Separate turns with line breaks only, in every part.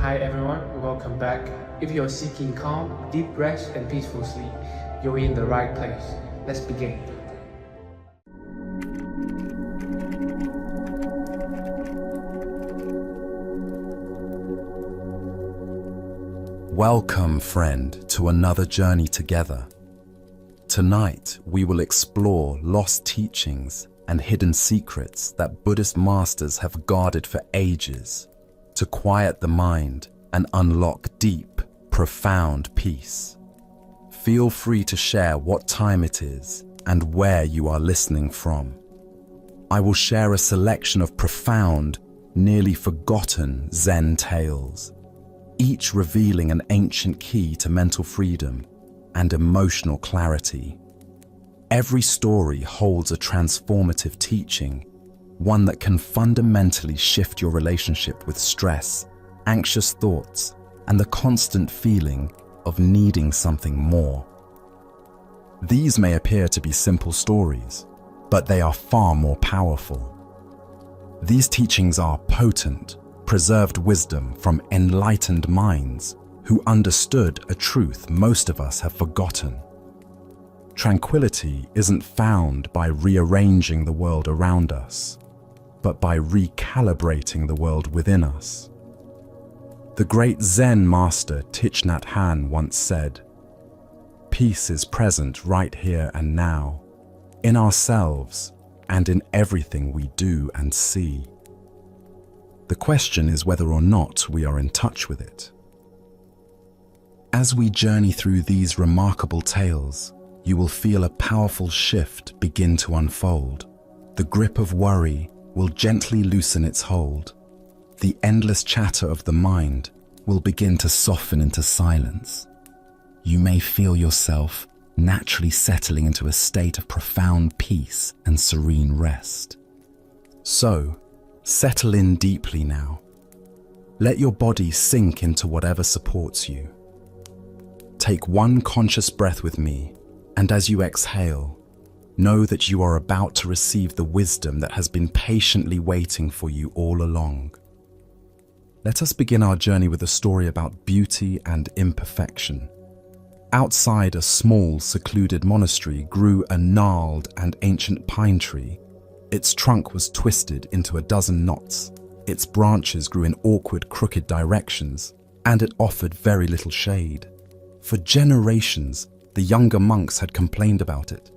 Hi everyone, welcome back. If you're seeking calm, deep rest, and peaceful sleep, you're in the right place. Let's begin.
Welcome, friend, to another journey together. Tonight, we will explore lost teachings and hidden secrets that Buddhist masters have guarded for ages to quiet the mind and unlock deep, profound peace. Feel free to share what time it is and where you are listening from. I will share a selection of profound, nearly forgotten Zen tales, each revealing an ancient key to mental freedom and emotional clarity. Every story holds a transformative teaching, one that can fundamentally shift your relationship with stress, anxious thoughts, and the constant feeling of needing something more. These may appear to be simple stories, but they are far more powerful. These teachings are potent, preserved wisdom from enlightened minds who understood a truth most of us have forgotten. Tranquility isn't found by rearranging the world around us, but by recalibrating the world within us. The great Zen master Thich Nhat Hanh once said, "Peace is present right here and now, in ourselves and in everything we do and see." The question is whether or not we are in touch with it. As we journey through these remarkable tales, you will feel a powerful shift begin to unfold. The grip of worry will gently loosen its hold. The endless chatter of the mind will begin to soften into silence. You may feel yourself naturally settling into a state of profound peace and serene rest. So, settle in deeply now. Let your body sink into whatever supports you. Take one conscious breath with me, and as you exhale, know that you are about to receive the wisdom that has been patiently waiting for you all along. Let us begin our journey with a story about beauty and imperfection. Outside a small, secluded monastery grew a gnarled and ancient pine tree. Its trunk was twisted into a dozen knots. Its branches grew in awkward, crooked directions, and it offered very little shade. For generations, the younger monks had complained about it.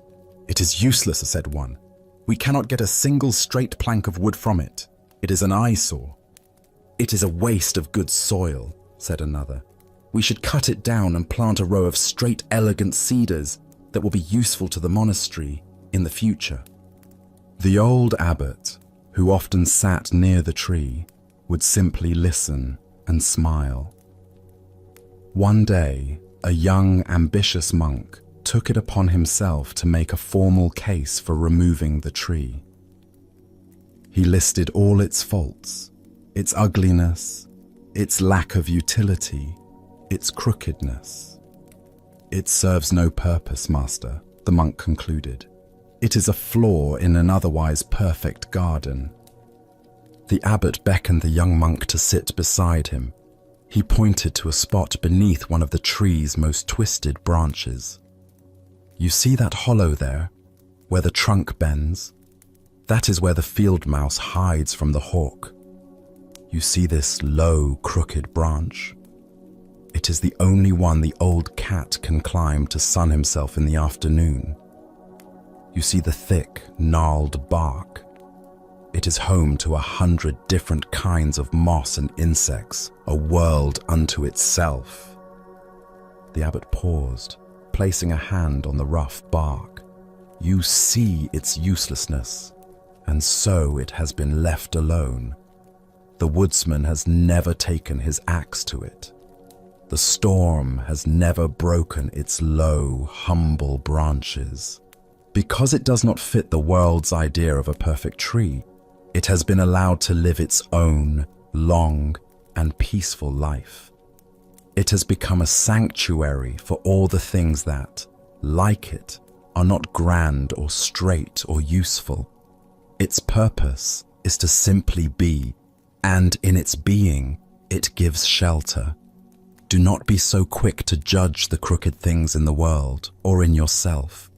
"It is useless," said one. "We cannot get a single straight plank of wood from it. It is an eyesore." "It is a waste of good soil," said another. "We should cut it down and plant a row of straight, elegant cedars that will be useful to the monastery in the future." The old abbot, who often sat near the tree, would simply listen and smile. One day, a young, ambitious monk took it upon himself to make a formal case for removing the tree. He listed all its faults, its ugliness, its lack of utility, its crookedness. "It serves no purpose, master," the monk concluded. "It is a flaw in an otherwise perfect garden." The abbot beckoned the young monk to sit beside him. He pointed to a spot beneath one of the tree's most twisted branches. "You see that hollow there, where the trunk bends? That is where the field mouse hides from the hawk. You see this low, crooked branch? It is the only one the old cat can climb to sun himself in the afternoon. You see the thick, gnarled bark? It is home to 100 different kinds of moss and insects, a world unto itself." The abbot paused, placing a hand on the rough bark. "You see its uselessness, and so it has been left alone. The woodsman has never taken his axe to it. The storm has never broken its low, humble branches. Because it does not fit the world's idea of a perfect tree, it has been allowed to live its own long and peaceful life. It has become a sanctuary for all the things that, like it, are not grand or straight or useful. Its purpose is to simply be, and in its being, it gives shelter. Do not be so quick to judge the crooked things in the world or in yourself.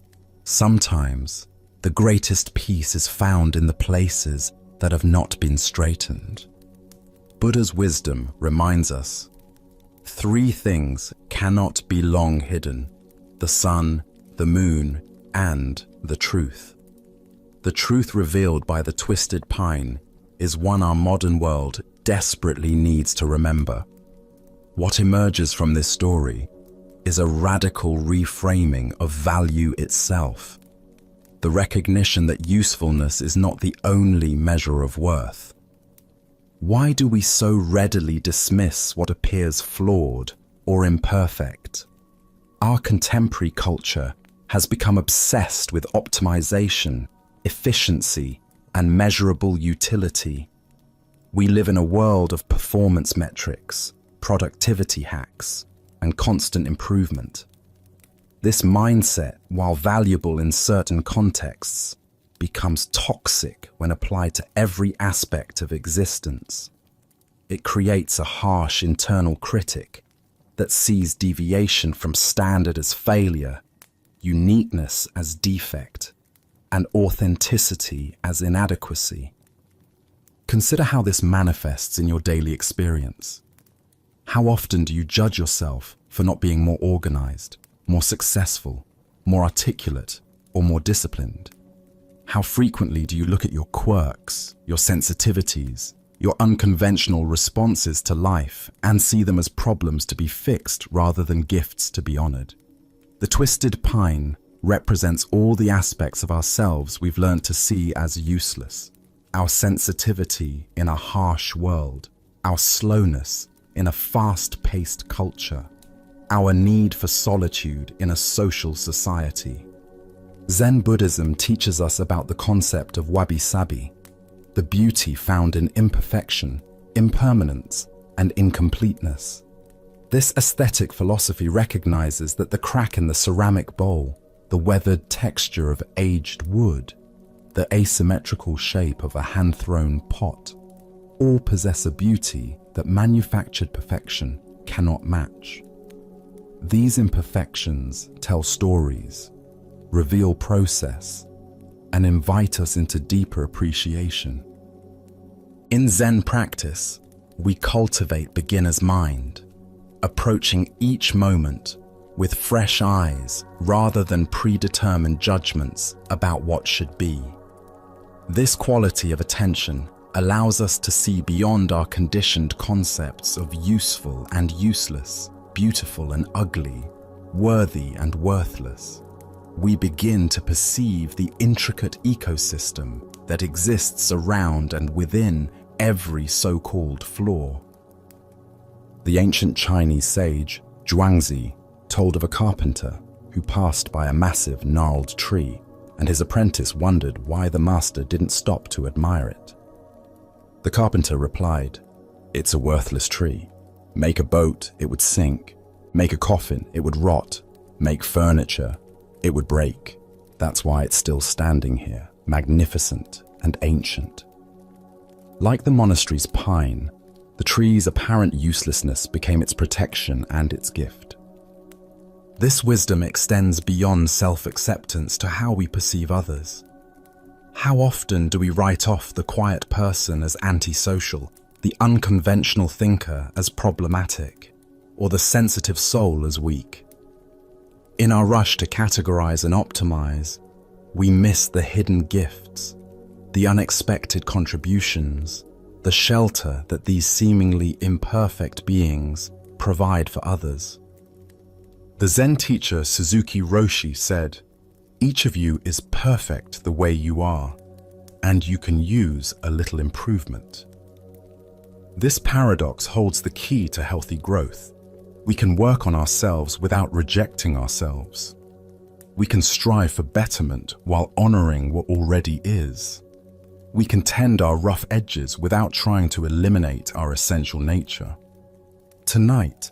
Sometimes, the greatest peace is found in the places that have not been straightened. Buddha's wisdom reminds us, 3 things cannot be long hidden: the sun, the moon, and the truth. The truth revealed by the twisted pine is one our modern world desperately needs to remember. What emerges from this story is a radical reframing of value itself, the recognition that usefulness is not the only measure of worth. Why do we so readily dismiss what appears flawed or imperfect? Our contemporary culture has become obsessed with optimization, efficiency, and measurable utility. We live in a world of performance metrics, productivity hacks, and constant improvement. This mindset, while valuable in certain contexts, becomes toxic when applied to every aspect of existence. It creates a harsh internal critic that sees deviation from standard as failure, uniqueness as defect, and authenticity as inadequacy. Consider how this manifests in your daily experience. How often do you judge yourself for not being more organized, more successful, more articulate, or more disciplined? How frequently do you look at your quirks, your sensitivities, your unconventional responses to life and see them as problems to be fixed rather than gifts to be honored? The twisted pine represents all the aspects of ourselves we've learned to see as useless. Our sensitivity in a harsh world, our slowness in a fast-paced culture, our need for solitude in a social society. Zen Buddhism teaches us about the concept of wabi-sabi, the beauty found in imperfection, impermanence, and incompleteness. This aesthetic philosophy recognizes that the crack in the ceramic bowl, the weathered texture of aged wood, the asymmetrical shape of a hand-thrown pot, all possess a beauty that manufactured perfection cannot match. These imperfections tell stories, reveal process, and invite us into deeper appreciation. In Zen practice, we cultivate beginner's mind, approaching each moment with fresh eyes rather than predetermined judgments about what should be. This quality of attention allows us to see beyond our conditioned concepts of useful and useless, beautiful and ugly, worthy and worthless. We begin to perceive the intricate ecosystem that exists around and within every so-called flaw. The ancient Chinese sage, Zhuangzi, told of a carpenter who passed by a massive gnarled tree, and his apprentice wondered why the master didn't stop to admire it. The carpenter replied, "It's a worthless tree. Make a boat, it would sink. Make a coffin, it would rot. Make furniture, it would break. That's why it's still standing here, magnificent and ancient." Like the monastery's pine, the tree's apparent uselessness became its protection and its gift. This wisdom extends beyond self-acceptance to how we perceive others. How often do we write off the quiet person as antisocial, the unconventional thinker as problematic, or the sensitive soul as weak? In our rush to categorize and optimize, we miss the hidden gifts, the unexpected contributions, the shelter that these seemingly imperfect beings provide for others. The Zen teacher Suzuki Roshi said, "Each of you is perfect the way you are, and you can use a little improvement." This paradox holds the key to healthy growth. We can work on ourselves without rejecting ourselves. We can strive for betterment while honoring what already is. We can tend our rough edges without trying to eliminate our essential nature. Tonight,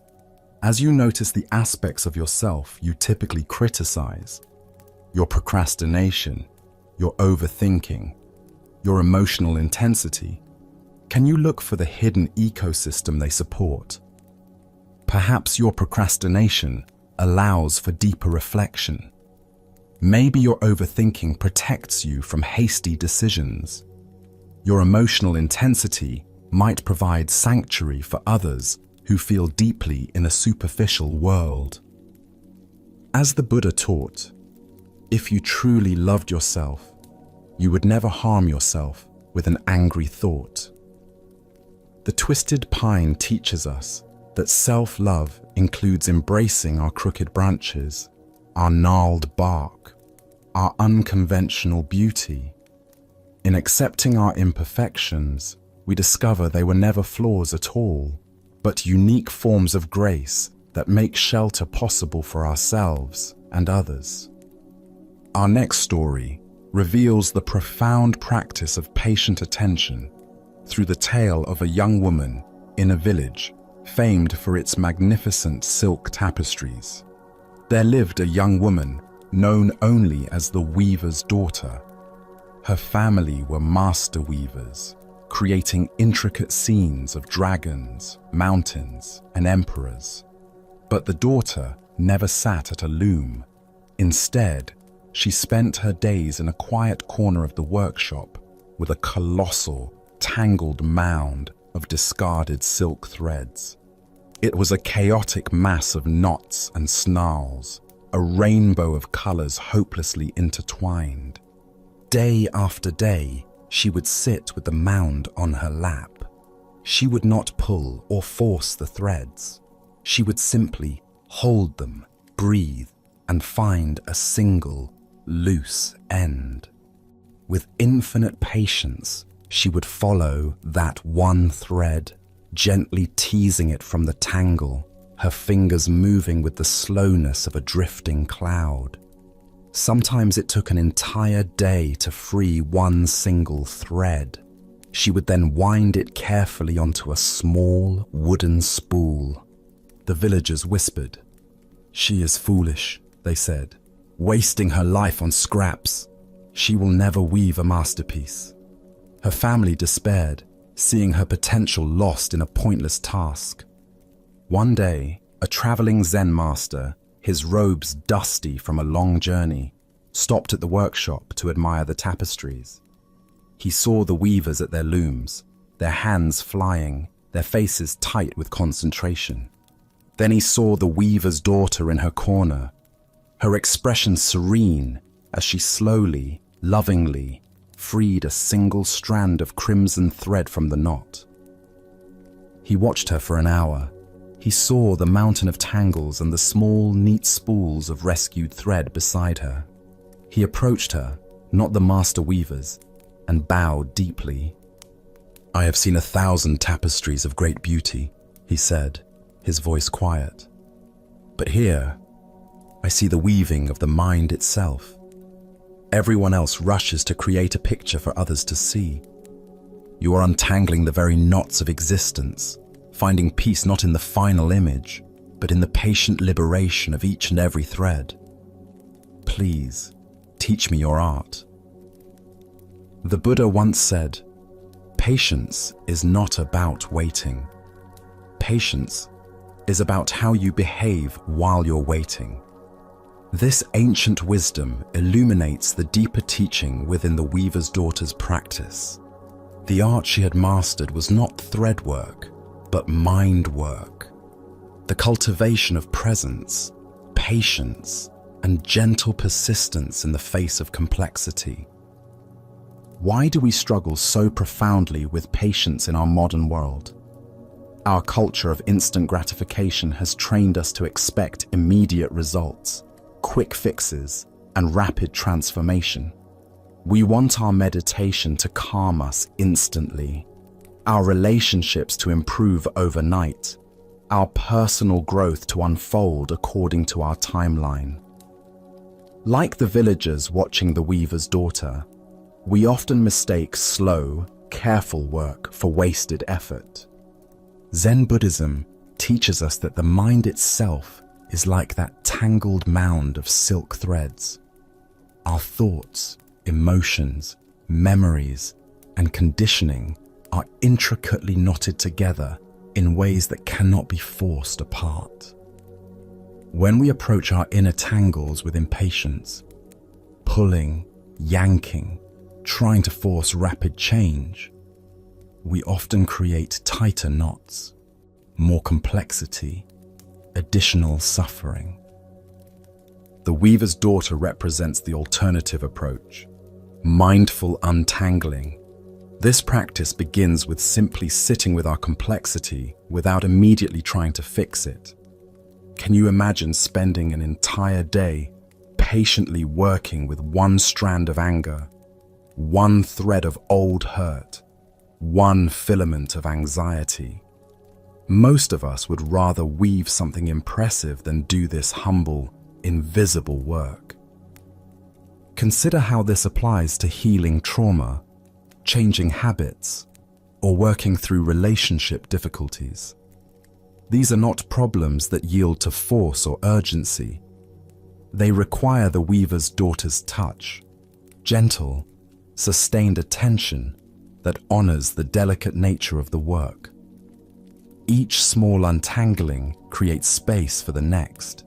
as you notice the aspects of yourself you typically criticize, your procrastination, your overthinking, your emotional intensity, Can you look for the hidden ecosystem they support? Perhaps your procrastination allows for deeper reflection. Maybe your overthinking protects you from hasty decisions. Your emotional intensity might provide sanctuary for others who feel deeply in a superficial world. As the Buddha taught, if you truly loved yourself, you would never harm yourself with an angry thought. The twisted pine teaches us that self-love includes embracing our crooked branches, our gnarled bark, our unconventional beauty. In accepting our imperfections, we discover they were never flaws at all, but unique forms of grace that make shelter possible for ourselves and others. Our next story reveals the profound practice of patient attention through the tale of a young woman in a village famed for its magnificent silk tapestries. There lived a young woman known only as the weaver's daughter. Her family were master weavers, creating intricate scenes of dragons, mountains, and emperors. But the daughter never sat at a loom. Instead, she spent her days in a quiet corner of the workshop with a colossal, tangled mound of discarded silk threads. It was a chaotic mass of knots and snarls, a rainbow of colors hopelessly intertwined. Day after day, she would sit with the mound on her lap. She would not pull or force the threads. She would simply hold them, breathe, and find a single, loose end. With infinite patience, she would follow that one thread, gently teasing it from the tangle, her fingers moving with the slowness of a drifting cloud. Sometimes it took an entire day to free one single thread. She would then wind it carefully onto a small wooden spool. The villagers whispered. "She is foolish," they said, "wasting her life on scraps. She will never weave a masterpiece." Her family despaired, seeing her potential lost in a pointless task. One day, a traveling Zen master, his robes dusty from a long journey, stopped at the workshop to admire the tapestries. He saw the weavers at their looms, their hands flying, their faces tight with concentration. Then he saw the weaver's daughter in her corner, her expression serene as she slowly, lovingly, freed a single strand of crimson thread from the knot. He watched her for an hour. He saw the mountain of tangles and the small, neat spools of rescued thread beside her. He approached her, not the master weavers, and bowed deeply. "I have seen 1,000 tapestries of great beauty," he said, his voice quiet. "But here, I see the weaving of the mind itself. Everyone else rushes to create a picture for others to see. You are untangling the very knots of existence, finding peace not in the final image, but in the patient liberation of each and every thread. Please, teach me your art." The Buddha once said, "Patience is not about waiting. Patience is about how you behave while you're waiting." This ancient wisdom illuminates the deeper teaching within the weaver's daughter's practice. The art she had mastered was not thread work, but mind work. The cultivation of presence, patience, and gentle persistence in the face of complexity. Why do we struggle so profoundly with patience in our modern world? Our culture of instant gratification has trained us to expect immediate results, quick fixes, and rapid transformation. We want our meditation to calm us instantly, our relationships to improve overnight, our personal growth to unfold according to our timeline. Like the villagers watching the weaver's daughter, we often mistake slow, careful work for wasted effort. Zen Buddhism teaches us that the mind itself is like that tangled mound of silk threads. Our thoughts, emotions, memories, and conditioning are intricately knotted together in ways that cannot be forced apart. When we approach our inner tangles with impatience, pulling, yanking, trying to force rapid change, we often create tighter knots, more complexity, additional suffering. The Weaver's Daughter represents the alternative approach, mindful untangling. This practice begins with simply sitting with our complexity without immediately trying to fix it. Can you imagine spending an entire day patiently working with one strand of anger, one thread of old hurt, one filament of anxiety? Most of us would rather weave something impressive than do this humble, invisible work. Consider how this applies to healing trauma, changing habits, or working through relationship difficulties. These are not problems that yield to force or urgency. They require the Weaver's Daughter's touch, gentle, sustained attention that honors the delicate nature of the work. Each small untangling creates space for the next.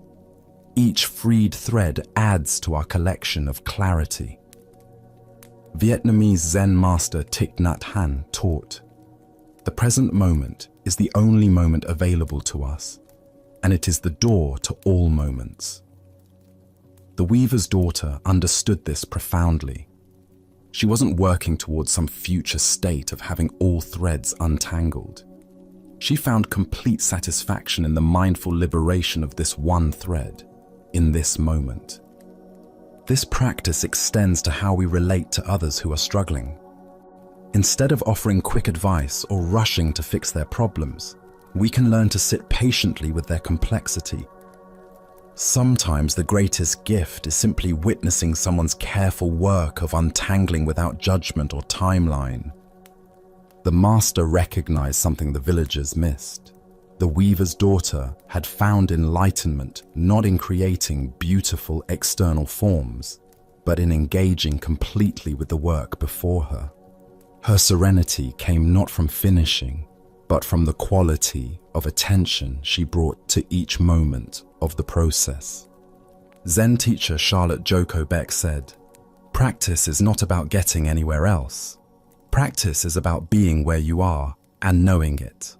Each freed thread adds to our collection of clarity. Vietnamese Zen master Thich Nhat Hanh taught, "The present moment is the only moment available to us, and it is the door to all moments." The Weaver's Daughter understood this profoundly. She wasn't working towards some future state of having all threads untangled. She found complete satisfaction in the mindful liberation of this one thread, in this moment. This practice extends to how we relate to others who are struggling. Instead of offering quick advice or rushing to fix their problems, we can learn to sit patiently with their complexity. Sometimes the greatest gift is simply witnessing someone's careful work of untangling without judgment or timeline. The master recognized something the villagers missed. The Weaver's Daughter had found enlightenment not in creating beautiful external forms, but in engaging completely with the work before her. Her serenity came not from finishing, but from the quality of attention she brought to each moment of the process. Zen teacher Charlotte Joko Beck said, "Practice is not about getting anywhere else. Practice is about being where you are and knowing it."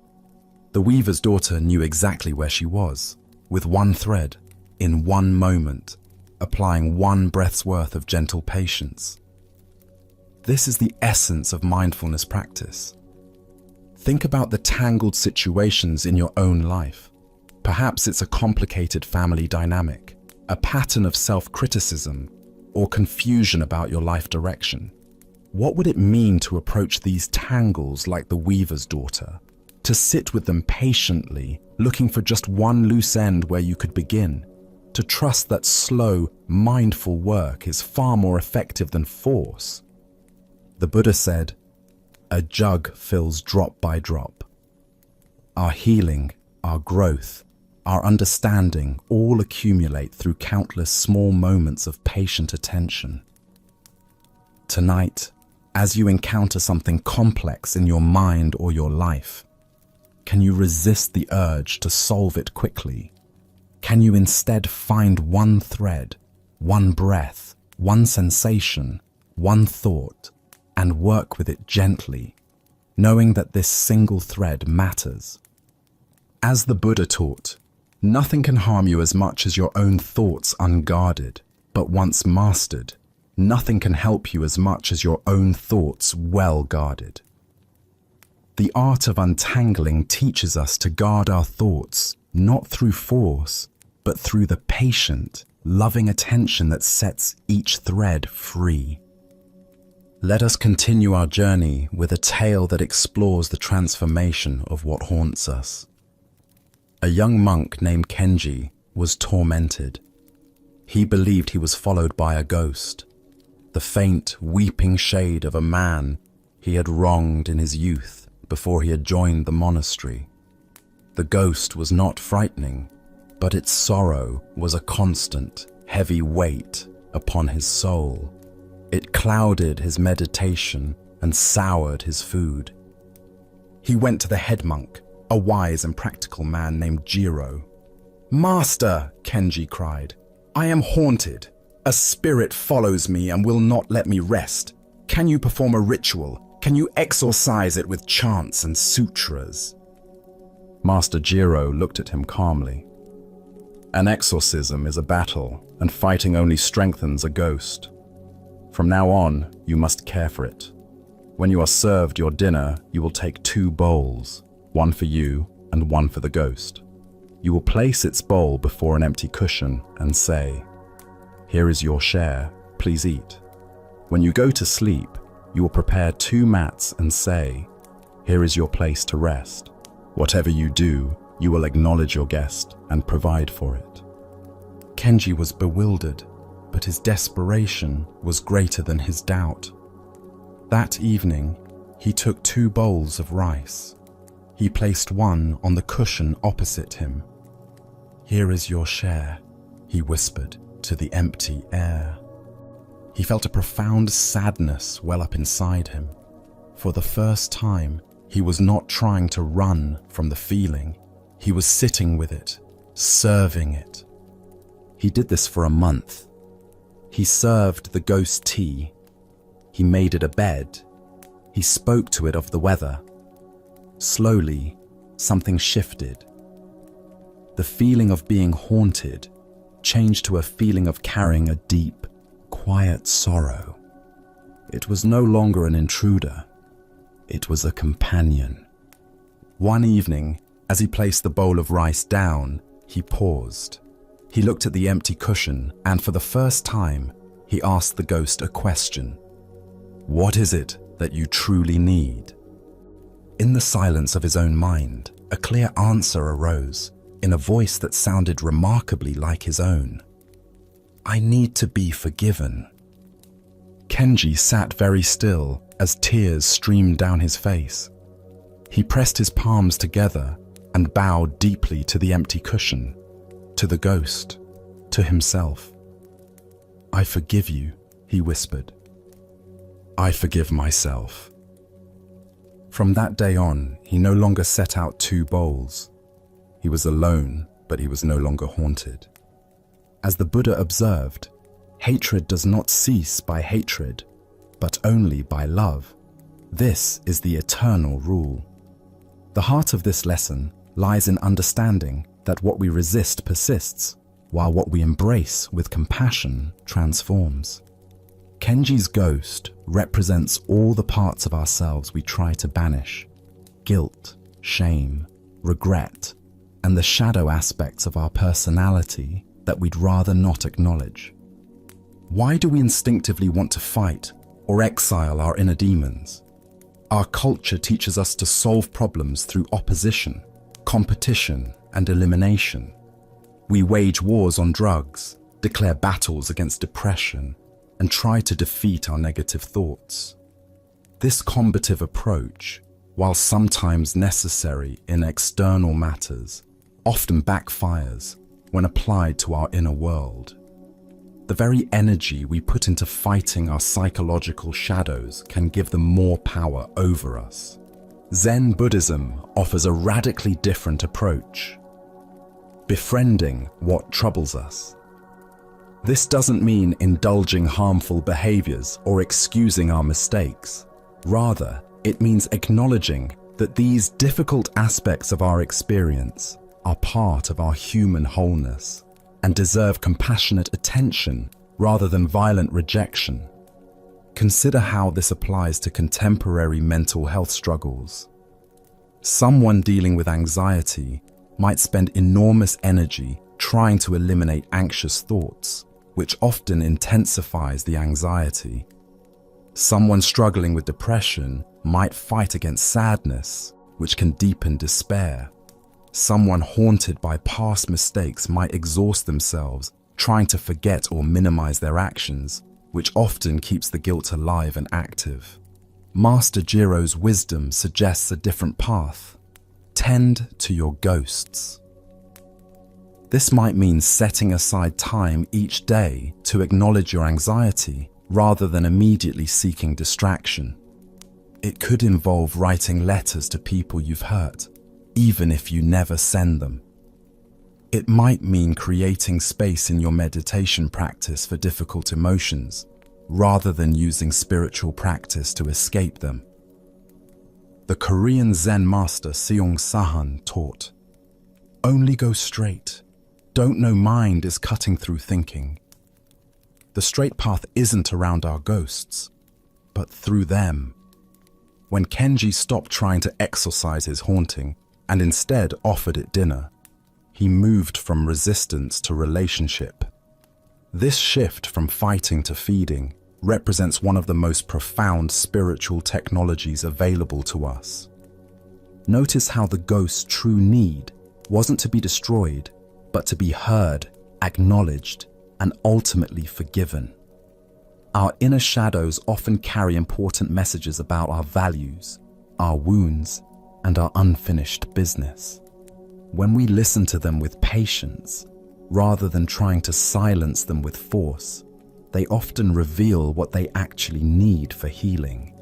The Weaver's Daughter knew exactly where she was, with one thread, in one moment, applying one breath's worth of gentle patience. This is the essence of mindfulness practice. Think about the tangled situations in your own life. Perhaps it's a complicated family dynamic, a pattern of self-criticism, or confusion about your life direction. What would it mean to approach these tangles like the Weaver's Daughter? To sit with them patiently, looking for just one loose end where you could begin? To trust that slow, mindful work is far more effective than force? The Buddha said, "A jug fills drop by drop." Our healing, our growth, our understanding all accumulate through countless small moments of patient attention. Tonight, as you encounter something complex in your mind or your life, can you resist the urge to solve it quickly? Can you instead find one thread, one breath, one sensation, one thought, and work with it gently, knowing that this single thread matters? As the Buddha taught, nothing can harm you as much as your own thoughts unguarded, but once mastered, nothing can help you as much as your own thoughts well guarded. The art of untangling teaches us to guard our thoughts, not through force, but through the patient, loving attention that sets each thread free. Let us continue our journey with a tale that explores the transformation of what haunts us. A young monk named Kenji was tormented. He believed he was followed by a ghost, the faint, weeping shade of a man he had wronged in his youth before he had joined the monastery. The ghost was not frightening, but its sorrow was a constant, heavy weight upon his soul. It clouded his meditation and soured his food. He went to the head monk, a wise and practical man named Jiro. "Master," Kenji cried, "I am haunted. A spirit follows me and will not let me rest. Can you perform a ritual? Can you exorcise it with chants and sutras?" Master Jiro looked at him calmly. "An exorcism is a battle, and fighting only strengthens a ghost. From now on, you must care for it. When you are served your dinner, you will take 2 bowls, one for you and one for the ghost. You will place its bowl before an empty cushion and say, 'Here is your share, please eat.' When you go to sleep, you will prepare 2 mats and say, 'Here is your place to rest.' Whatever you do, you will acknowledge your guest and provide for it." Kenji was bewildered, but his desperation was greater than his doubt. That evening, he took 2 bowls of rice. He placed one on the cushion opposite him. "Here is your share," he whispered to the empty air. He felt a profound sadness well up inside him. For the first time, he was not trying to run from the feeling. He was sitting with it, serving it. He did this for a month. He served the ghost tea. He made it a bed. He spoke to it of the weather. Slowly, something shifted. The feeling of being haunted changed to a feeling of carrying a deep, quiet sorrow. It was no longer an intruder. It was a companion. One evening, as he placed the bowl of rice down, he paused. He looked at the empty cushion, and for the first time, he asked the ghost a question. "What is it that you truly need?" In the silence of his own mind, a clear answer arose, in a voice that sounded remarkably like his own. "I need to be forgiven." Kenji sat very still as tears streamed down his face. He pressed his palms together and bowed deeply to the empty cushion, to the ghost, to himself. "I forgive you," he whispered. "I forgive myself." From that day on, he no longer set out 2 bowls. He was alone, but he was no longer haunted. As the Buddha observed, hatred does not cease by hatred, but only by love. This is the eternal rule. The heart of this lesson lies in understanding that what we resist persists, while what we embrace with compassion transforms. Kenji's ghost represents all the parts of ourselves we try to banish: guilt, shame, regret, and the shadow aspects of our personality that we'd rather not acknowledge. Why do we instinctively want to fight or exile our inner demons? Our culture teaches us to solve problems through opposition, competition, and elimination. We wage wars on drugs, declare battles against depression, and try to defeat our negative thoughts. This combative approach, while sometimes necessary in external matters, often backfires when applied to our inner world. The very energy we put into fighting our psychological shadows can give them more power over us. Zen Buddhism offers a radically different approach: befriending what troubles us. This doesn't mean indulging harmful behaviors or excusing our mistakes. Rather, it means acknowledging that these difficult aspects of our experience are part of our human wholeness and deserve compassionate attention rather than violent rejection. Consider how this applies to contemporary mental health struggles. Someone dealing with anxiety might spend enormous energy trying to eliminate anxious thoughts, which often intensifies the anxiety. Someone struggling with depression might fight against sadness, which can deepen despair. Someone haunted by past mistakes might exhaust themselves trying to forget or minimize their actions, which often keeps the guilt alive and active. Master Jiro's wisdom suggests a different path. Tend to your ghosts. This might mean setting aside time each day to acknowledge your anxiety rather than immediately seeking distraction. It could involve writing letters to people you've hurt, even if you never send them. It might mean creating space in your meditation practice for difficult emotions, rather than using spiritual practice to escape them. The Korean Zen master Seong Sahan taught, "Only go straight. Don't know mind is cutting through thinking." The straight path isn't around our ghosts, but through them. When Kenji stopped trying to exorcise his haunting and instead offered it dinner, he moved from resistance to relationship. This shift from fighting to feeding represents one of the most profound spiritual technologies available to us. Notice how the ghost's true need wasn't to be destroyed, but to be heard, acknowledged, and ultimately forgiven. Our inner shadows often carry important messages about our values, our wounds, and our unfinished business. When we listen to them with patience, rather than trying to silence them with force, they often reveal what they actually need for healing.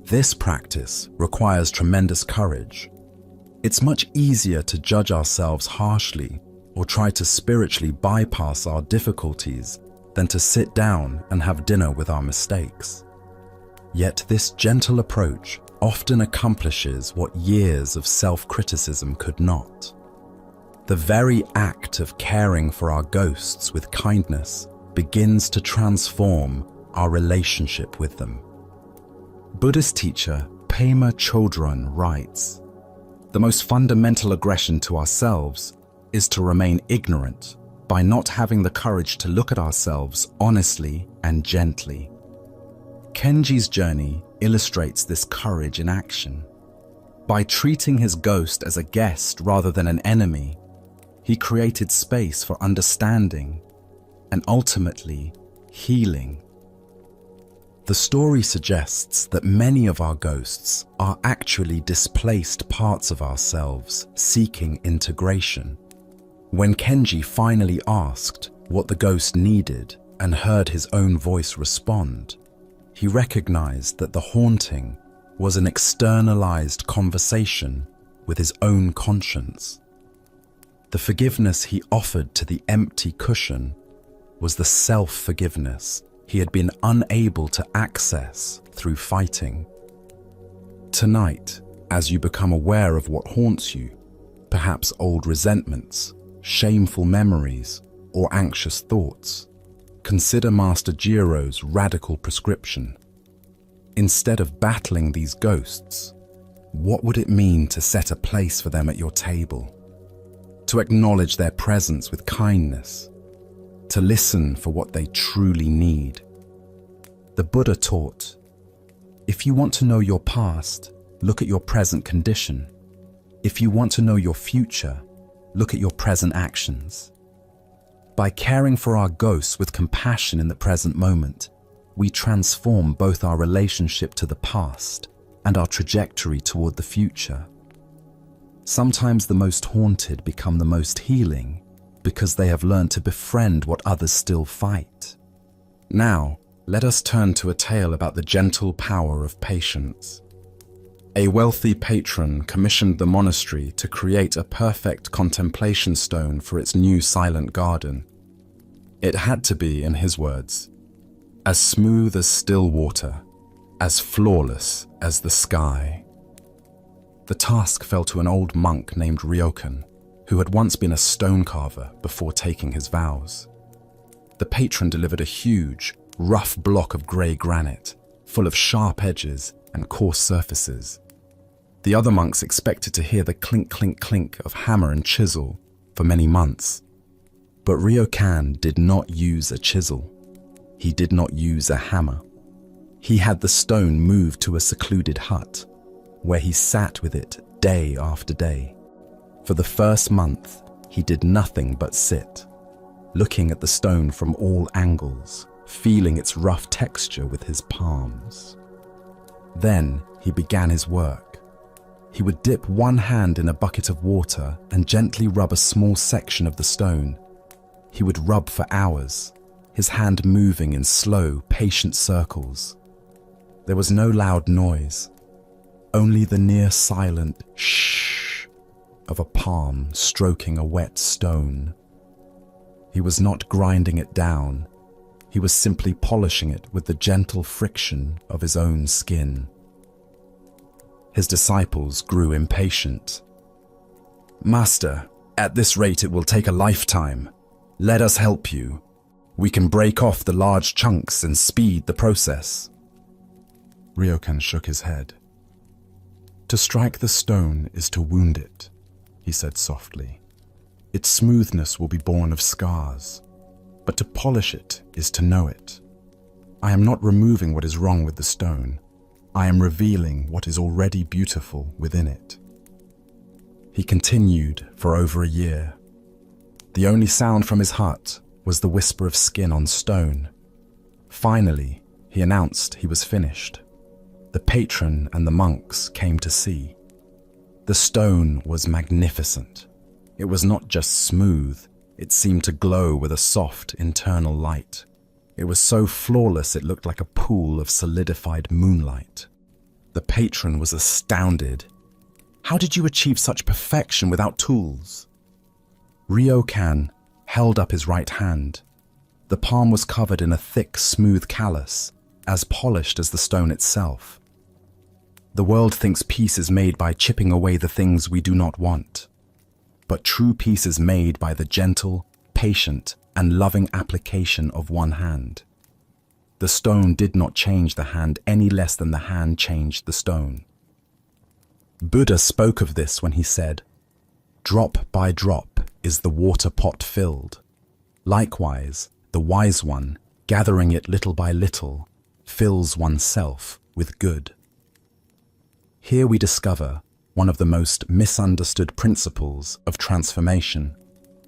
This practice requires tremendous courage. It's much easier to judge ourselves harshly or try to spiritually bypass our difficulties than to sit down and have dinner with our mistakes. Yet this gentle approach often accomplishes what years of self-criticism could not. The very act of caring for our ghosts with kindness begins to transform our relationship with them. Buddhist teacher Pema Chodron writes, "The most fundamental aggression to ourselves is to remain ignorant by not having the courage to look at ourselves honestly and gently." Kenji's journey illustrates this courage in action. By treating his ghost as a guest rather than an enemy, he created space for understanding and ultimately healing. The story suggests that many of our ghosts are actually displaced parts of ourselves seeking integration. When Kenji finally asked what the ghost needed and heard his own voice respond, he recognized that the haunting was an externalized conversation with his own conscience. The forgiveness he offered to the empty cushion was the self-forgiveness he had been unable to access through fighting. Tonight, as you become aware of what haunts you, perhaps old resentments, shameful memories, or anxious thoughts, consider Master Jiro's radical prescription. Instead of battling these ghosts, what would it mean to set a place for them at your table? To acknowledge their presence with kindness, to listen for what they truly need. The Buddha taught, if you want to know your past, look at your present condition. If you want to know your future, look at your present actions. By caring for our ghosts with compassion in the present moment, we transform both our relationship to the past and our trajectory toward the future. Sometimes the most haunted become the most healing because they have learned to befriend what others still fight. Now, let us turn to a tale about the gentle power of patience. A wealthy patron commissioned the monastery to create a perfect contemplation stone for its new silent garden. It had to be, in his words, as smooth as still water, as flawless as the sky. The task fell to an old monk named Ryokan, who had once been a stone carver before taking his vows. The patron delivered a huge, rough block of grey granite, full of sharp edges and coarse surfaces. The other monks expected to hear the clink, clink, clink of hammer and chisel for many months. But Ryokan did not use a chisel. He did not use a hammer. He had the stone moved to a secluded hut, where he sat with it day after day. For the first month, he did nothing but sit, looking at the stone from all angles, feeling its rough texture with his palms. Then he began his work. He would dip one hand in a bucket of water and gently rub a small section of the stone. He would rub for hours, his hand moving in slow, patient circles. There was no loud noise, only the near silent shh of a palm stroking a wet stone. He was not grinding it down. He was simply polishing it with the gentle friction of his own skin. His disciples grew impatient. "Master, at this rate it will take a lifetime. Let us help you. We can break off the large chunks and speed the process." Ryokan shook his head. "To strike the stone is to wound it," he said softly. "Its smoothness will be born of scars, but to polish it is to know it. I am not removing what is wrong with the stone. I am revealing what is already beautiful within it." He continued for over a year. The only sound from his hut was the whisper of skin on stone. Finally, he announced he was finished. The patron and the monks came to see. The stone was magnificent. It was not just smooth, it seemed to glow with a soft internal light. It was so flawless it looked like a pool of solidified moonlight. The patron was astounded. "How did you achieve such perfection without tools?" Ryokan held up his right hand. The palm was covered in a thick, smooth callus, as polished as the stone itself. "The world thinks peace is made by chipping away the things we do not want. But true peace is made by the gentle, patient, and loving application of one hand." The stone did not change the hand any less than the hand changed the stone. Buddha spoke of this when he said, "Drop by drop is the water pot filled. Likewise, the wise one, gathering it little by little, fills oneself with good." Here we discover one of the most misunderstood principles of transformation.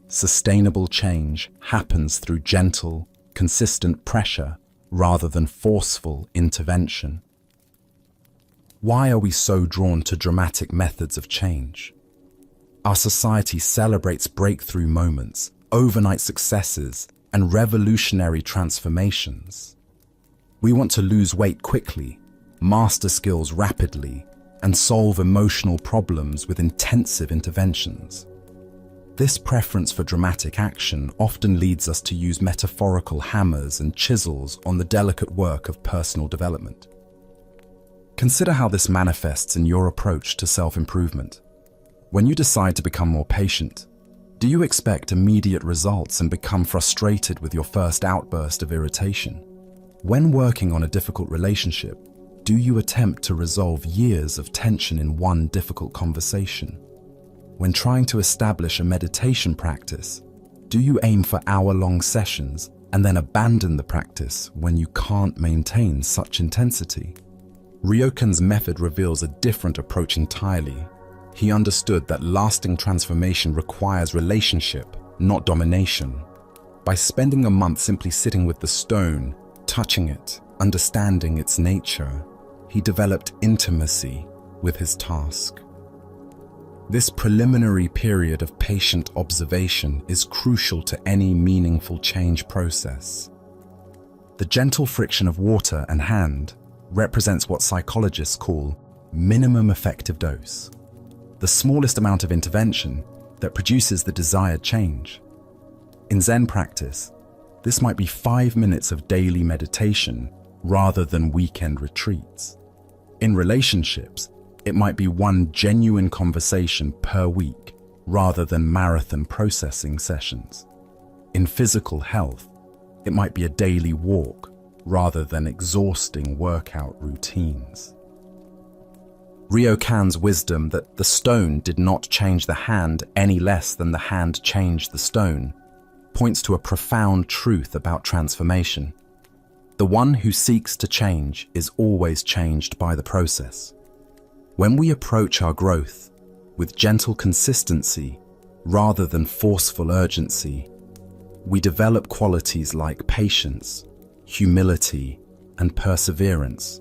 Sustainable change happens through gentle, consistent pressure rather than forceful intervention. Why are we so drawn to dramatic methods of change? Our society celebrates breakthrough moments, overnight successes, and revolutionary transformations. We want to lose weight quickly, master skills rapidly, and solve emotional problems with intensive interventions. This preference for dramatic action often leads us to use metaphorical hammers and chisels on the delicate work of personal development. Consider how this manifests in your approach to self-improvement. When you decide to become more patient, do you expect immediate results and become frustrated with your first outburst of irritation? When working on a difficult relationship, do you attempt to resolve years of tension in one difficult conversation? When trying to establish a meditation practice, do you aim for hour-long sessions and then abandon the practice when you can't maintain such intensity? Ryokan's method reveals a different approach entirely. He understood that lasting transformation requires relationship, not domination. By spending a month simply sitting with the stone, touching it, understanding its nature, he developed intimacy with his task. This preliminary period of patient observation is crucial to any meaningful change process. The gentle friction of water and hand represents what psychologists call minimum effective dose, the smallest amount of intervention that produces the desired change. In Zen practice, this might be 5 minutes of daily meditation rather than weekend retreats. In relationships, it might be one genuine conversation per week rather than marathon processing sessions. In physical health, it might be a daily walk rather than exhausting workout routines. Ryokan's wisdom that the stone did not change the hand any less than the hand changed the stone points to a profound truth about transformation. The one who seeks to change is always changed by the process. When we approach our growth with gentle consistency rather than forceful urgency, we develop qualities like patience, humility, and perseverance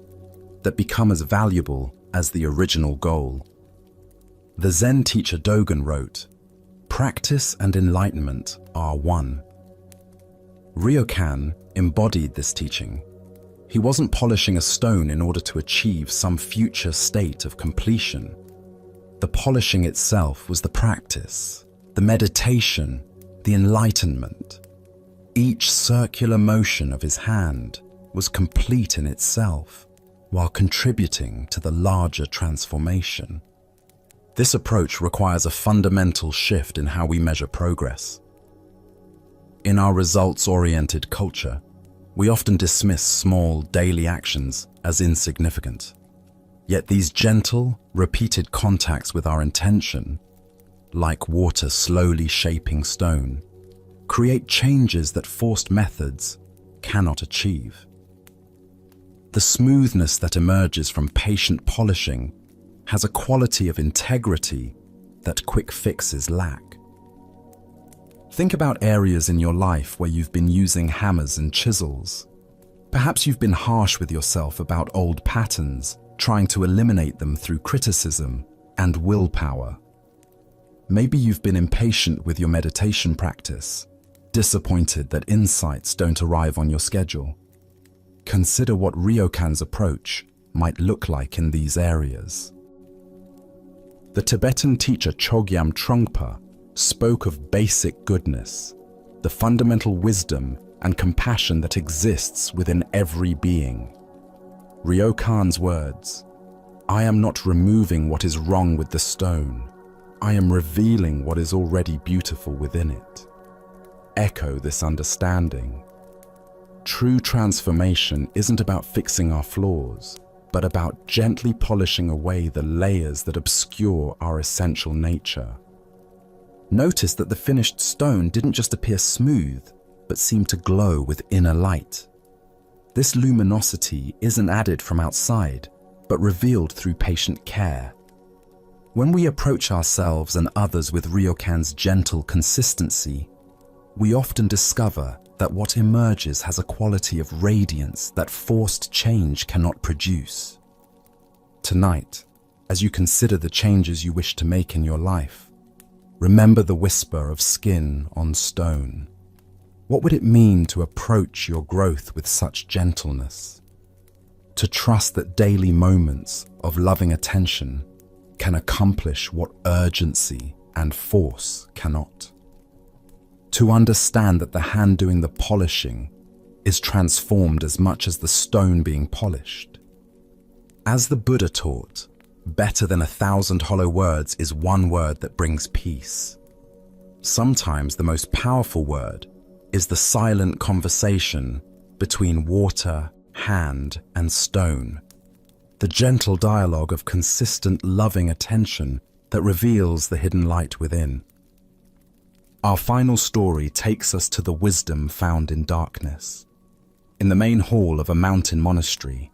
that become as valuable as the original goal. The Zen teacher Dogen wrote, "Practice and enlightenment are one." Ryokan embodied this teaching. He wasn't polishing a stone in order to achieve some future state of completion. The polishing itself was the practice, the meditation, the enlightenment. Each circular motion of his hand was complete in itself, while contributing to the larger transformation. This approach requires a fundamental shift in how we measure progress. In our results-oriented culture, we often dismiss small daily actions as insignificant. Yet these gentle, repeated contacts with our intention, like water slowly shaping stone, create changes that forced methods cannot achieve. The smoothness that emerges from patient polishing has a quality of integrity that quick fixes lack. Think about areas in your life where you've been using hammers and chisels. Perhaps you've been harsh with yourself about old patterns, trying to eliminate them through criticism and willpower. Maybe you've been impatient with your meditation practice, disappointed that insights don't arrive on your schedule. Consider what Ryokan's approach might look like in these areas. The Tibetan teacher Chogyam Trungpa spoke of basic goodness, the fundamental wisdom and compassion that exists within every being. Ryokan's words, "I am not removing what is wrong with the stone, I am revealing what is already beautiful within it," echo this understanding. True transformation isn't about fixing our flaws, but about gently polishing away the layers that obscure our essential nature. Notice that the finished stone didn't just appear smooth, but seemed to glow with inner light. This luminosity isn't added from outside, but revealed through patient care. When we approach ourselves and others with Ryokan's gentle consistency, we often discover that what emerges has a quality of radiance that forced change cannot produce. Tonight, as you consider the changes you wish to make in your life, remember the whisper of skin on stone. What would it mean to approach your growth with such gentleness? To trust that daily moments of loving attention can accomplish what urgency and force cannot. To understand that the hand doing the polishing is transformed as much as the stone being polished. As the Buddha taught, better than 1,000 hollow words is one word that brings peace. Sometimes the most powerful word is the silent conversation between water, hand, and stone. The gentle dialogue of consistent, loving attention that reveals the hidden light within. Our final story takes us to the wisdom found in darkness. In the main hall of a mountain monastery,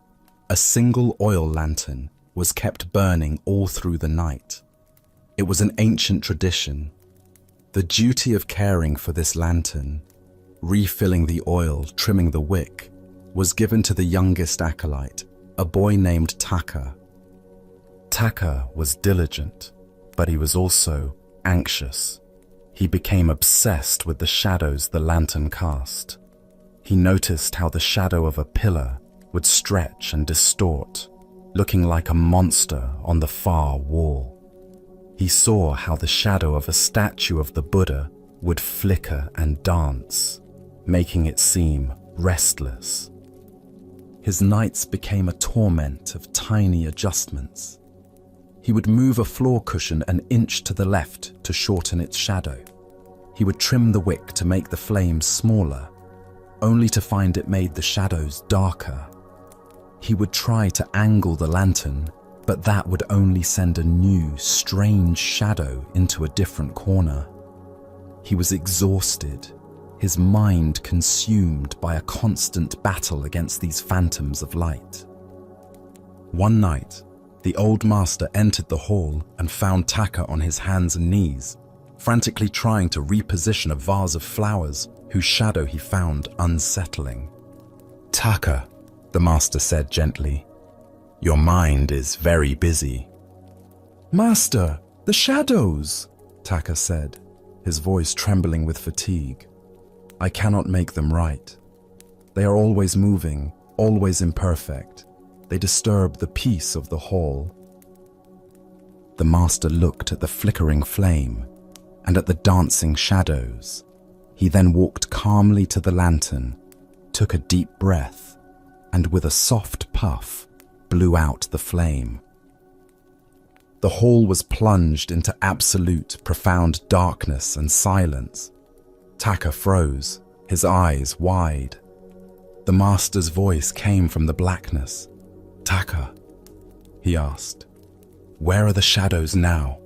a single oil lantern was kept burning all through the night. It was an ancient tradition. The duty of caring for this lantern, refilling the oil, trimming the wick, was given to the youngest acolyte, a boy named Taka. Taka was diligent, but he was also anxious. He became obsessed with the shadows the lantern cast. He noticed how the shadow of a pillar would stretch and distort, looking like a monster on the far wall. He saw how the shadow of a statue of the Buddha would flicker and dance, making it seem restless. His nights became a torment of tiny adjustments. He would move a floor cushion an inch to the left to shorten its shadow. He would trim the wick to make the flames smaller, only to find it made the shadows darker. He would try to angle the lantern, but that would only send a new, strange shadow into a different corner. He was exhausted, his mind consumed by a constant battle against these phantoms of light. One night, the old master entered the hall and found Taka on his hands and knees, frantically trying to reposition a vase of flowers whose shadow he found unsettling. "Taka," the master said gently, "your mind is very busy." "Master, the shadows," Taka said, his voice trembling with fatigue. "I cannot make them right. They are always moving, always imperfect. They disturb the peace of the hall. The master looked at the flickering flame and at the dancing shadows. He then walked calmly to the lantern, took a deep breath, and with a soft puff, blew out the flame. The hall was plunged into absolute, profound darkness and silence. Taka froze, his eyes wide. The master's voice came from the blackness. "Taka," he asked, "where are the shadows now?"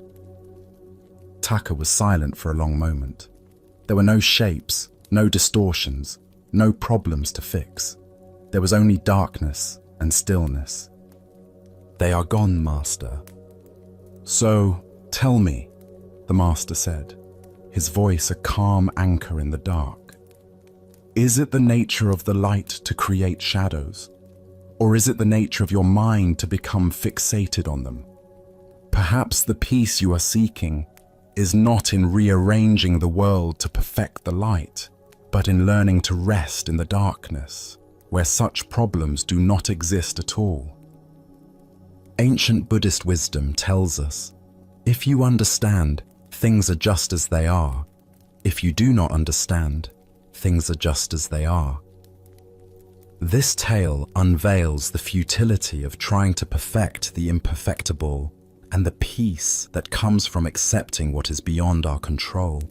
Taka was silent for a long moment. There were no shapes, no distortions, no problems to fix. There was only darkness and stillness. "They are gone, Master." "So, tell me," the master said, his voice a calm anchor in the dark. "Is it the nature of the light to create shadows? Or is it the nature of your mind to become fixated on them? Perhaps the peace you are seeking is not in rearranging the world to perfect the light, but in learning to rest in the darkness, where such problems do not exist at all." Ancient Buddhist wisdom tells us, if you understand, things are just as they are. If you do not understand, things are just as they are. This tale unveils the futility of trying to perfect the imperfectible and the peace that comes from accepting what is beyond our control.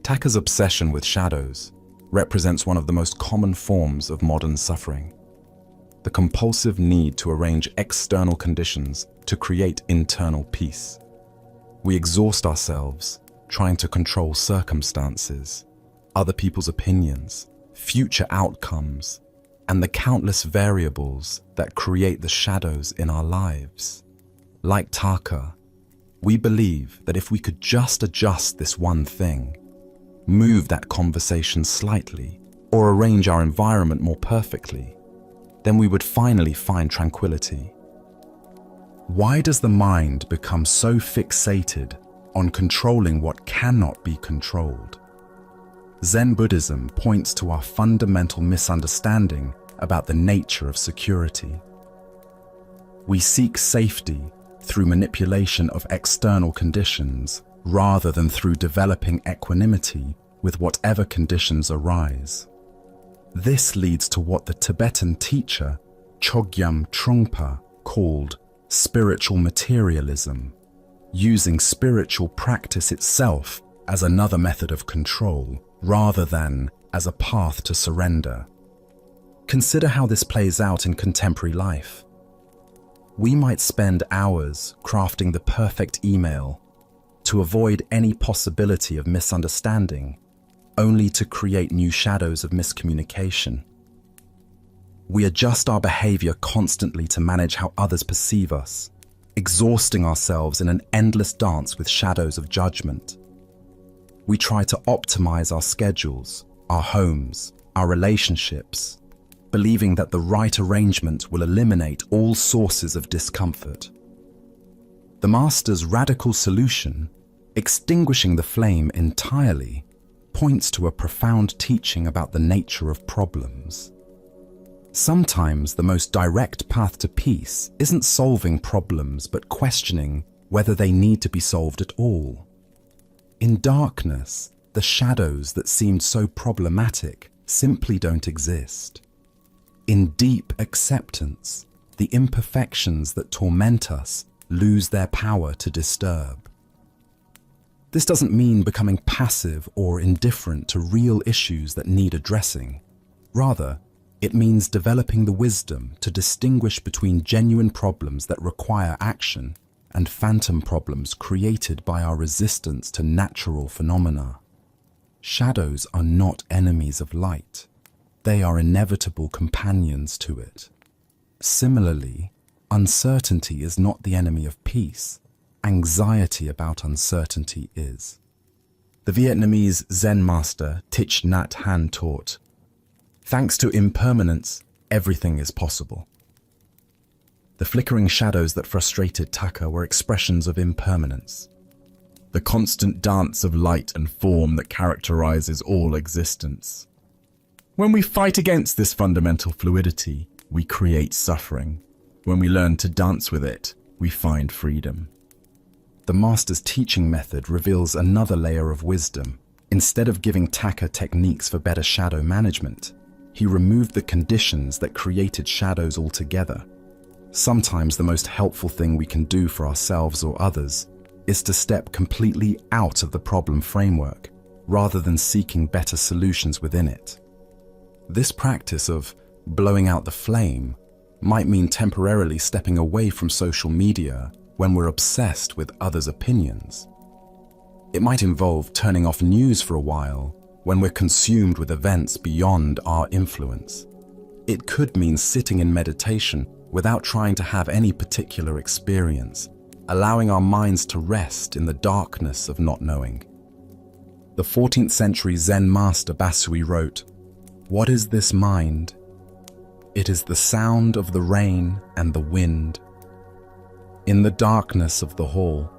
Taka's obsession with shadows represents one of the most common forms of modern suffering. The compulsive need to arrange external conditions to create internal peace. We exhaust ourselves trying to control circumstances, other people's opinions, future outcomes, and the countless variables that create the shadows in our lives. Like Taka, we believe that if we could just adjust this one thing, move that conversation slightly, or arrange our environment more perfectly, then we would finally find tranquility. Why does the mind become so fixated on controlling what cannot be controlled? Zen Buddhism points to our fundamental misunderstanding about the nature of security. We seek safety through manipulation of external conditions rather than through developing equanimity with whatever conditions arise. This leads to what the Tibetan teacher Chogyam Trungpa called spiritual materialism, using spiritual practice itself as another method of control rather than as a path to surrender. Consider how this plays out in contemporary life. We might spend hours crafting the perfect email to avoid any possibility of misunderstanding, only to create new shadows of miscommunication. We adjust our behavior constantly to manage how others perceive us, exhausting ourselves in an endless dance with shadows of judgment. We try to optimize our schedules, our homes, our relationships, believing that the right arrangement will eliminate all sources of discomfort. The Master's radical solution, extinguishing the flame entirely, points to a profound teaching about the nature of problems. Sometimes the most direct path to peace isn't solving problems but questioning whether they need to be solved at all. In darkness, the shadows that seemed so problematic simply don't exist. In deep acceptance, the imperfections that torment us lose their power to disturb. This doesn't mean becoming passive or indifferent to real issues that need addressing. Rather, it means developing the wisdom to distinguish between genuine problems that require action and phantom problems created by our resistance to natural phenomena. Shadows are not enemies of light. They are inevitable companions to it. Similarly, uncertainty is not the enemy of peace. Anxiety about uncertainty is. The Vietnamese Zen master Thich Nhat Hanh taught, "Thanks to impermanence, everything is possible." The flickering shadows that frustrated Taka were expressions of impermanence. The constant dance of light and form that characterizes all existence. When we fight against this fundamental fluidity, we create suffering. When we learn to dance with it, we find freedom. The Master's teaching method reveals another layer of wisdom. Instead of giving Taka techniques for better shadow management, he removed the conditions that created shadows altogether. Sometimes the most helpful thing we can do for ourselves or others is to step completely out of the problem framework, rather than seeking better solutions within it. This practice of blowing out the flame might mean temporarily stepping away from social media when we're obsessed with others' opinions. It might involve turning off news for a while when we're consumed with events beyond our influence. It could mean sitting in meditation without trying to have any particular experience, allowing our minds to rest in the darkness of not knowing. The 14th century Zen master Basui wrote, "What is this mind? It is the sound of the rain and the wind." In the darkness of the hall,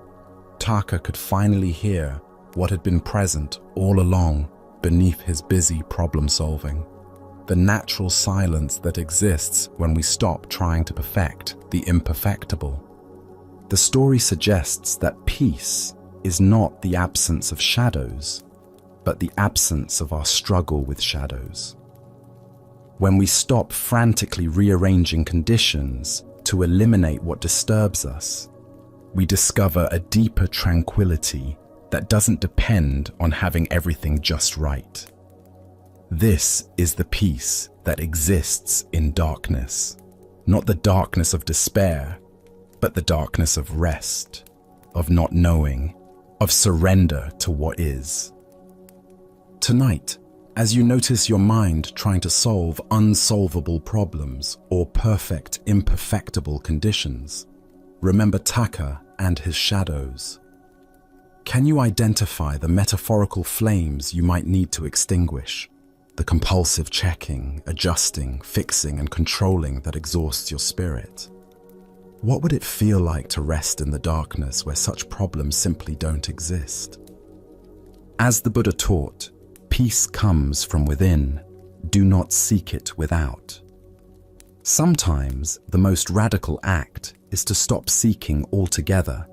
Taka could finally hear what had been present all along beneath his busy problem-solving. The natural silence that exists when we stop trying to perfect the imperfectible. The story suggests that peace is not the absence of shadows, but the absence of our struggle with shadows. When we stop frantically rearranging conditions to eliminate what disturbs us, we discover a deeper tranquility that doesn't depend on having everything just right. This is the peace that exists in darkness, not the darkness of despair, but the darkness of rest, of not knowing, of surrender to what is. Tonight, as you notice your mind trying to solve unsolvable problems or perfect imperfectible conditions, remember Taka and his shadows. Can you identify the metaphorical flames you might need to extinguish? The compulsive checking, adjusting, fixing, and controlling that exhausts your spirit? What would it feel like to rest in the darkness where such problems simply don't exist? As the Buddha taught, peace comes from within. Do not seek it without. Sometimes the most radical act is to stop seeking altogether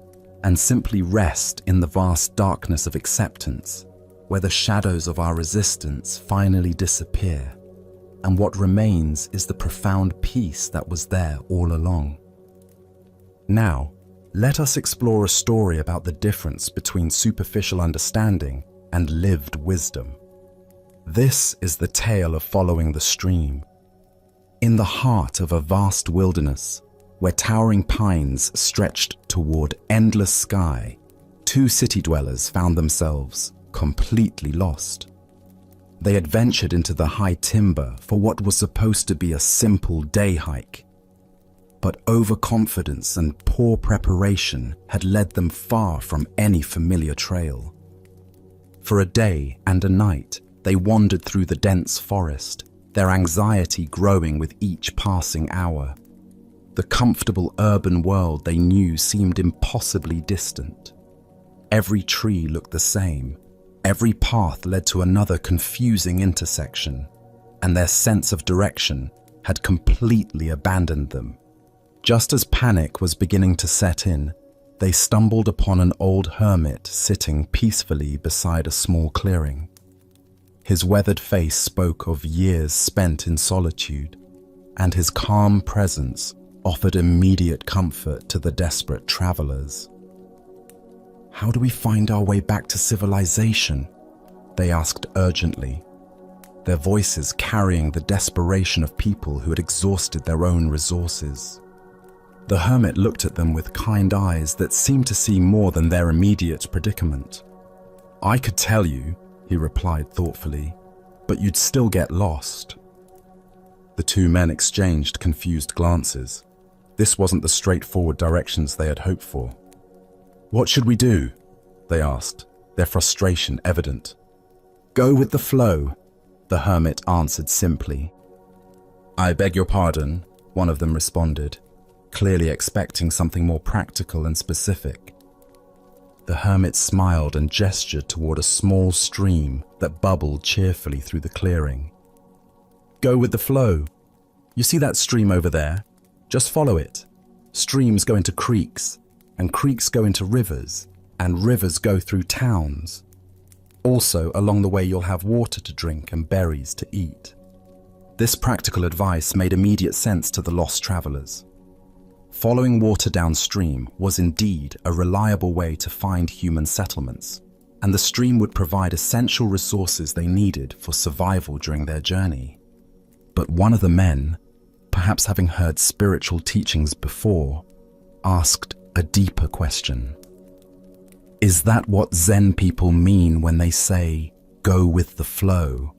and simply rest in the vast darkness of acceptance, where the shadows of our resistance finally disappear, and what remains is the profound peace that was there all along. Now, let us explore a story about the difference between superficial understanding and lived wisdom. This is the tale of following the stream. In the heart of a vast wilderness, where towering pines stretched toward endless sky, two city dwellers found themselves completely lost. They had ventured into the high timber for what was supposed to be a simple day hike, but overconfidence and poor preparation had led them far from any familiar trail. For a day and a night, they wandered through the dense forest, their anxiety growing with each passing hour. The comfortable urban world they knew seemed impossibly distant. Every tree looked the same. Every path led to another confusing intersection, and their sense of direction had completely abandoned them. Just as panic was beginning to set in, they stumbled upon an old hermit sitting peacefully beside a small clearing. His weathered face spoke of years spent in solitude, and his calm presence offered immediate comfort to the desperate travelers. "How do we find our way back to civilization?" they asked urgently, their voices carrying the desperation of people who had exhausted their own resources. The hermit looked at them with kind eyes that seemed to see more than their immediate predicament. "I could tell you," he replied thoughtfully, "but you'd still get lost." The two men exchanged confused glances. This wasn't the straightforward directions they had hoped for. "What should we do?" they asked, their frustration evident. "Go with the flow," the hermit answered simply. "I beg your pardon," one of them responded, clearly expecting something more practical and specific. The hermit smiled and gestured toward a small stream that bubbled cheerfully through the clearing. Go with the flow. You see that stream over there? Just follow it. Streams go into creeks, and creeks go into rivers, and rivers go through towns. Also, along the way, you'll have water to drink and berries to eat. This practical advice made immediate sense to the lost travelers. Following water downstream was indeed a reliable way to find human settlements, and the stream would provide essential resources they needed for survival during their journey. But one of the men, perhaps having heard spiritual teachings before, asked a deeper question. Is that what Zen people mean when they say, "Go with the flow"?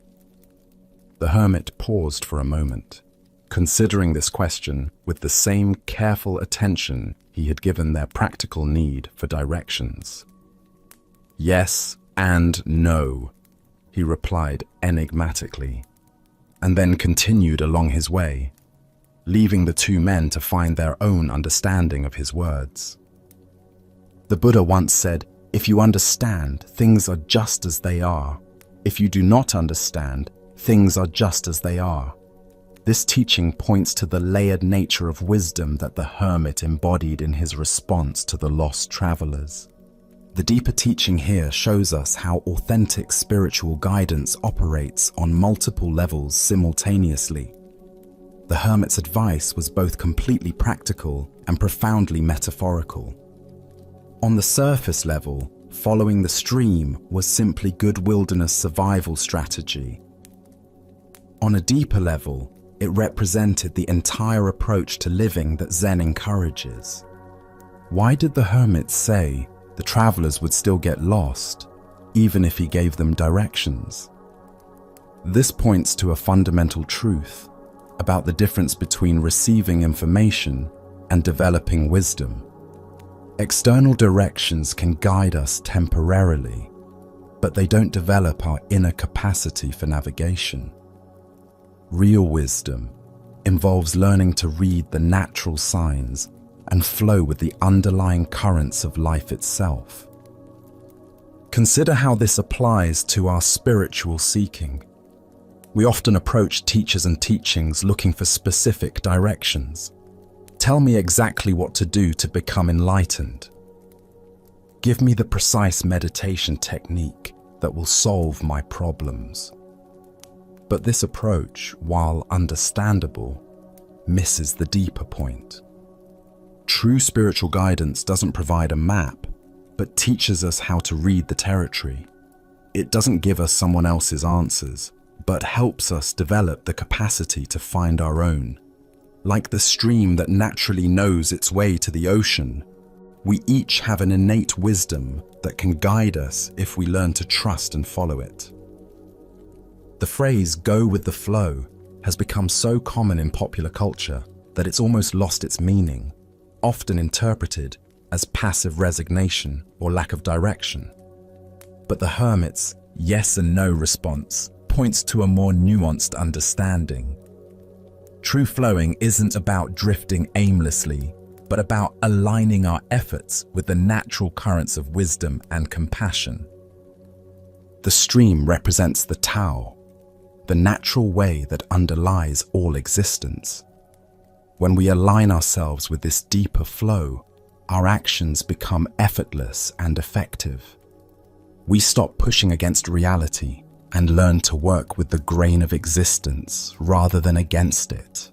The hermit paused for a moment, considering this question with the same careful attention he had given their practical need for directions. Yes and no, he replied enigmatically, and then continued along his way, leaving the two men to find their own understanding of his words. The Buddha once said, "If you understand, things are just as they are. If you do not understand, things are just as they are." This teaching points to the layered nature of wisdom that the hermit embodied in his response to the lost travelers. The deeper teaching here shows us how authentic spiritual guidance operates on multiple levels simultaneously. The hermit's advice was both completely practical and profoundly metaphorical. On the surface level, following the stream was simply good wilderness survival strategy. On a deeper level, it represented the entire approach to living that Zen encourages. Why did the hermit say the travelers would still get lost, even if he gave them directions? This points to a fundamental truth about the difference between receiving information and developing wisdom. External directions can guide us temporarily, but they don't develop our inner capacity for navigation. Real wisdom involves learning to read the natural signs and flow with the underlying currents of life itself. Consider how this applies to our spiritual seeking. We often approach teachers and teachings looking for specific directions. Tell me exactly what to do to become enlightened. Give me the precise meditation technique that will solve my problems. But this approach, while understandable, misses the deeper point. True spiritual guidance doesn't provide a map, but teaches us how to read the territory. It doesn't give us someone else's answers, but helps us develop the capacity to find our own. Like the stream that naturally knows its way to the ocean, we each have an innate wisdom that can guide us if we learn to trust and follow it. The phrase "go with the flow" has become so common in popular culture that it's almost lost its meaning, often interpreted as passive resignation or lack of direction. But the hermit's yes and no response points to a more nuanced understanding. True flowing isn't about drifting aimlessly, but about aligning our efforts with the natural currents of wisdom and compassion. The stream represents the Tao, the natural way that underlies all existence. When we align ourselves with this deeper flow, our actions become effortless and effective. We stop pushing against reality and learn to work with the grain of existence rather than against it.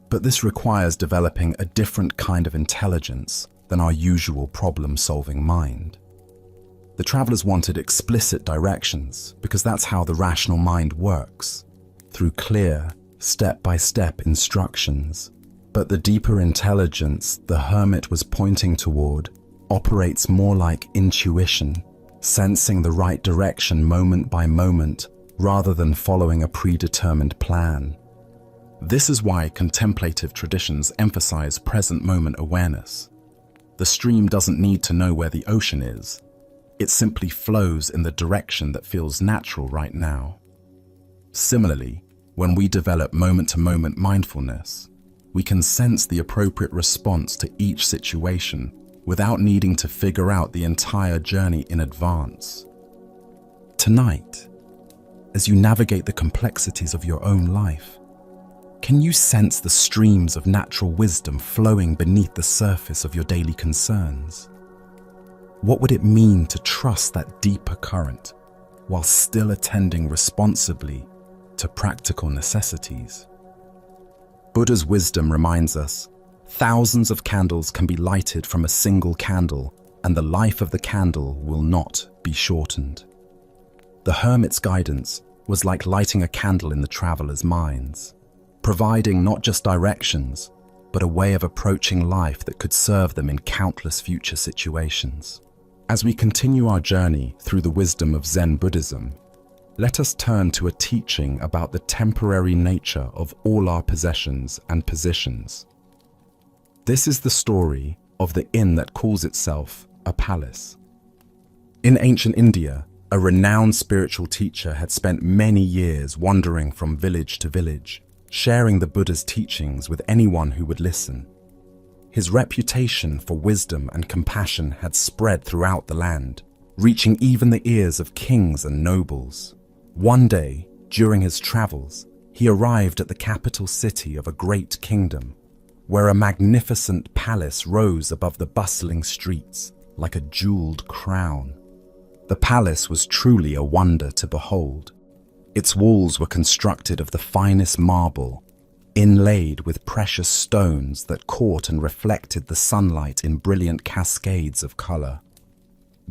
But this requires developing a different kind of intelligence than our usual problem-solving mind. The travelers wanted explicit directions because that's how the rational mind works, through clear, step-by-step instructions. But the deeper intelligence the hermit was pointing toward operates more like intuition, sensing the right direction moment by moment rather than following a predetermined plan. This is why contemplative traditions emphasize present moment awareness. The stream doesn't need to know where the ocean is. It simply flows in the direction that feels natural right now. Similarly, when we develop moment-to-moment mindfulness, we can sense the appropriate response to each situation without needing to figure out the entire journey in advance. Tonight, as you navigate the complexities of your own life? Can you sense the streams of natural wisdom flowing beneath the surface of your daily concerns? What would it mean to trust that deeper current while still attending responsibly to practical necessities? Buddha's wisdom reminds us, thousands of candles can be lighted from a single candle, and the life of the candle will not be shortened. The hermit's guidance was like lighting a candle in the traveler's minds, providing not just directions, but a way of approaching life that could serve them in countless future situations. As we continue our journey through the wisdom of Zen Buddhism, let us turn to a teaching about the temporary nature of all our possessions and positions. This is the story of the inn that calls itself a palace. In ancient India, a renowned spiritual teacher had spent many years wandering from village to village, sharing the Buddha's teachings with anyone who would listen. His reputation for wisdom and compassion had spread throughout the land, reaching even the ears of kings and nobles. One day, during his travels, he arrived at the capital city of a great kingdom, where a magnificent palace rose above the bustling streets like a jeweled crown. The palace was truly a wonder to behold. Its walls were constructed of the finest marble, inlaid with precious stones that caught and reflected the sunlight in brilliant cascades of color.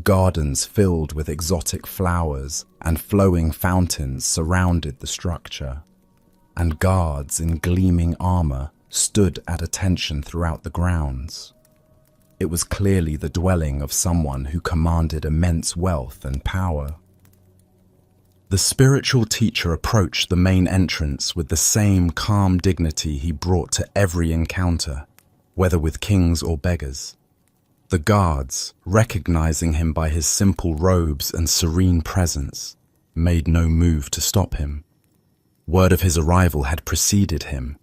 Gardens filled with exotic flowers and flowing fountains surrounded the structure, and guards in gleaming armor stood at attention throughout the grounds. It was clearly the dwelling of someone who commanded immense wealth and power. The spiritual teacher approached the main entrance with the same calm dignity he brought to every encounter, whether with kings or beggars. The guards, recognizing him by his simple robes and serene presence, made no move to stop him. Word of his arrival had preceded him,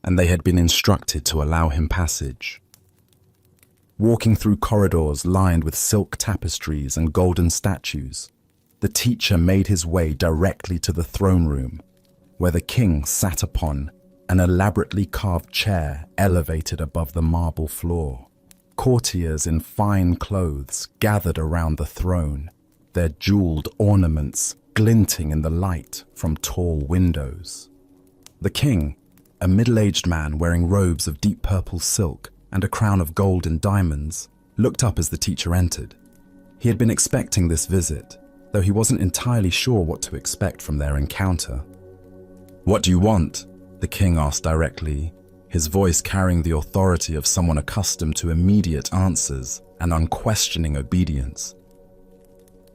and they had been instructed to allow him passage. Walking through corridors lined with silk tapestries and golden statues, the teacher made his way directly to the throne room, where the king sat upon an elaborately carved chair elevated above the marble floor. Courtiers in fine clothes gathered around the throne, their jeweled ornaments glinting in the light from tall windows. The king, a middle-aged man wearing robes of deep purple silk and a crown of gold and diamonds, looked up as the teacher entered. He had been expecting this visit, though he wasn't entirely sure what to expect from their encounter. "What do you want?" the king asked directly, his voice carrying the authority of someone accustomed to immediate answers and unquestioning obedience.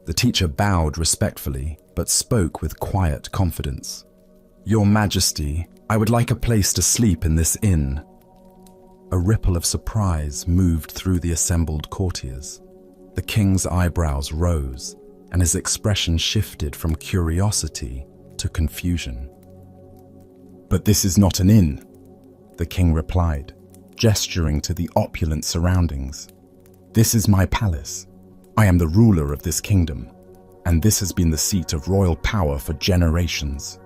The teacher bowed respectfully, but spoke with quiet confidence. "Your Majesty, I would like a place to sleep in this inn." A ripple of surprise moved through the assembled courtiers. The king's eyebrows rose, and his expression shifted from curiosity to confusion. "But this is not an inn," the king replied, gesturing to the opulent surroundings. "This is my palace. I am the ruler of this kingdom, and this has been the seat of royal power for generations."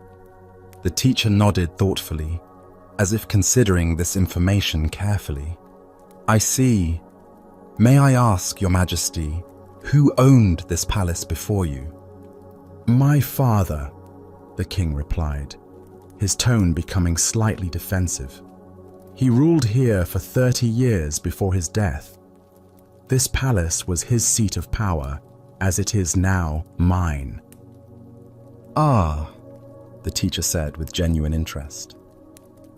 The teacher nodded thoughtfully, as if considering this information carefully. "I see. May I ask, Your Majesty, who owned this palace before you?" "My father," the king replied, his tone becoming slightly defensive. "He ruled here for 30 years before his death. This palace was his seat of power, as it is now mine." "Ah," the teacher said with genuine interest.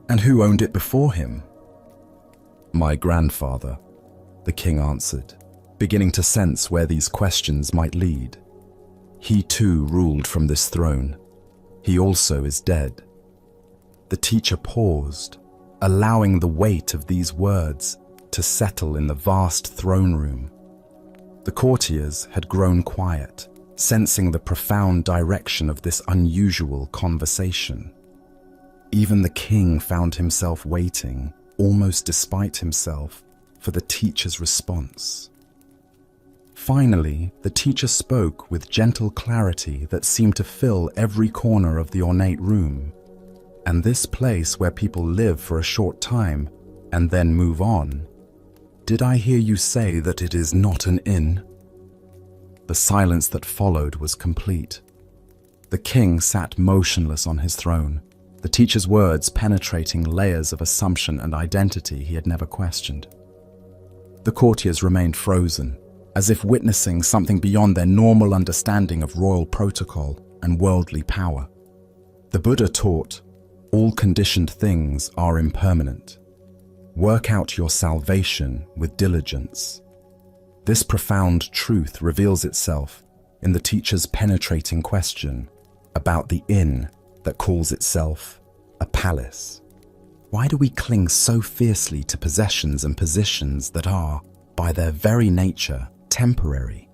"And who owned it before him?" "My grandfather," the king answered, beginning to sense where these questions might lead. "He too ruled from this throne. He also is dead." The teacher paused, allowing the weight of these words to settle in the vast throne room. The courtiers had grown quiet, sensing the profound direction of this unusual conversation. Even the king found himself waiting, almost despite himself, for the teacher's response. Finally, the teacher spoke with gentle clarity that seemed to fill every corner of the ornate room. And this place where people live for a short time and then move on, did I hear you say that it is not an inn? The silence that followed was complete. The king sat motionless on his throne, the teacher's words penetrating layers of assumption and identity he had never questioned. The courtiers remained frozen, as if witnessing something beyond their normal understanding of royal protocol and worldly power. The Buddha taught, all conditioned things are impermanent. Work out your salvation with diligence. This profound truth reveals itself in the teacher's penetrating question about the inn that calls itself a palace. Why do we cling so fiercely to possessions and positions that are, by their very nature, temporary?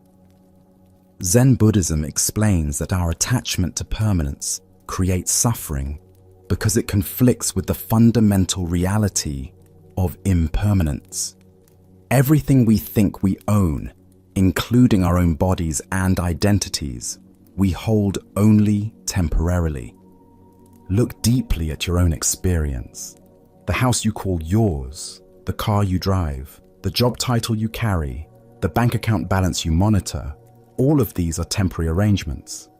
Zen Buddhism explains that our attachment to permanence creates suffering because it conflicts with the fundamental reality of impermanence. Everything we think we own, including our own bodies and identities, we hold only temporarily. Look deeply at your own experience. The house you call yours, the car you drive, the job title you carry, the bank account balance you monitor, all of these are temporary arrangements.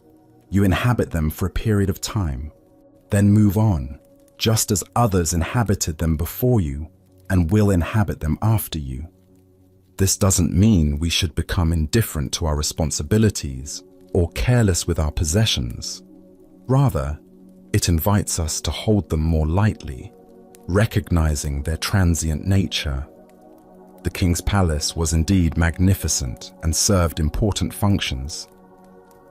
You inhabit them for a period of time, then move on, just as others inhabited them before you and will inhabit them after you. This doesn't mean we should become indifferent to our responsibilities or careless with our possessions. Rather, it invites us to hold them more lightly, recognizing their transient nature. The king's palace was indeed magnificent and served important functions,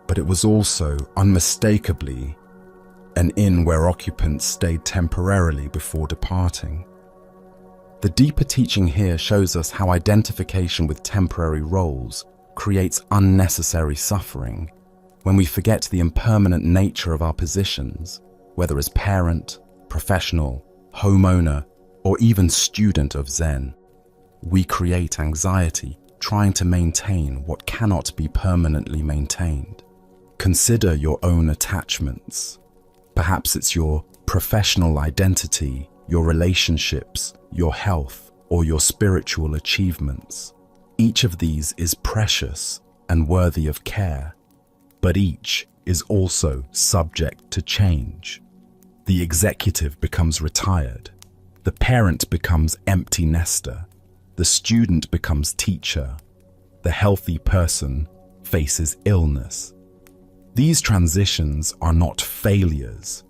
but it was also unmistakably an inn where occupants stayed temporarily before departing. The deeper teaching here shows us how identification with temporary roles creates unnecessary suffering when we forget the impermanent nature of our positions, whether as parent, professional, homeowner, or even student of Zen. We create anxiety trying to maintain what cannot be permanently maintained. Consider your own attachments. Perhaps it's your professional identity, your relationships, your health, or your spiritual achievements. Each of these is precious and worthy of care, but each is also subject to change. The executive becomes retired, the parent becomes empty nester, the student becomes teacher, the healthy person faces illness. These transitions are not failures,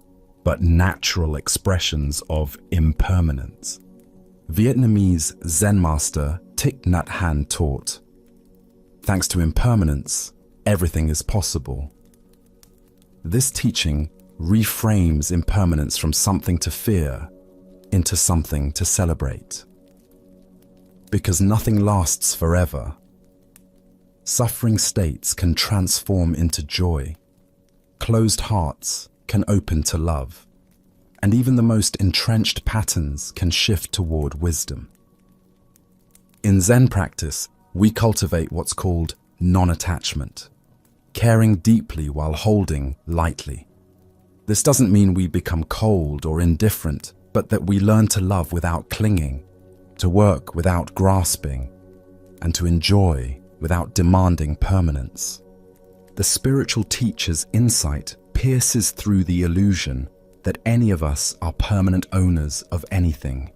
but natural expressions of impermanence. Vietnamese Zen master Thich Nhat Hanh taught, "Thanks to impermanence, everything is possible." This teaching reframes impermanence from something to fear into something to celebrate. Because nothing lasts forever. Suffering states can transform into joy. Closed hearts can open to love. And even the most entrenched patterns can shift toward wisdom. In Zen practice, we cultivate what's called non-attachment, caring deeply while holding lightly. This doesn't mean we become cold or indifferent, but that we learn to love without clinging, to work without grasping, and to enjoy without demanding permanence. The spiritual teacher's insight pierces through the illusion that any of us are permanent owners of anything.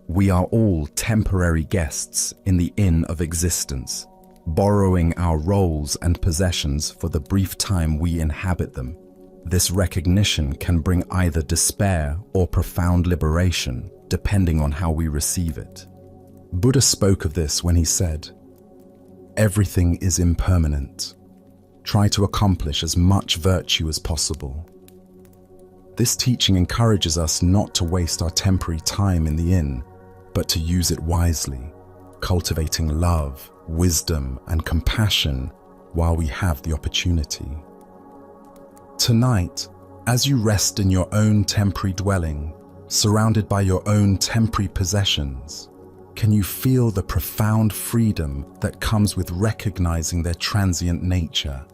We are all temporary guests in the inn of existence, borrowing our roles and possessions for the brief time we inhabit them. This recognition can bring either despair or profound liberation, depending on how we receive it. Buddha spoke of this when he said, "Everything is impermanent. Try to accomplish as much virtue as possible." This teaching encourages us not to waste our temporary time in the inn, but to use it wisely, cultivating love, wisdom, and compassion while we have the opportunity. Tonight, as you rest in your own temporary dwelling, surrounded by your own temporary possessions, Can you feel the profound freedom that comes with recognizing their transient nature?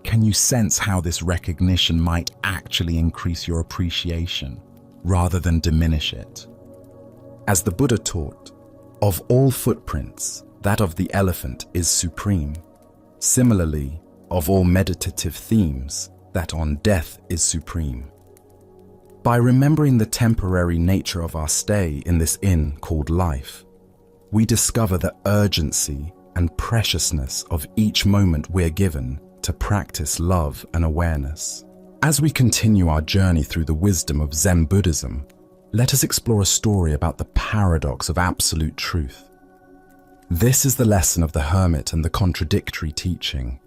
Can you sense how this recognition might actually increase your appreciation rather than diminish it? As the Buddha taught, of all footprints, that of the elephant is supreme. Similarly, of all meditative themes, that on death is supreme. By remembering the temporary nature of our stay in this inn called life, we discover the urgency and preciousness of each moment we're given to practice love and awareness. As we continue our journey through the wisdom of Zen Buddhism, let us explore a story about the paradox of absolute truth. This is the lesson of the hermit and the contradictory teaching.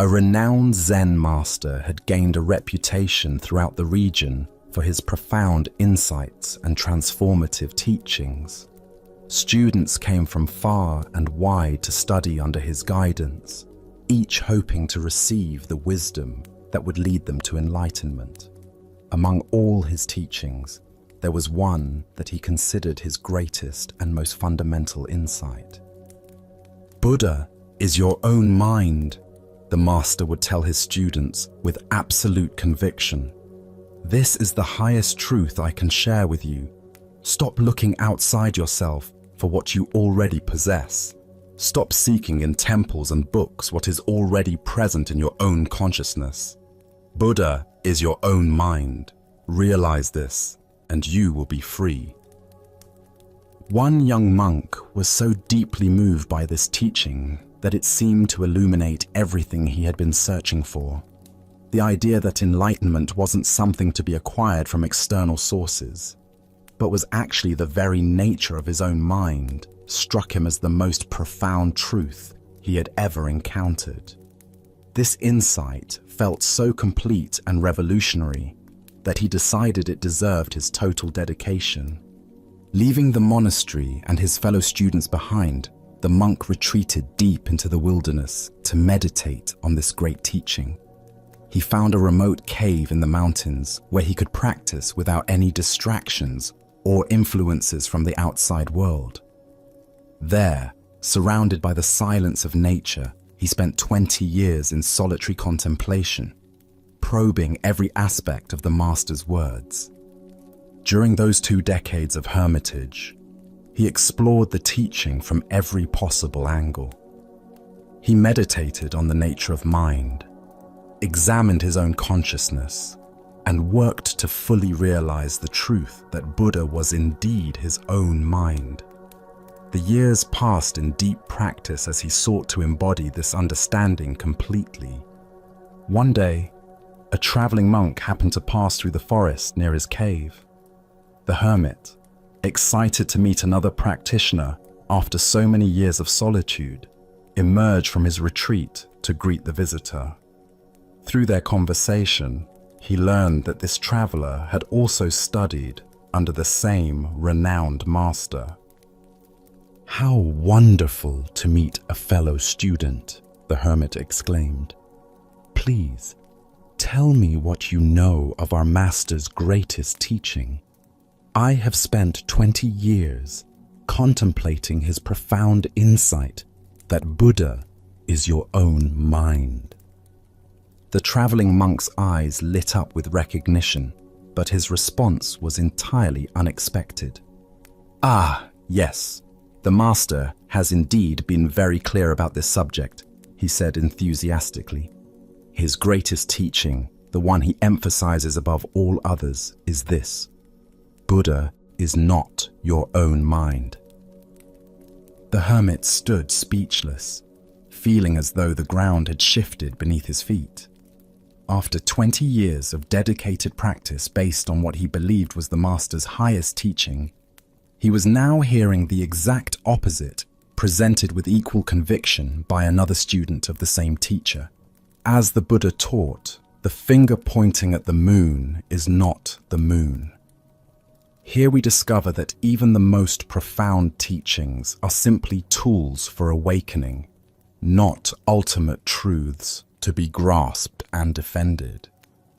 A renowned Zen master had gained a reputation throughout the region for his profound insights and transformative teachings. Students came from far and wide to study under his guidance, each hoping to receive the wisdom that would lead them to enlightenment. Among all his teachings, there was one that he considered his greatest and most fundamental insight. Buddha is your own mind, the master would tell his students with absolute conviction. This is the highest truth I can share with you. Stop looking outside yourself for what you already possess. Stop seeking in temples and books what is already present in your own consciousness. Buddha is your own mind. Realize this, and you will be free. One young monk was so deeply moved by this teaching that it seemed to illuminate everything he had been searching for. The idea that enlightenment wasn't something to be acquired from external sources, but was actually the very nature of his own mind, struck him as the most profound truth he had ever encountered. This insight felt so complete and revolutionary that he decided it deserved his total dedication. Leaving the monastery and his fellow students behind, the monk retreated deep into the wilderness to meditate on this great teaching. He found a remote cave in the mountains where he could practice without any distractions or influences from the outside world. There, surrounded by the silence of nature, he spent 20 years in solitary contemplation, probing every aspect of the master's words. During those 2 decades of hermitage, he explored the teaching from every possible angle. He meditated on the nature of mind, examined his own consciousness, and worked to fully realize the truth that Buddha was indeed his own mind. The years passed in deep practice as he sought to embody this understanding completely. One day, a traveling monk happened to pass through the forest near his cave. The hermit, excited to meet another practitioner after so many years of solitude, emerged from his retreat to greet the visitor. Through their conversation, he learned that this traveler had also studied under the same renowned master. "How wonderful to meet a fellow student," the hermit exclaimed. "Please, tell me what you know of our master's greatest teaching. I have spent 20 years contemplating his profound insight that Buddha is your own mind." The traveling monk's eyes lit up with recognition, but his response was entirely unexpected. "Ah, yes, the master has indeed been very clear about this subject," he said enthusiastically. "His greatest teaching, the one he emphasizes above all others, is this: Buddha is not your own mind." The hermit stood speechless, feeling as though the ground had shifted beneath his feet. After 20 years of dedicated practice based on what he believed was the master's highest teaching, he was now hearing the exact opposite presented with equal conviction by another student of the same teacher. As the Buddha taught, the finger pointing at the moon is not the moon. Here we discover that even the most profound teachings are simply tools for awakening, not ultimate truths to be grasped and defended.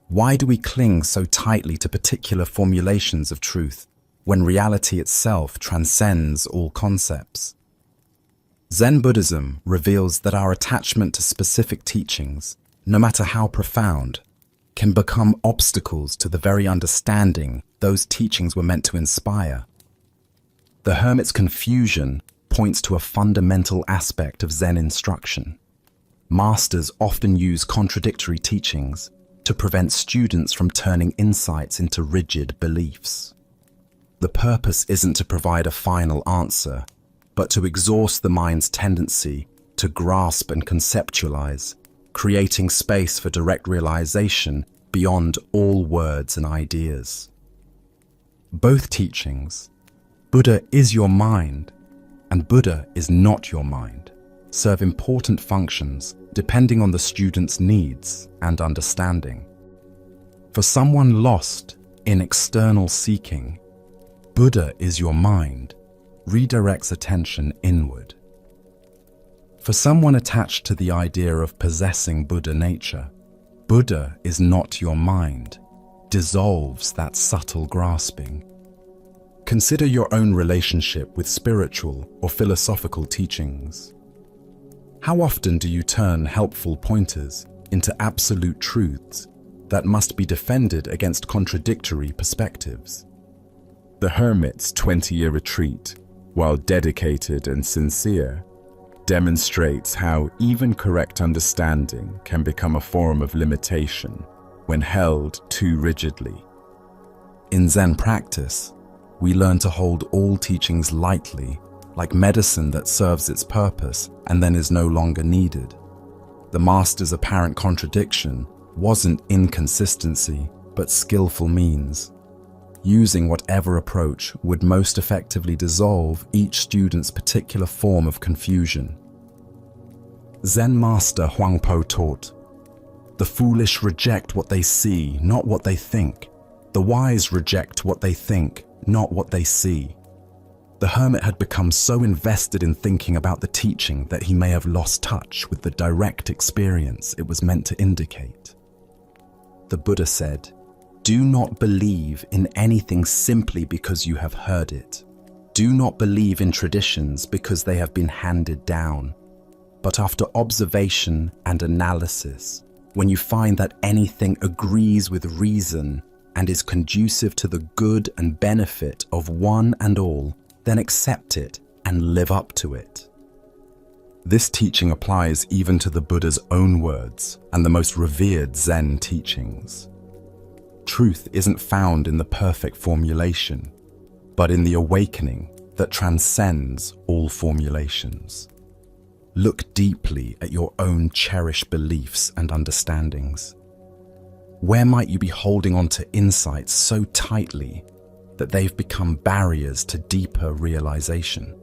Why do we cling so tightly to particular formulations of truth when reality itself transcends all concepts. Zen Buddhism reveals that our attachment to specific teachings, no matter how profound, can become obstacles to the very understanding those teachings were meant to inspire. The hermit's confusion points to a fundamental aspect of Zen instruction. Masters often use contradictory teachings to prevent students from turning insights into rigid beliefs. The purpose isn't to provide a final answer, but to exhaust the mind's tendency to grasp and conceptualize, creating space for direct realization beyond all words and ideas. Both teachings, Buddha is your mind and Buddha is not your mind, serve important functions depending on the student's needs and understanding. For someone lost in external seeking, Buddha is your mind redirects attention inward. For someone attached to the idea of possessing Buddha nature, Buddha is not your mind dissolves that subtle grasping. Consider your own relationship with spiritual or philosophical teachings. How often do you turn helpful pointers into absolute truths that must be defended against contradictory perspectives?
The hermit's 20-year retreat, while dedicated and sincere, demonstrates how even correct understanding can become a form of limitation when held too rigidly.
In Zen practice, we learn to hold all teachings lightly, like medicine that serves its purpose and then is no longer needed. The master's apparent contradiction wasn't inconsistency, but skillful means, using whatever approach would most effectively dissolve each student's particular form of confusion. Zen master Huangpo taught, "The foolish reject what they see, not what they think. The wise reject what they think, not what they see." The hermit had become so invested in thinking about the teaching that he may have lost touch with the direct experience it was meant to indicate. The Buddha said, "Do not believe in anything simply because you have heard it. Do not believe in traditions because they have been handed down. But after observation and analysis, when you find that anything agrees with reason and is conducive to the good and benefit of one and all, then accept it and live up to it." This teaching applies even to the Buddha's own words and the most revered Zen teachings. Truth isn't found in the perfect formulation, but in the awakening that transcends all formulations. Look deeply at your own cherished beliefs and understandings. Where might you be holding on to insights so tightly that they've become barriers to deeper realization?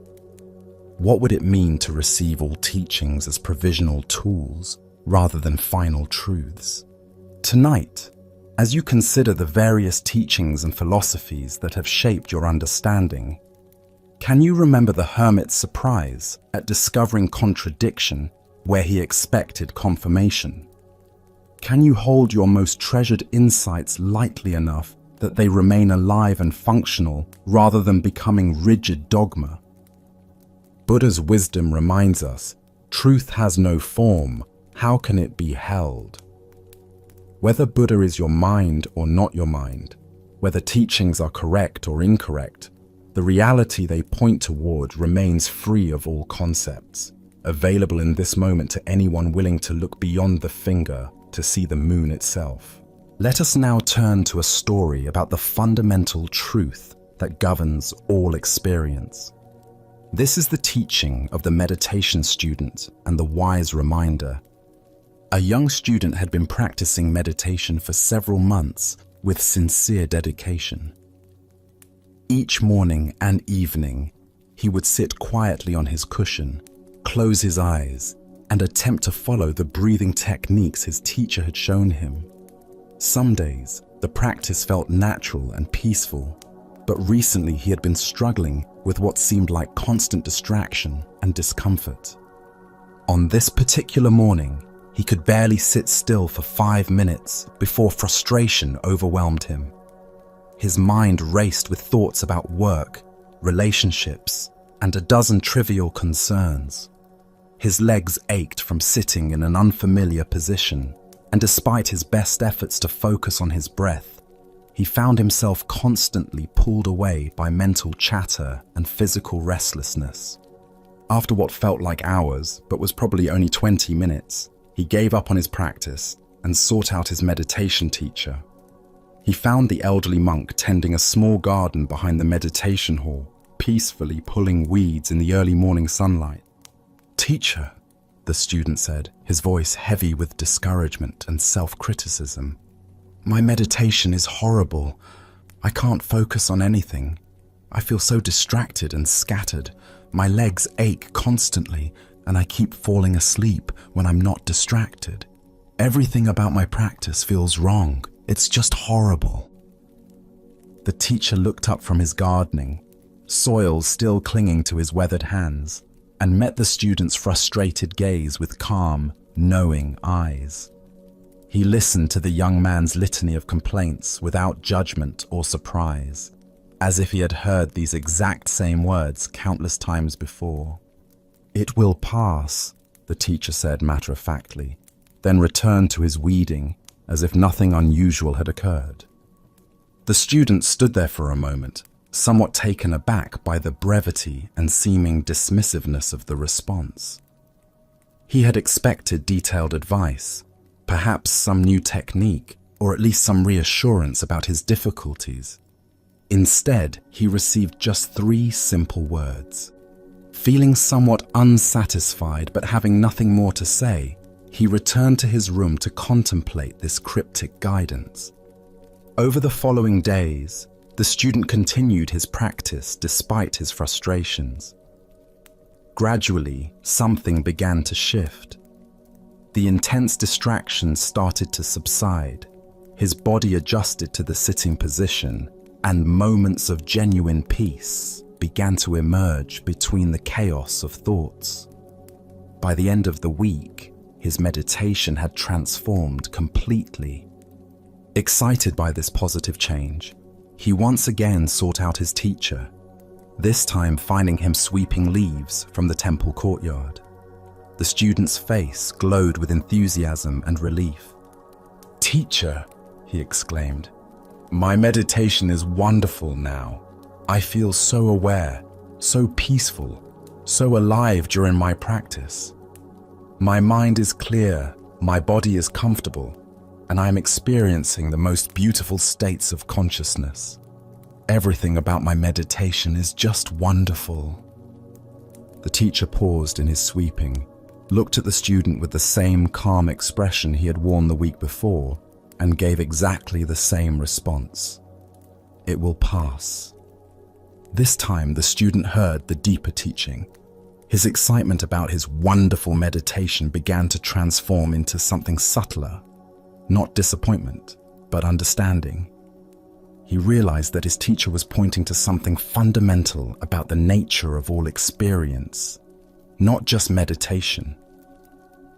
What would it mean to receive all teachings as provisional tools rather than final truths? Tonight, as you consider the various teachings and philosophies that have shaped your understanding, can you remember the hermit's surprise at discovering contradiction where he expected confirmation? Can you hold your most treasured insights lightly enough that they remain alive and functional rather than becoming rigid dogma? Buddha's wisdom reminds us, truth has no form, how can it be held? Whether Buddha is your mind or not your mind, whether teachings are correct or incorrect, the reality they point toward remains free of all concepts, available in this moment to anyone willing to look beyond the finger to see the moon itself. Let us now turn to a story about the fundamental truth that governs all experience. This is the teaching of the meditation student and the wise reminder. A young student had been practicing meditation for several months with sincere dedication. Each morning and evening, he would sit quietly on his cushion, close his eyes, and attempt to follow the breathing techniques his teacher had shown him. Some days, the practice felt natural and peaceful, but recently he had been struggling with what seemed like constant distraction and discomfort. On this particular morning, he could barely sit still for 5 minutes before frustration overwhelmed him. His mind raced with thoughts about work, relationships, and a dozen trivial concerns. His legs ached from sitting in an unfamiliar position, and despite his best efforts to focus on his breath, he found himself constantly pulled away by mental chatter and physical restlessness. After what felt like hours, but was probably only 20 minutes, he gave up on his practice and sought out his meditation teacher. He found the elderly monk tending a small garden behind the meditation hall, peacefully pulling weeds in the early morning sunlight. "Teacher," the student said, his voice heavy with discouragement and self-criticism, "my meditation is horrible. I can't focus on anything. I feel so distracted and scattered. My legs ache constantly, and I keep falling asleep when I'm not distracted. Everything about my practice feels wrong. It's just horrible." The teacher looked up from his gardening, soil still clinging to his weathered hands, and met the student's frustrated gaze with calm, knowing eyes. He listened to the young man's litany of complaints without judgment or surprise, as if he had heard these exact same words countless times before. "It will pass," the teacher said matter-of-factly, then returned to his weeding as if nothing unusual had occurred. The student stood there for a moment, somewhat taken aback by the brevity and seeming dismissiveness of the response. He had expected detailed advice, perhaps some new technique, or at least some reassurance about his difficulties. Instead, he received just 3 simple words. Feeling somewhat unsatisfied but having nothing more to say, he returned to his room to contemplate this cryptic guidance. Over the following days, the student continued his practice despite his frustrations. Gradually, something began to shift. The intense distraction started to subside. His body adjusted to the sitting position, and moments of genuine peace began to emerge between the chaos of thoughts. By the end of the week, his meditation had transformed completely. Excited by this positive change, he once again sought out his teacher, this time finding him sweeping leaves from the temple courtyard. The student's face glowed with enthusiasm and relief. "Teacher," he exclaimed, "my meditation is wonderful now. I feel so aware, so peaceful, so alive during my practice. My mind is clear, my body is comfortable, and I am experiencing the most beautiful states of consciousness. Everything about my meditation is just wonderful." The teacher paused in his sweeping, looked at the student with the same calm expression he had worn the week before, and gave exactly the same response. "It will pass." This time the student heard the deeper teaching. His excitement about his wonderful meditation began to transform into something subtler, not disappointment, but understanding. He realized that his teacher was pointing to something fundamental about the nature of all experience, not just meditation.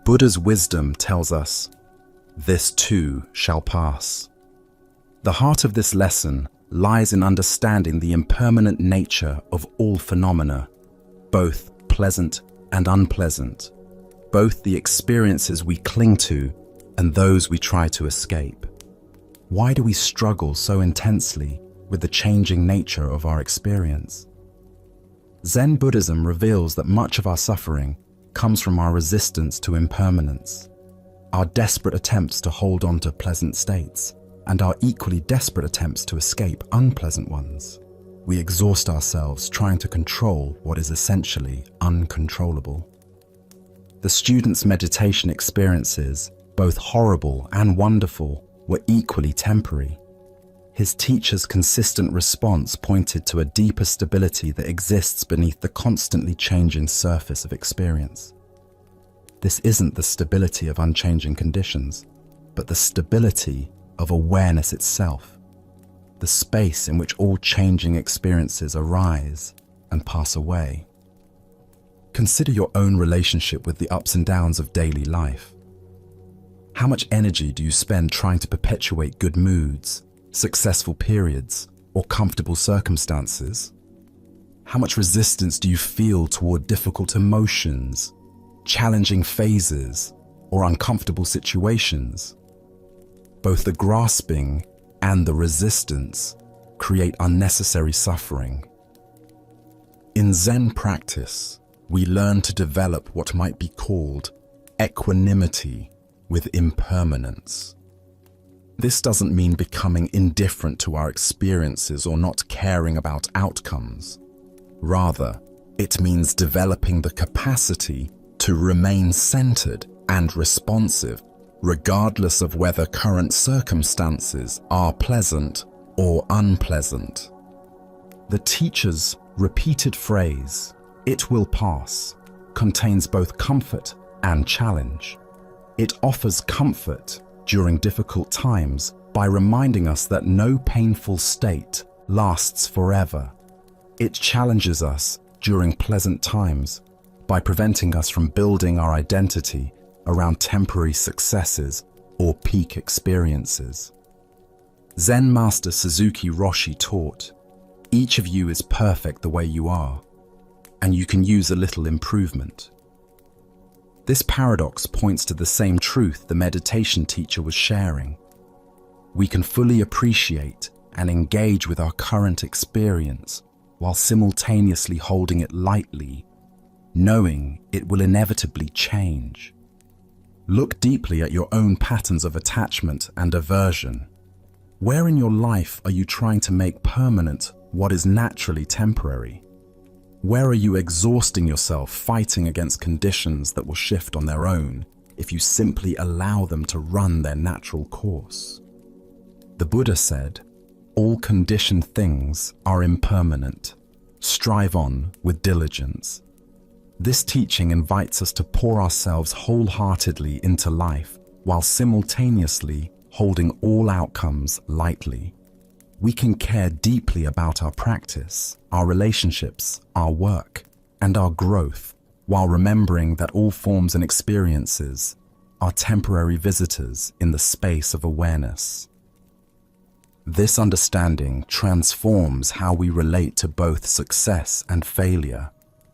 Buddha's wisdom tells us, "This too shall pass." The heart of this lesson lies in understanding the impermanent nature of all phenomena, both pleasant and unpleasant, both the experiences we cling to and those we try to escape. Why do we struggle so intensely with the changing nature of our experience? Zen Buddhism reveals that much of our suffering comes from our resistance to impermanence, our desperate attempts to hold on to pleasant states, and our equally desperate attempts to escape unpleasant ones. We exhaust ourselves trying to control what is essentially uncontrollable. The student's meditation experiences, both horrible and wonderful, were equally temporary. His teacher's consistent response pointed to a deeper stability that exists beneath the constantly changing surface of experience. This isn't the stability of unchanging conditions, but the stability of awareness itself, the space in which all changing experiences arise and pass away. Consider your own relationship with the ups and downs of daily life. How much energy do you spend trying to perpetuate good moods, successful periods, or comfortable circumstances? How much resistance do you feel toward difficult emotions, challenging phases, or uncomfortable situations? Both the grasping and the resistance create unnecessary suffering. In Zen practice, we learn to develop what might be called equanimity with impermanence. This doesn't mean becoming indifferent to our experiences or not caring about outcomes. Rather, it means developing the capacity to remain centered and responsive, regardless of whether current circumstances are pleasant or unpleasant. The teacher's repeated phrase, "It will pass," contains both comfort and challenge. It offers comfort during difficult times by reminding us that no painful state lasts forever. It challenges us during pleasant times by preventing us from building our identity around temporary successes or peak experiences. Zen Master Suzuki Roshi taught, "Each of you is perfect the way you are, and you can use a little improvement." This paradox points to the same truth the meditation teacher was sharing. We can fully appreciate and engage with our current experience while simultaneously holding it lightly, knowing it will inevitably change. Look deeply at your own patterns of attachment and aversion. Where in your life are you trying to make permanent what is naturally temporary? Where are you exhausting yourself fighting against conditions that will shift on their own if you simply allow them to run their natural course? The Buddha said, "All conditioned things are impermanent. Strive on with diligence." This teaching invites us to pour ourselves wholeheartedly into life while simultaneously holding all outcomes lightly. We can care deeply about our practice, our relationships, our work, and our growth, while remembering that all forms and experiences are temporary visitors in the space of awareness. This understanding transforms how we relate to both success and failure,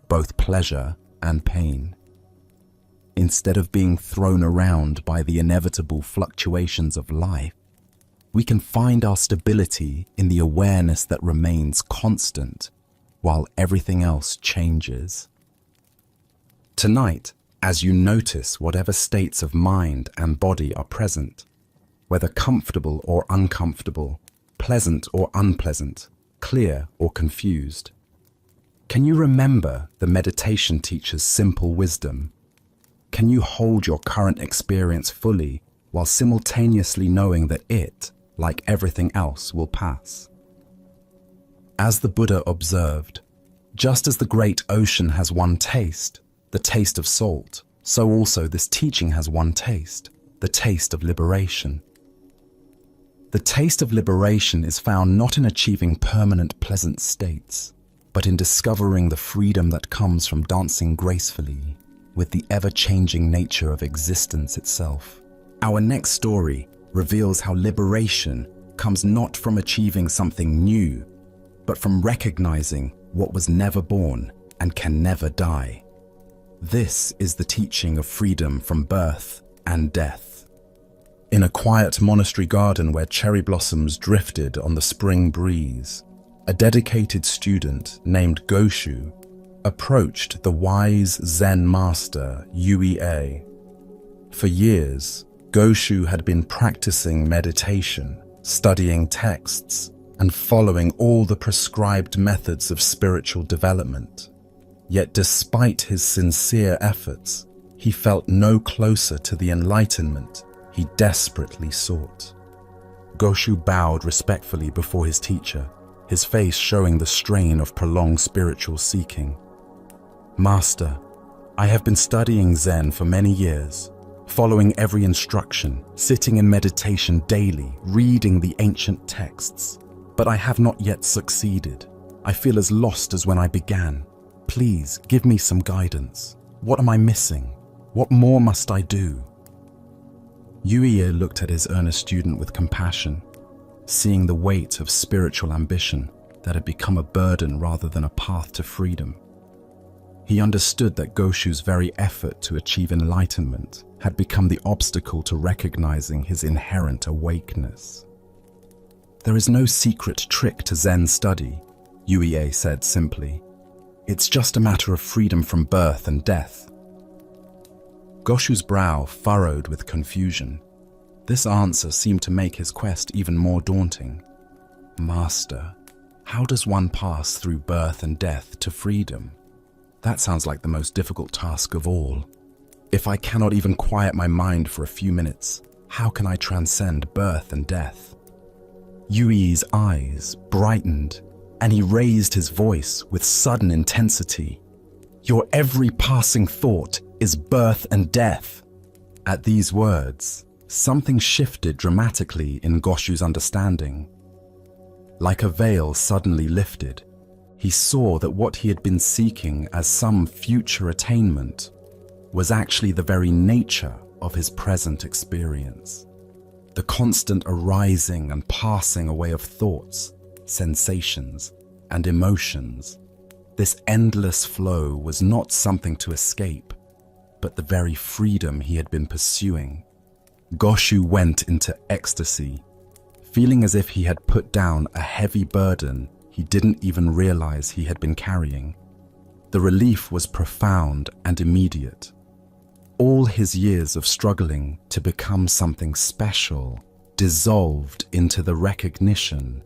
both pleasure and pain. Instead of being thrown around by the inevitable fluctuations of life, we can find our stability in the awareness that remains constant while everything else changes. Tonight, as you notice whatever states of mind and body are present, whether comfortable or uncomfortable, pleasant or unpleasant, clear or confused, can you remember the meditation teacher's simple wisdom? Can you hold your current experience fully while simultaneously knowing that it, like everything else, will pass? As the Buddha observed, just as the great ocean has one taste, the taste of salt, so also this teaching has one taste, the taste of liberation. The taste of liberation is found not in achieving permanent pleasant states, but in discovering the freedom that comes from dancing gracefully with the ever-changing nature of existence itself. Our next story reveals how liberation comes not from achieving something new, but from recognizing what was never born and can never die. This is the teaching of freedom from birth and death. In a quiet monastery garden where cherry blossoms drifted on the spring breeze, a dedicated student named Goshu approached the wise Zen master Yue. For years, Goshu had been practicing meditation, studying texts, and following all the prescribed methods of spiritual development. Yet despite his sincere efforts, he felt no closer to the enlightenment he desperately sought. Goshu bowed respectfully before his teacher, his face showing the strain of prolonged spiritual seeking. "Master, I have been studying Zen for many years, following every instruction, sitting in meditation daily, reading the ancient texts. But I have not yet succeeded. I feel as lost as when I began. Please give me some guidance. What am I missing? What more must I do?" Yue looked at his earnest student with compassion. seeing the weight of spiritual ambition that had become a burden rather than a path to freedom. He understood that Goshu's very effort to achieve enlightenment had become the obstacle to recognizing his inherent awakeness. "There is no secret trick to Zen study," Yue said simply. "It's just a matter of freedom from birth and death." Goshu's brow furrowed with confusion. This answer seemed to make his quest even more daunting. "Master, how does one pass through birth and death to freedom? That sounds like the most difficult task of all. If I cannot even quiet my mind for a few minutes, how can I transcend birth and death?" Yui's eyes brightened, and he raised his voice with sudden intensity. "Your every passing thought is birth and death." At these words, something shifted dramatically in Goshu's understanding. Like a veil suddenly lifted, he saw that what he had been seeking as some future attainment was actually the very nature of his present experience. The constant arising and passing away of thoughts, sensations, and emotions. This endless flow was not something to escape, but the very freedom he had been pursuing. Goshu went into ecstasy, feeling as if he had put down a heavy burden he didn't even realize he had been carrying. The relief was profound and immediate. All his years of struggling to become something special dissolved into the recognition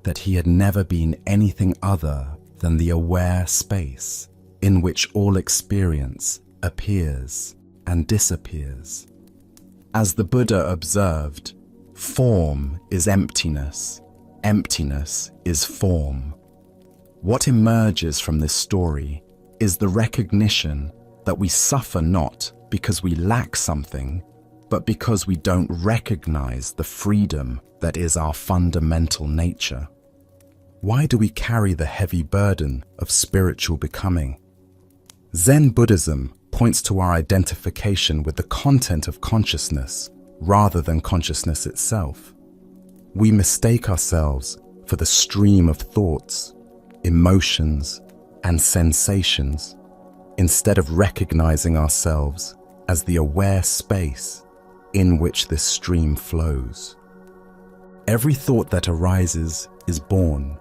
that he had never been anything other than the aware space in which all experience appears and disappears. As the Buddha observed, form is emptiness, emptiness is form. What emerges from this story is the recognition that we suffer not because we lack something, but because we don't recognize the freedom that is our fundamental nature. Why do we carry the heavy burden of spiritual becoming? Zen Buddhism points to our identification with the content of consciousness rather than consciousness itself. We mistake ourselves for the stream of thoughts, emotions, and sensations, instead of recognizing ourselves as the aware space in which this stream flows. Every thought that arises is born.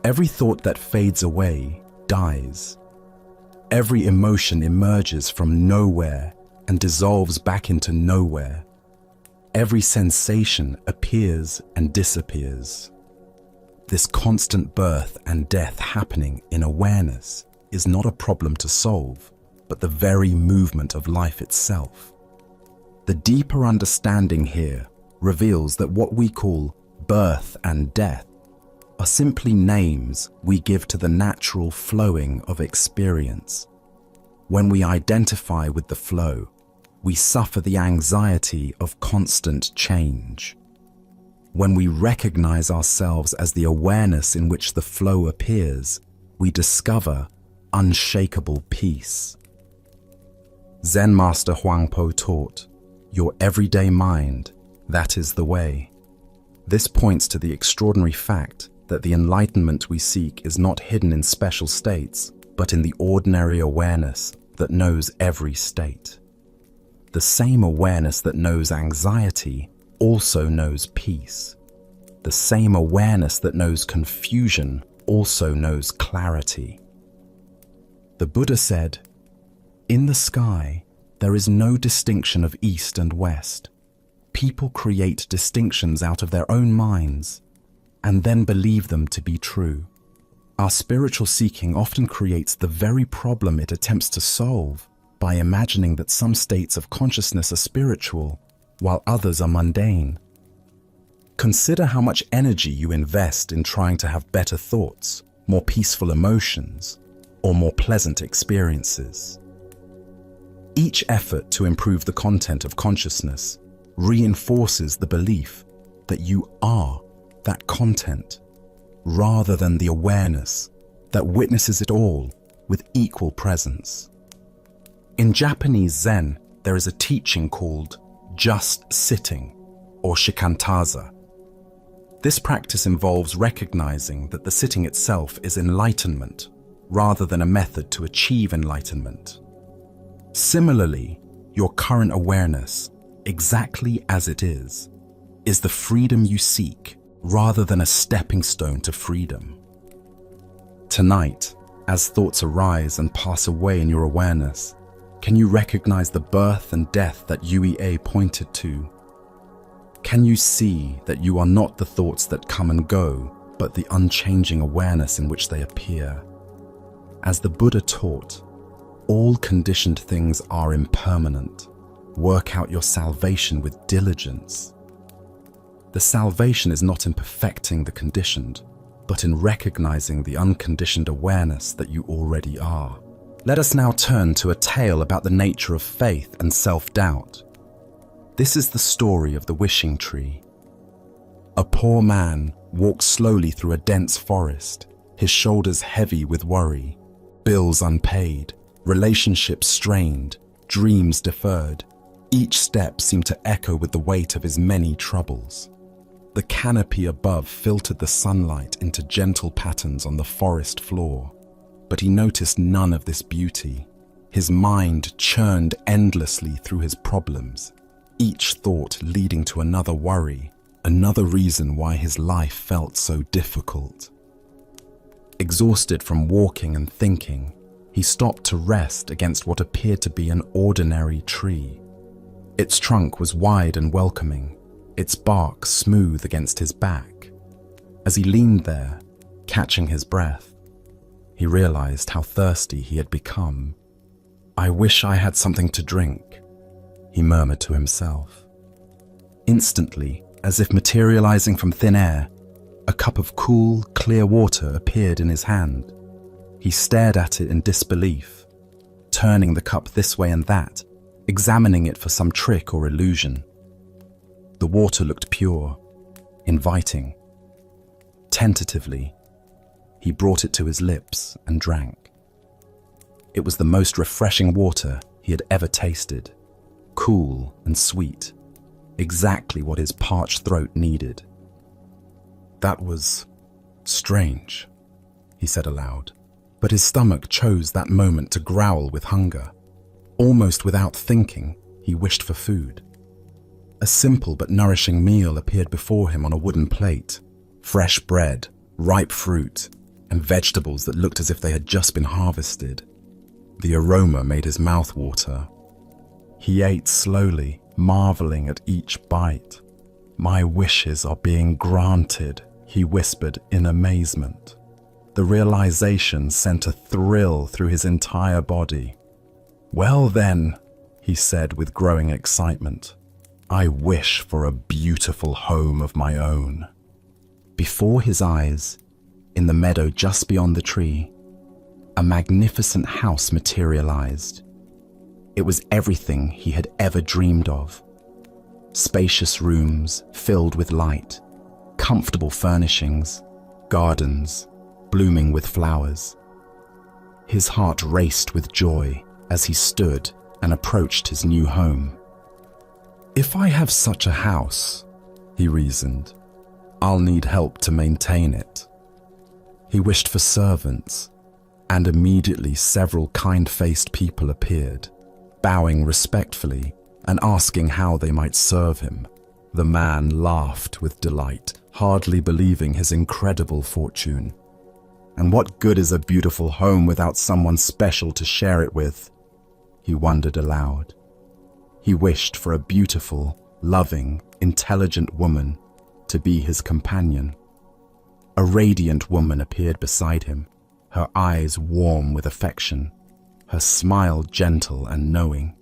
Every thought that fades away dies. Every emotion emerges from nowhere and dissolves back into nowhere. Every sensation appears and disappears. This constant birth and death happening in awareness is not a problem to solve, but the very movement of life itself. The deeper understanding here reveals that what we call birth and death are simply names we give to the natural flowing of experience. When we identify with the flow, we suffer the anxiety of constant change. When we recognize ourselves as the awareness in which the flow appears, we discover unshakable peace. Zen Master Huangpo taught, "Your everyday mind, that is the way." This points to the extraordinary fact that the enlightenment we seek is not hidden in special states, but in the ordinary awareness that knows every state. The same awareness that knows anxiety also knows peace. The same awareness that knows confusion also knows clarity. The Buddha said, "In the sky, there is no distinction of east and west. People create distinctions out of their own minds and then believe them to be true. Our spiritual seeking often creates the very problem it attempts to solve by imagining that some states of consciousness are spiritual while others are mundane. Consider how much energy you invest in trying to have better thoughts, more peaceful emotions, or more pleasant experiences. Each effort to improve the content of consciousness reinforces the belief that you are that content, rather than the awareness that witnesses it all with equal presence. In Japanese Zen, there is a teaching called just sitting, or shikantaza. This practice involves recognizing that the sitting itself is enlightenment, rather than a method to achieve enlightenment. Similarly, your current awareness, exactly as it is the freedom you seek, rather than a stepping stone to freedom. Tonight, as thoughts arise and pass away in your awareness, can you recognize the birth and death that UEA pointed to? Can you see that you are not the thoughts that come and go, but the unchanging awareness in which they appear? As the Buddha taught, all conditioned things are impermanent. Work out your salvation with diligence. The salvation is not in perfecting the conditioned, but in recognizing the unconditioned awareness that you already are. Let us now turn to a tale about the nature of faith and self-doubt. This is the story of the wishing tree. A poor man walked slowly through a dense forest, his shoulders heavy with worry, bills unpaid, relationships strained, dreams deferred. Each step seemed to echo with the weight of his many troubles. The canopy above filtered the sunlight into gentle patterns on the forest floor, but he noticed none of this beauty. His mind churned endlessly through his problems, each thought leading to another worry, another reason why his life felt so difficult. Exhausted from walking and thinking, he stopped to rest against what appeared to be an ordinary tree. Its trunk was wide and welcoming, its bark smooth against his back. As he leaned there, catching his breath, he realized how thirsty he had become. "I wish I had something to drink," he murmured to himself. Instantly, as if materializing from thin air, a cup of cool, clear water appeared in his hand. He stared at it in disbelief, turning the cup this way and that, examining it for some trick or illusion. The water looked pure, inviting. Tentatively, he brought it to his lips and drank. It was the most refreshing water he had ever tasted, cool and sweet, exactly what his parched throat needed. "That was strange," he said aloud, but his stomach chose that moment to growl with hunger. Almost without thinking, he wished for food. A simple but nourishing meal appeared before him on a wooden plate. Fresh bread, ripe fruit, and vegetables that looked as if they had just been harvested. The aroma made his mouth water. He ate slowly, marveling at each bite. "My wishes are being granted," he whispered in amazement. The realization sent a thrill through his entire body. "Well then," he said with growing excitement, "I wish for a beautiful home of my own." Before his eyes, in the meadow just beyond the tree, a magnificent house materialized. It was everything he had ever dreamed of. Spacious rooms filled with light, comfortable furnishings, gardens blooming with flowers. His heart raced with joy as he stood and approached his new home. "If I have such a house," he reasoned, "I'll need help to maintain it." He wished for servants, and immediately several kind-faced people appeared, bowing respectfully and asking how they might serve him. The man laughed with delight, hardly believing his incredible fortune. And what good is a beautiful home without someone special to share it with? He wondered aloud. He wished for a beautiful, loving, intelligent woman to be his companion. A radiant woman appeared beside him, her eyes warm with affection, her smile gentle and knowing.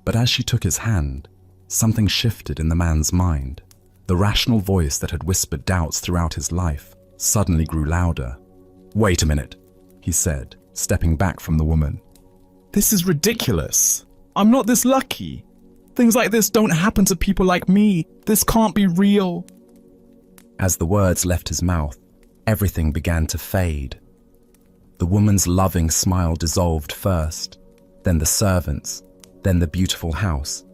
But as she took his hand, something shifted in the man's mind. The rational voice that had whispered doubts throughout his life suddenly grew louder. "Wait a minute," he said, stepping back from the woman.
"This is ridiculous. I'm not this lucky. Things like this don't happen to people like me. This can't be real."
As the words left his mouth, everything began to fade. The woman's loving smile dissolved first, then the servants, then the beautiful house,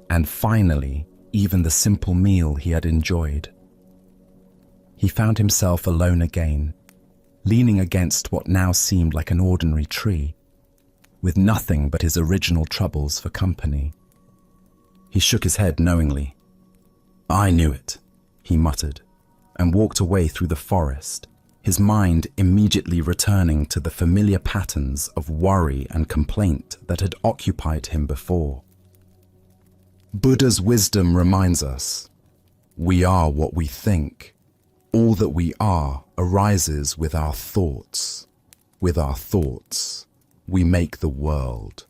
and finally, even the simple meal he had enjoyed. he found himself alone again, leaning against what now seemed like an ordinary tree, with nothing but his original troubles for company. He shook his head knowingly. "I knew it," he muttered, and walked away through the forest, his mind immediately returning to the familiar patterns of worry and complaint that had occupied him before. Buddha's wisdom reminds us, we are what we think. All that we are arises with our thoughts. With our thoughts, we make the world.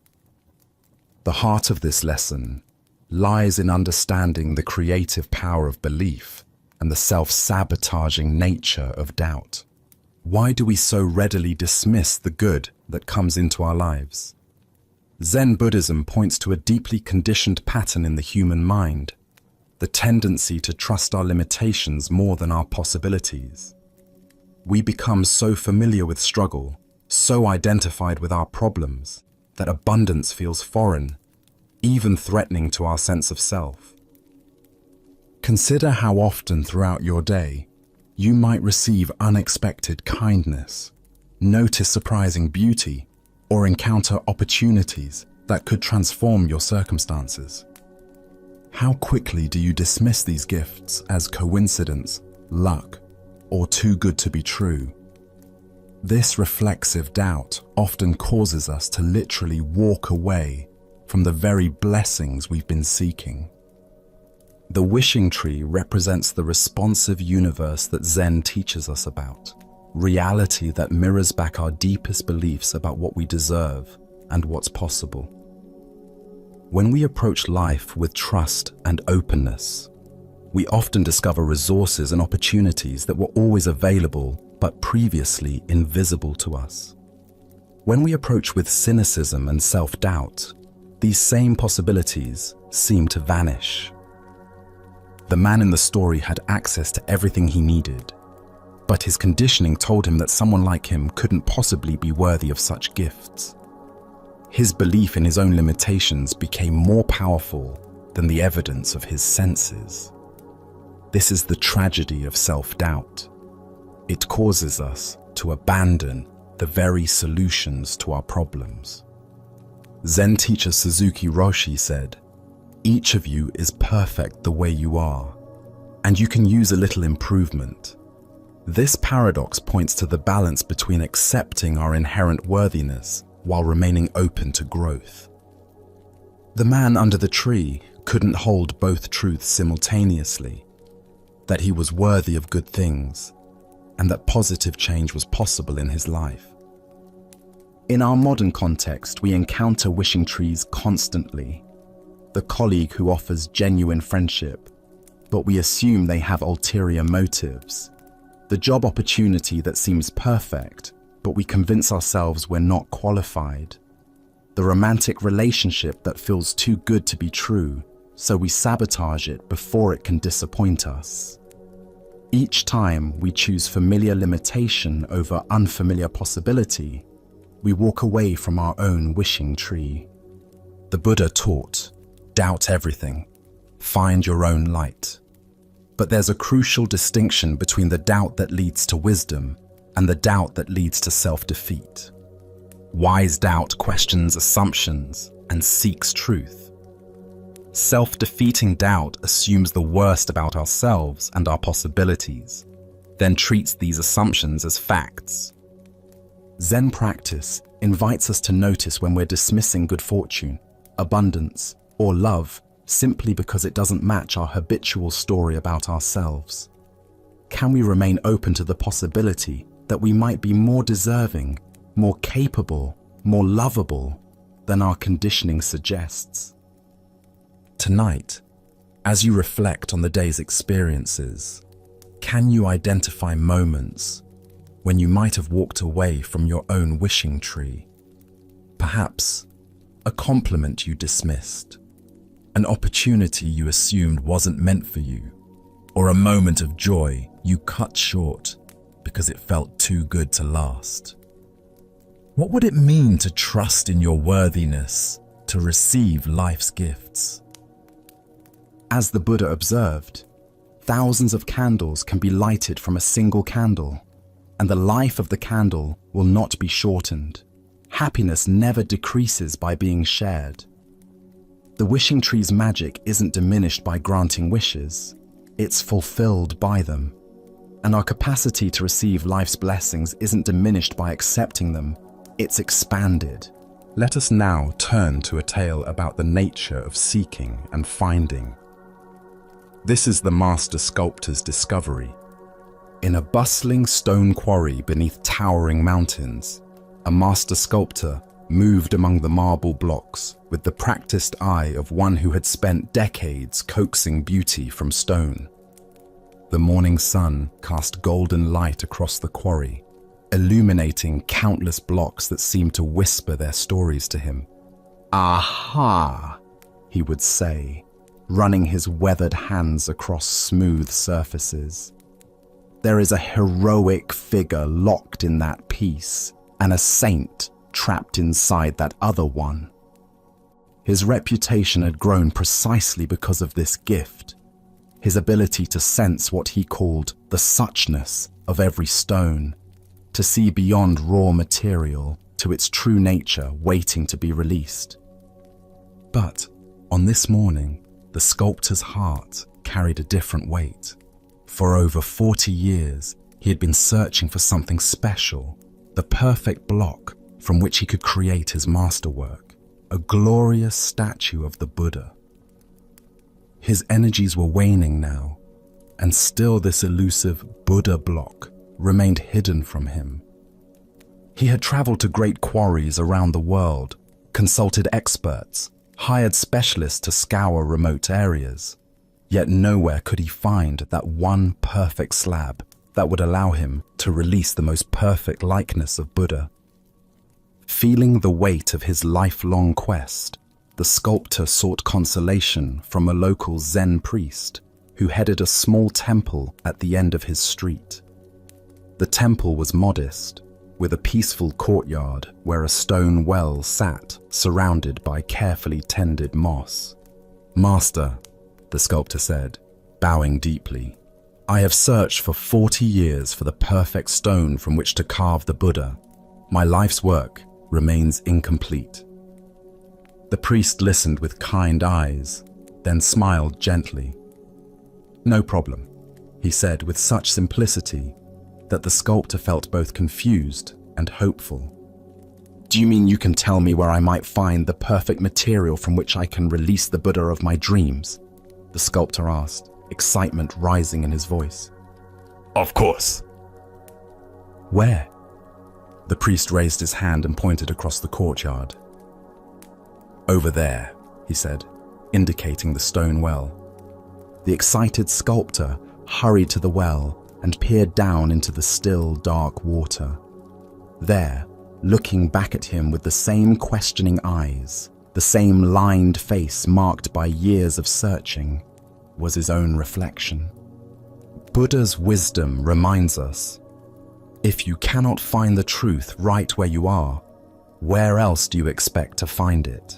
The heart of this lesson lies in understanding the creative power of belief and the self-sabotaging nature of doubt. Why do we so readily dismiss the good that comes into our lives? Zen Buddhism points to a deeply conditioned pattern in the human mind, the tendency to trust our limitations more than our possibilities. We become so familiar with struggle, so identified with our problems, that abundance feels foreign, even threatening to our sense of self. Consider how often throughout your day you might receive unexpected kindness, notice surprising beauty, or encounter opportunities that could transform your circumstances. How quickly do you dismiss these gifts as coincidence, luck, or too good to be true? This reflexive doubt often causes us to literally walk away from the very blessings we've been seeking. The wishing tree represents the responsive universe that Zen teaches us about, reality that mirrors back our deepest beliefs about what we deserve and what's possible. When we approach life with trust and openness, we often discover resources and opportunities that were always available but previously invisible to us. When we approach with cynicism and self-doubt, these same possibilities seem to vanish. The man in the story had access to everything he needed, but his conditioning told him that someone like him couldn't possibly be worthy of such gifts. His belief in his own limitations became more powerful than the evidence of his senses. This is the tragedy of self-doubt. It causes us to abandon the very solutions to our problems. Zen teacher Suzuki Roshi said, "Each of you is perfect the way you are, and you can use a little improvement." This paradox points to the balance between accepting our inherent worthiness while remaining open to growth. The man under the tree couldn't hold both truths simultaneously, that he was worthy of good things and that positive change was possible in his life. In our modern context, we encounter wishing trees constantly. The colleague who offers genuine friendship, but we assume they have ulterior motives. The job opportunity that seems perfect, but we convince ourselves we're not qualified. The romantic relationship that feels too good to be true, so we sabotage it before it can disappoint us. Each time we choose familiar limitation over unfamiliar possibility, we walk away from our own wishing tree. The Buddha taught, doubt everything, find your own light. But there's a crucial distinction between the doubt that leads to wisdom and the doubt that leads to self-defeat. Wise doubt questions assumptions and seeks truth. Self-defeating doubt assumes the worst about ourselves and our possibilities, then treats these assumptions as facts. Zen practice invites us to notice when we're dismissing good fortune, abundance, or love simply because it doesn't match our habitual story about ourselves. Can we remain open to the possibility that we might be more deserving, more capable, more lovable than our conditioning suggests? Tonight, as you reflect on the day's experiences, can you identify moments when you might have walked away from your own wishing tree? Perhaps a compliment you dismissed, an opportunity you assumed wasn't meant for you, or a moment of joy you cut short because it felt too good to last. What would it mean to trust in your worthiness to receive life's gifts? As the Buddha observed, thousands of candles can be lighted from a single candle, and the life of the candle will not be shortened. Happiness never decreases by being shared. The wishing tree's magic isn't diminished by granting wishes, it's fulfilled by them. And our capacity to receive life's blessings isn't diminished by accepting them, it's expanded. Let us now turn to a tale about the nature of seeking and finding. This is the master sculptor's discovery. In a bustling stone quarry beneath towering mountains, a master sculptor moved among the marble blocks with the practiced eye of one who had spent decades coaxing beauty from stone. The morning sun cast golden light across the quarry, illuminating countless blocks that seemed to whisper their stories to him. "Aha!" he would say, running his weathered hands across smooth surfaces. "There is a heroic figure locked in that piece, and a saint trapped inside that other one." His reputation had grown precisely because of this gift, his ability to sense what he called the suchness of every stone, to see beyond raw material to its true nature waiting to be released. But on this morning, the sculptor's heart carried a different weight. For over 40 years, he had been searching for something special, the perfect block from which he could create his masterwork, a glorious statue of the Buddha. His energies were waning now, and still this elusive Buddha block remained hidden from him. He had traveled to great quarries around the world, consulted experts, hired specialists to scour remote areas, yet nowhere could he find that one perfect slab that would allow him to release the most perfect likeness of Buddha. Feeling the weight of his lifelong quest, the sculptor sought consolation from a local Zen priest who headed a small temple at the end of his street. The temple was modest, with a peaceful courtyard where a stone well sat, surrounded by carefully tended moss. "Master," the sculptor said, bowing deeply, "I have searched for 40 years for the perfect stone from which to carve the Buddha. My life's work remains incomplete." The priest listened with kind eyes, then smiled gently. "No problem," he said with such simplicity that the sculptor felt both confused and hopeful. "Do you mean you can tell me where I might find the perfect material from which I can release the Buddha of my dreams?" the sculptor asked, excitement rising in his voice.
Of course.
"Where?" The priest raised his hand and pointed across the courtyard. "Over there," he said, indicating the stone well. The excited sculptor hurried to the well and peered down into the still, dark water. There, looking back at him with the same questioning eyes, the same lined face marked by years of searching, was his own reflection. Buddha's wisdom reminds us, if you cannot find the truth right where you are, where else do you expect to find it?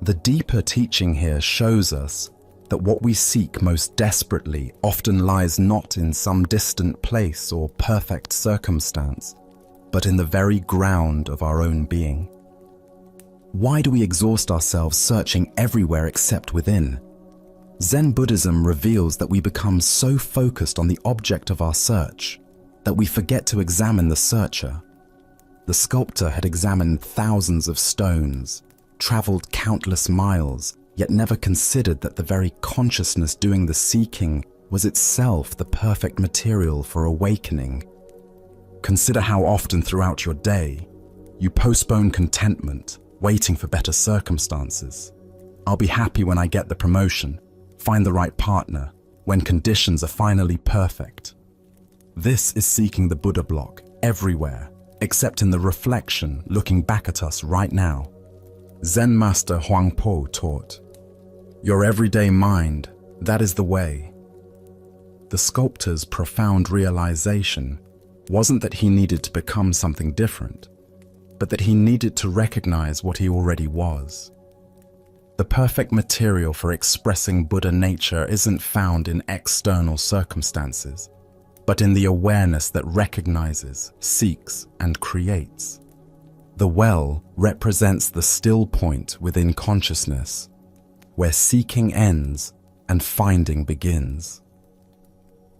The deeper teaching here shows us that what we seek most desperately often lies not in some distant place or perfect circumstance, but in the very ground of our own being. Why do we exhaust ourselves searching everywhere except within? Zen Buddhism reveals that we become so focused on the object of our search that we forget to examine the searcher. The sculptor had examined thousands of stones, traveled countless miles, yet never considered that the very consciousness doing the seeking was itself the perfect material for awakening. Consider how often throughout your day you postpone contentment, waiting for better circumstances. "I'll be happy when I get the promotion, find the right partner, when conditions are finally perfect." This is seeking the Buddha block everywhere, except in the reflection looking back at us right now. Zen master Huangpo taught, "Your everyday mind, that is the way." The sculptor's profound realization wasn't that he needed to become something different, but that he needed to recognize what he already was. The perfect material for expressing Buddha nature isn't found in external circumstances, but in the awareness that recognizes, seeks, and creates. The well represents the still point within consciousness, where seeking ends and finding begins.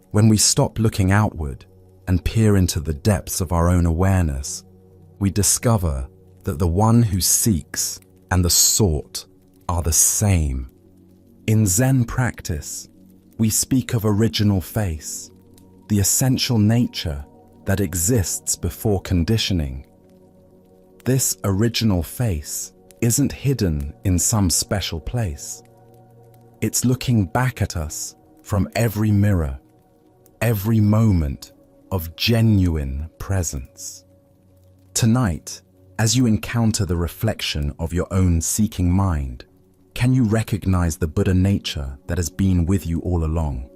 When we stop looking outward and peer into the depths of our own awareness, we discover that the one who seeks and the sought are the same. In Zen practice, we speak of original face, the essential nature that exists before conditioning. This original face isn't hidden in some special place. It's looking back at us from every mirror, every moment of genuine presence. Tonight, as you encounter the reflection of your own seeking mind, can you recognize the Buddha nature that has been with you all along?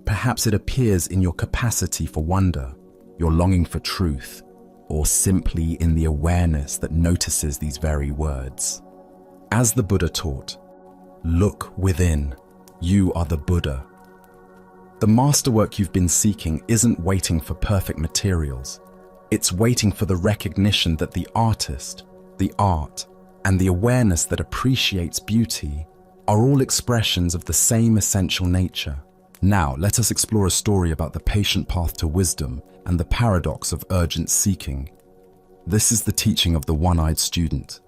Perhaps it appears in your capacity for wonder, your longing for truth, or simply in the awareness that notices these very words. As the Buddha taught, look within, you are the Buddha. The masterwork you've been seeking isn't waiting for perfect materials. It's waiting for the recognition that the artist, the art, and the awareness that appreciates beauty are all expressions of the same essential nature. Now, let us explore a story about the patient path to wisdom and the paradox of urgent seeking. This is the teaching of the one-eyed student.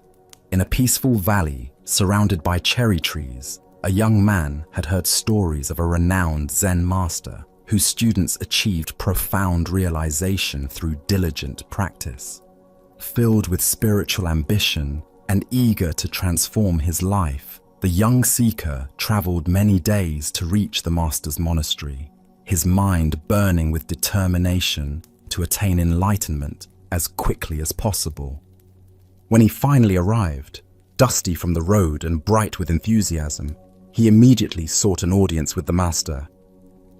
In a peaceful valley, surrounded by cherry trees, a young man had heard stories of a renowned Zen master whose students achieved profound realization through diligent practice. Filled with spiritual ambition and eager to transform his life, the young seeker traveled many days to reach the master's monastery, his mind burning with determination to attain enlightenment as quickly as possible. When he finally arrived, dusty from the road and bright with enthusiasm, he immediately sought an audience with the master.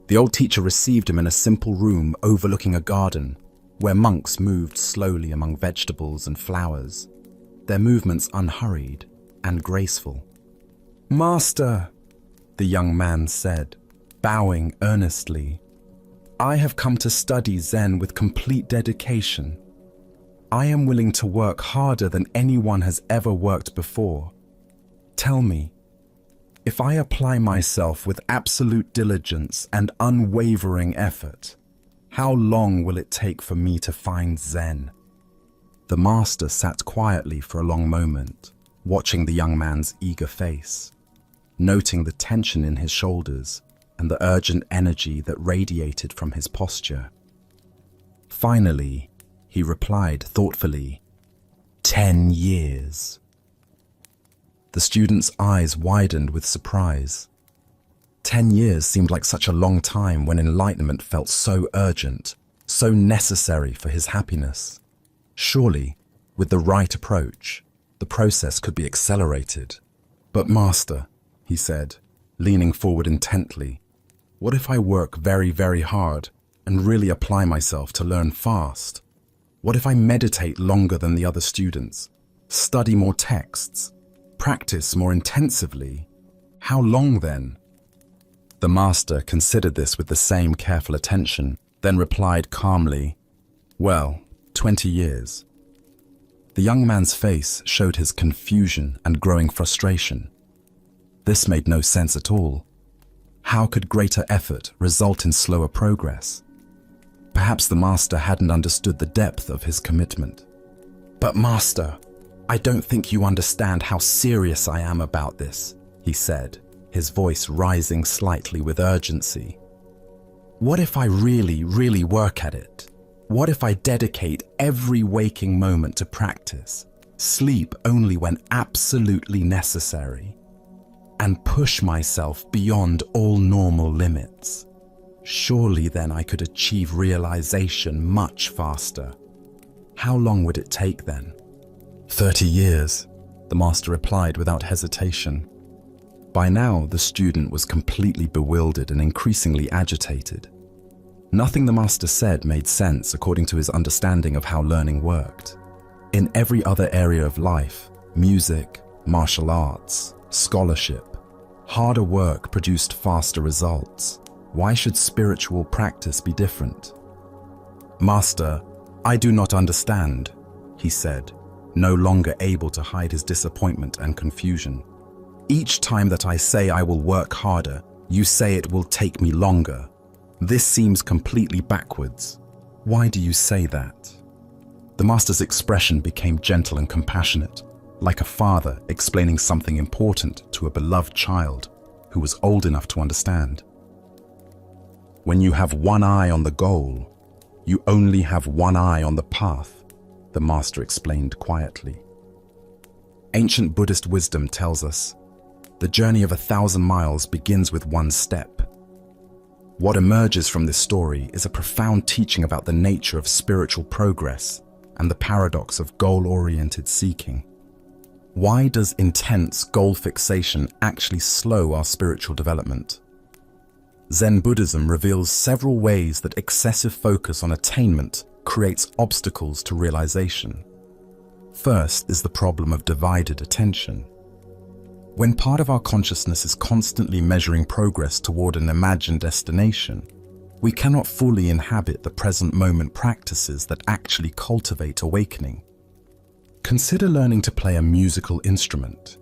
The old teacher received him in a simple room overlooking a garden, where monks moved slowly among vegetables and flowers, their movements unhurried and graceful. "Master," the young man said, bowing earnestly, "I have come to study Zen with complete dedication. I am willing to work harder than anyone has ever worked before. Tell me, if I apply myself with absolute diligence and unwavering effort, how long will it take for me to find Zen?" The master sat quietly for a long moment, watching the young man's eager face, noting the tension in his shoulders and the urgent energy that radiated from his posture. Finally, he replied thoughtfully, 10 years. The student's eyes widened with surprise. 10 years seemed like such a long time when enlightenment felt so urgent, so necessary for his happiness. Surely, with the right approach, the process could be accelerated. "But master," he said, leaning forward intently, "what if I work very, very hard and really apply myself to learn fast? What if I meditate longer than the other students, study more texts, practice more intensively? How long then?" The master considered this with the same careful attention, then replied calmly, "Well, 20 years. The young man's face showed his confusion and growing frustration. This made no sense at all. How could greater effort result in slower progress? Perhaps the master hadn't understood the depth of his commitment. "But master, I don't think you understand how serious I am about this," he said, his voice rising slightly with urgency. "What if I really, really work at it? What if I dedicate every waking moment to practice, sleep only when absolutely necessary, and push myself beyond all normal limits? Surely then I could achieve realization much faster. How long would it take then?" 30 years, the master replied without hesitation. By now, the student was completely bewildered and increasingly agitated. Nothing the master said made sense according to his understanding of how learning worked. In every other area of life, music, martial arts, scholarship. Harder work produced faster results. Why should spiritual practice be different? Master, I do not understand, he said, no longer able to hide his disappointment and confusion. Each time that I say I will work harder, you say it will take me longer. This seems completely backwards. Why do you say that? The master's expression became gentle and compassionate, like a father explaining something important to a beloved child who was old enough to understand. When you have one eye on the goal, you only have one eye on the path, the master explained quietly. Ancient Buddhist wisdom tells us, the journey of 1,000 miles begins with one step. What emerges from this story is a profound teaching about the nature of spiritual progress and the paradox of goal-oriented seeking. Why does intense goal fixation actually slow our spiritual development? Zen Buddhism reveals several ways that excessive focus on attainment creates obstacles to realization. First is the problem of divided attention. When part of our consciousness is constantly measuring progress toward an imagined destination, we cannot fully inhabit the present moment practices that actually cultivate awakening. Consider learning to play a musical instrument.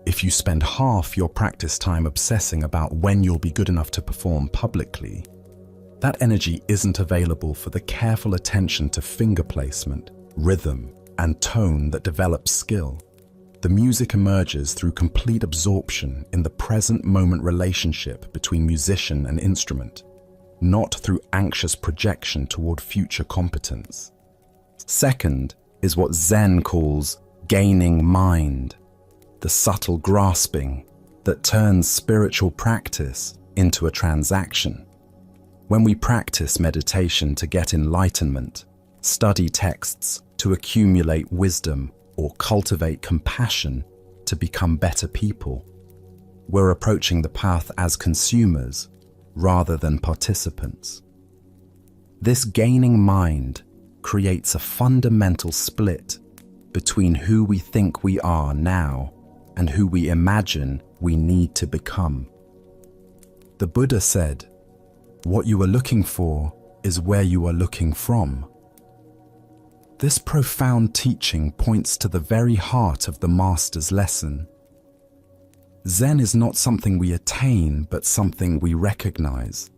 If you spend half your practice time obsessing about when you'll be good enough to perform publicly, that energy isn't available for the careful attention to finger placement, rhythm, and tone that develops skill. The music emerges through complete absorption in the present moment relationship between musician and instrument, not through anxious projection toward future competence. Second is what Zen calls gaining mind, the subtle grasping that turns spiritual practice into a transaction. When we practice meditation to get enlightenment, study texts to accumulate wisdom, or cultivate compassion to become better people, we're approaching the path as consumers rather than participants. This gaining mind creates a fundamental split between who we think we are now and who we imagine we need to become. The Buddha said, "What you are looking for is where you are looking from." This profound teaching points to the very heart of the master's lesson. Zen is not something we attain, but something we recognize.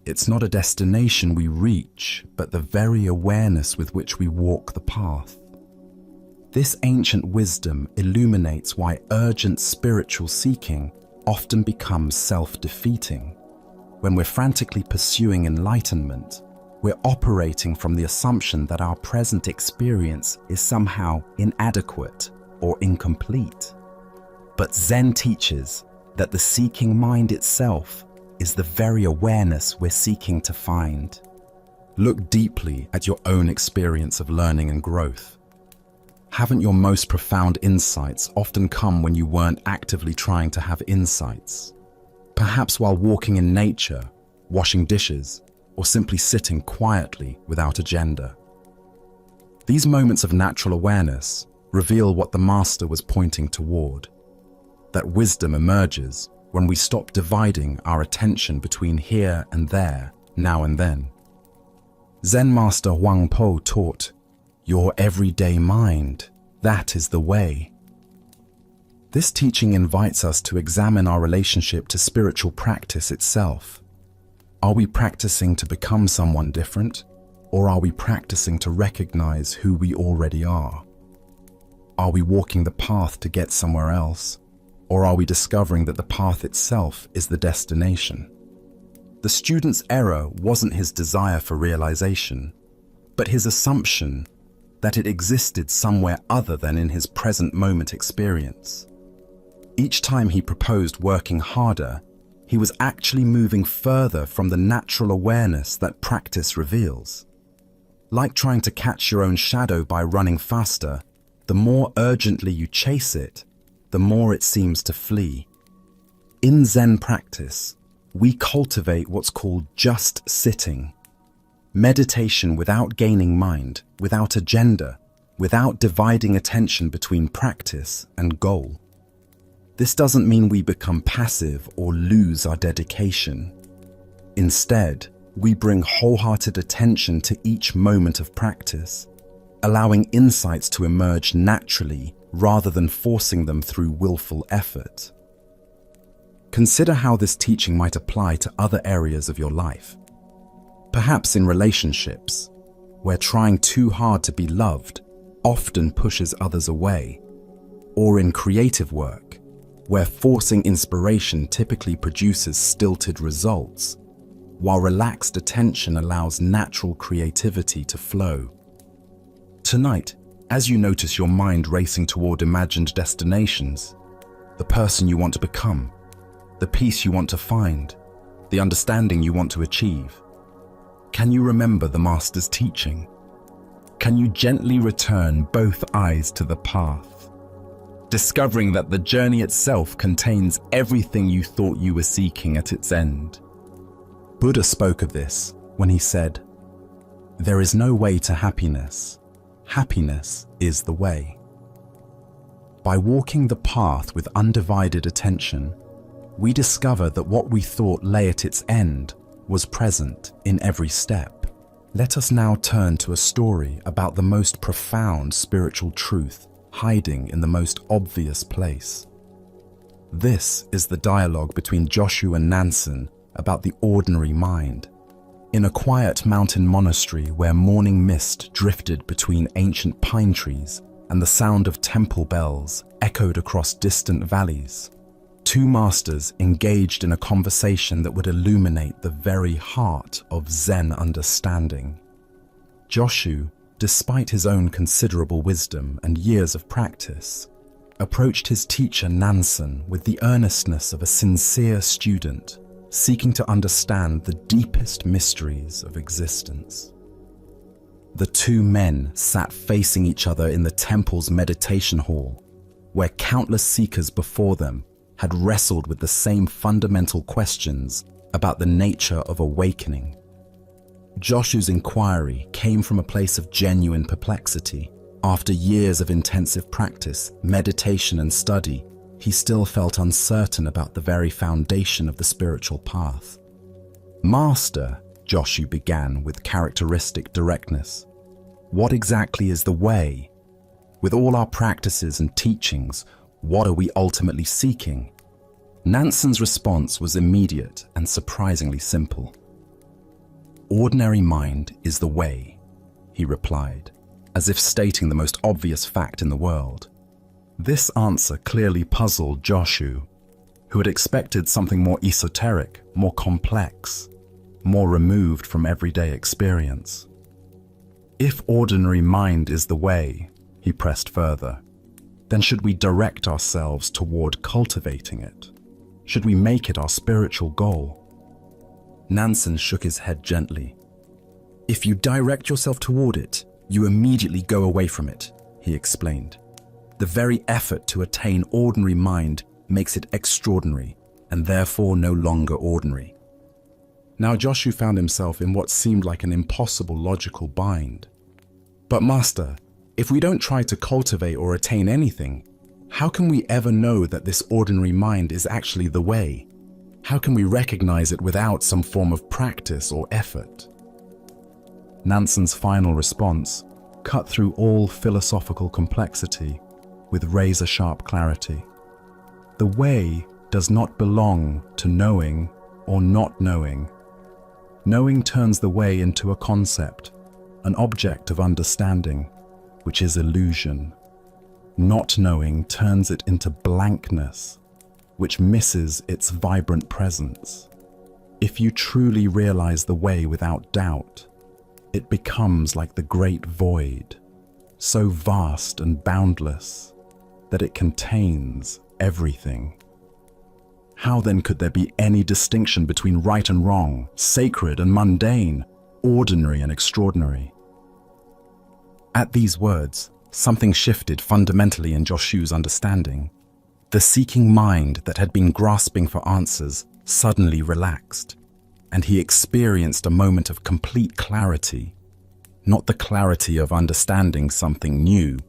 It's not a destination we reach, but the very awareness with which we walk the path. This ancient wisdom illuminates why urgent spiritual seeking often becomes self-defeating. When we're frantically pursuing enlightenment, we're operating from the assumption that our present experience is somehow inadequate or incomplete. But Zen teaches that the seeking mind itself is the very awareness we're seeking to find. Look deeply at your own experience of learning and growth. Haven't your most profound insights often come when you weren't actively trying to have insights? Perhaps while walking in nature, washing dishes, or simply sitting quietly without agenda. These moments of natural awareness reveal what the master was pointing toward. That wisdom emerges when we stop dividing our attention between here and there, now and then. Zen master Huang Po taught, "Your everyday mind, that is the way." This teaching invites us to examine our relationship to spiritual practice itself. Are we practicing to become someone different, or are we practicing to recognize who we already are? Are we walking the path to get somewhere else, or are we discovering that the path itself is the destination? The student's error wasn't his desire for realization, but his assumption that it existed somewhere other than in his present moment experience. Each time he proposed working harder, he was actually moving further from the natural awareness that practice reveals. Like trying to catch your own shadow by running faster, the more urgently you chase it, the more it seems to flee. In Zen practice, we cultivate what's called just sitting. Meditation without gaining mind, without agenda, without dividing attention between practice and goal. This doesn't mean we become passive or lose our dedication. Instead, we bring wholehearted attention to each moment of practice, allowing insights to emerge naturally rather than forcing them through willful effort. Consider how this teaching might apply to other areas of your life. Perhaps in relationships, where trying too hard to be loved often pushes others away, or in creative work, where forcing inspiration typically produces stilted results, while relaxed attention allows natural creativity to flow. Tonight, as you notice your mind racing toward imagined destinations, the person you want to become, the peace you want to find, the understanding you want to achieve, can you remember the Master's teaching? Can you gently return both eyes to the path, discovering that the journey itself contains everything you thought you were seeking at its end? Buddha spoke of this when he said, "There is no way to happiness. Happiness is the way." By walking the path with undivided attention, we discover that what we thought lay at its end was present in every step. Let us now turn to a story about the most profound spiritual truth hiding in the most obvious place. This is the dialogue between Joshu and Nansen about the ordinary mind. In a quiet mountain monastery where morning mist drifted between ancient pine trees and the sound of temple bells echoed across distant valleys, two masters engaged in a conversation that would illuminate the very heart of Zen understanding. Joshu, despite his own considerable wisdom and years of practice, approached his teacher Nansen with the earnestness of a sincere student seeking to understand the deepest mysteries of existence. The two men sat facing each other in the temple's meditation hall, where countless seekers before them had wrestled with the same fundamental questions about the nature of awakening. Joshu's inquiry came from a place of genuine perplexity. After years of intensive practice, meditation and study, he still felt uncertain about the very foundation of the spiritual path. "Master," Joshu began with characteristic directness, "what exactly is the way? With all our practices and teachings, what are we ultimately seeking?" Nansen's response was immediate and surprisingly simple. "Ordinary mind is the way," he replied, as if stating the most obvious fact in the world. This answer clearly puzzled Joshu, who had expected something more esoteric, more complex, more removed from everyday experience. "If ordinary mind is the way," he pressed further, "then should we direct ourselves toward cultivating it? Should we make it our spiritual goal?" Nansen shook his head gently. "If you direct yourself toward it, you immediately go away from it," he explained. "The very effort to attain ordinary mind makes it extraordinary, and therefore no longer ordinary." Now Joshu found himself in what seemed like an impossible logical bind. "But Master, if we don't try to cultivate or attain anything, how can we ever know that this ordinary mind is actually the way? How can we recognize it without some form of practice or effort?" Nansen's final response cut through all philosophical complexity with razor-sharp clarity. "The way does not belong to knowing or not knowing. Knowing turns the way into a concept, an object of understanding, which is illusion. Not knowing turns it into blankness, which misses its vibrant presence. If you truly realize the way without doubt, it becomes like the great void, so vast and boundless that it contains everything. How then could there be any distinction between right and wrong, sacred and mundane, ordinary and extraordinary?" At these words, something shifted fundamentally in Joshu's understanding. The seeking mind that had been grasping for answers suddenly relaxed, and he experienced a moment of complete clarity. Not the clarity of understanding something new,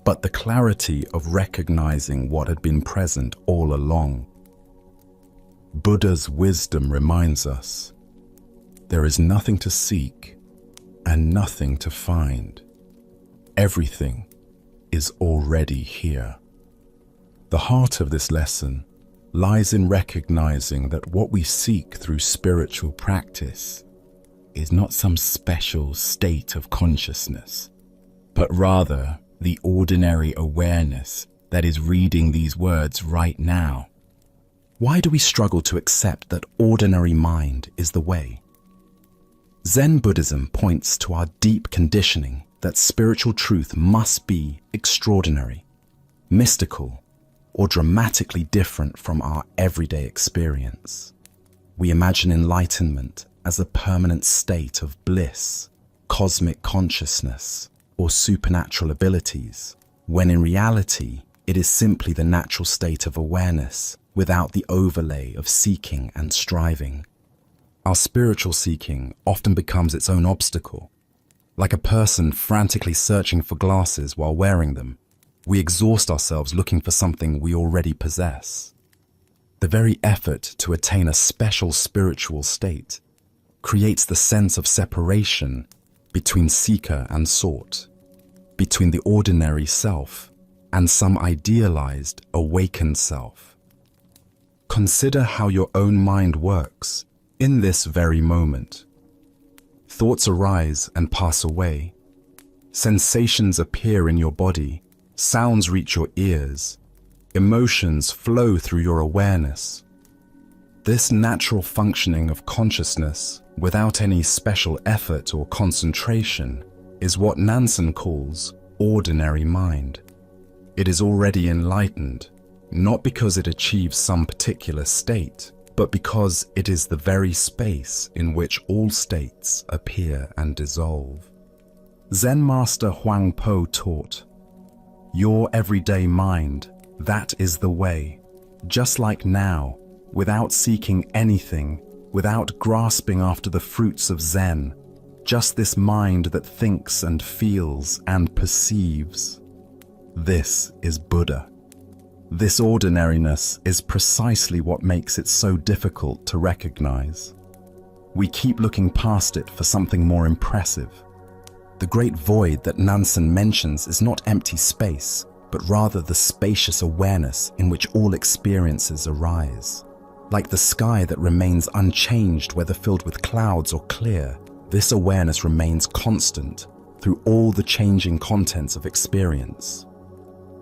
but the clarity of recognizing what had been present all along. Buddha's wisdom reminds us, there is nothing to seek and nothing to find. Everything is already here. The heart of this lesson lies in recognizing that what we seek through spiritual practice is not some special state of consciousness, but rather the ordinary awareness that is reading these words right now. Why do we struggle to accept that ordinary mind is the way? Zen Buddhism points to our deep conditioning that spiritual truth must be extraordinary, mystical, or dramatically different from our everyday experience. We imagine enlightenment as a permanent state of bliss, cosmic consciousness, or supernatural abilities, when in reality, it is simply the natural state of awareness without the overlay of seeking and striving. Our spiritual seeking often becomes its own obstacle. Like a person frantically searching for glasses while wearing them, we exhaust ourselves looking for something we already possess. The very effort to attain a special spiritual state creates the sense of separation between seeker and sought, between the ordinary self and some idealized, awakened self. Consider how your own mind works in this very moment. Thoughts arise and pass away. Sensations appear in your body. Sounds reach your ears. Emotions flow through your awareness. This natural functioning of consciousness, without any special effort or concentration, is what Nansen calls ordinary mind. It is already enlightened, not because it achieves some particular state, but because it is the very space in which all states appear and dissolve. Zen master Huang Po taught, "Your everyday mind, that is the way, just like now, without seeking anything, without grasping after the fruits of Zen, just this mind that thinks and feels and perceives. This is Buddha." This ordinariness is precisely what makes it so difficult to recognize. We keep looking past it for something more impressive. The great void that Nansen mentions is not empty space, but rather the spacious awareness in which all experiences arise. Like the sky that remains unchanged whether filled with clouds or clear, this awareness remains constant through all the changing contents of experience.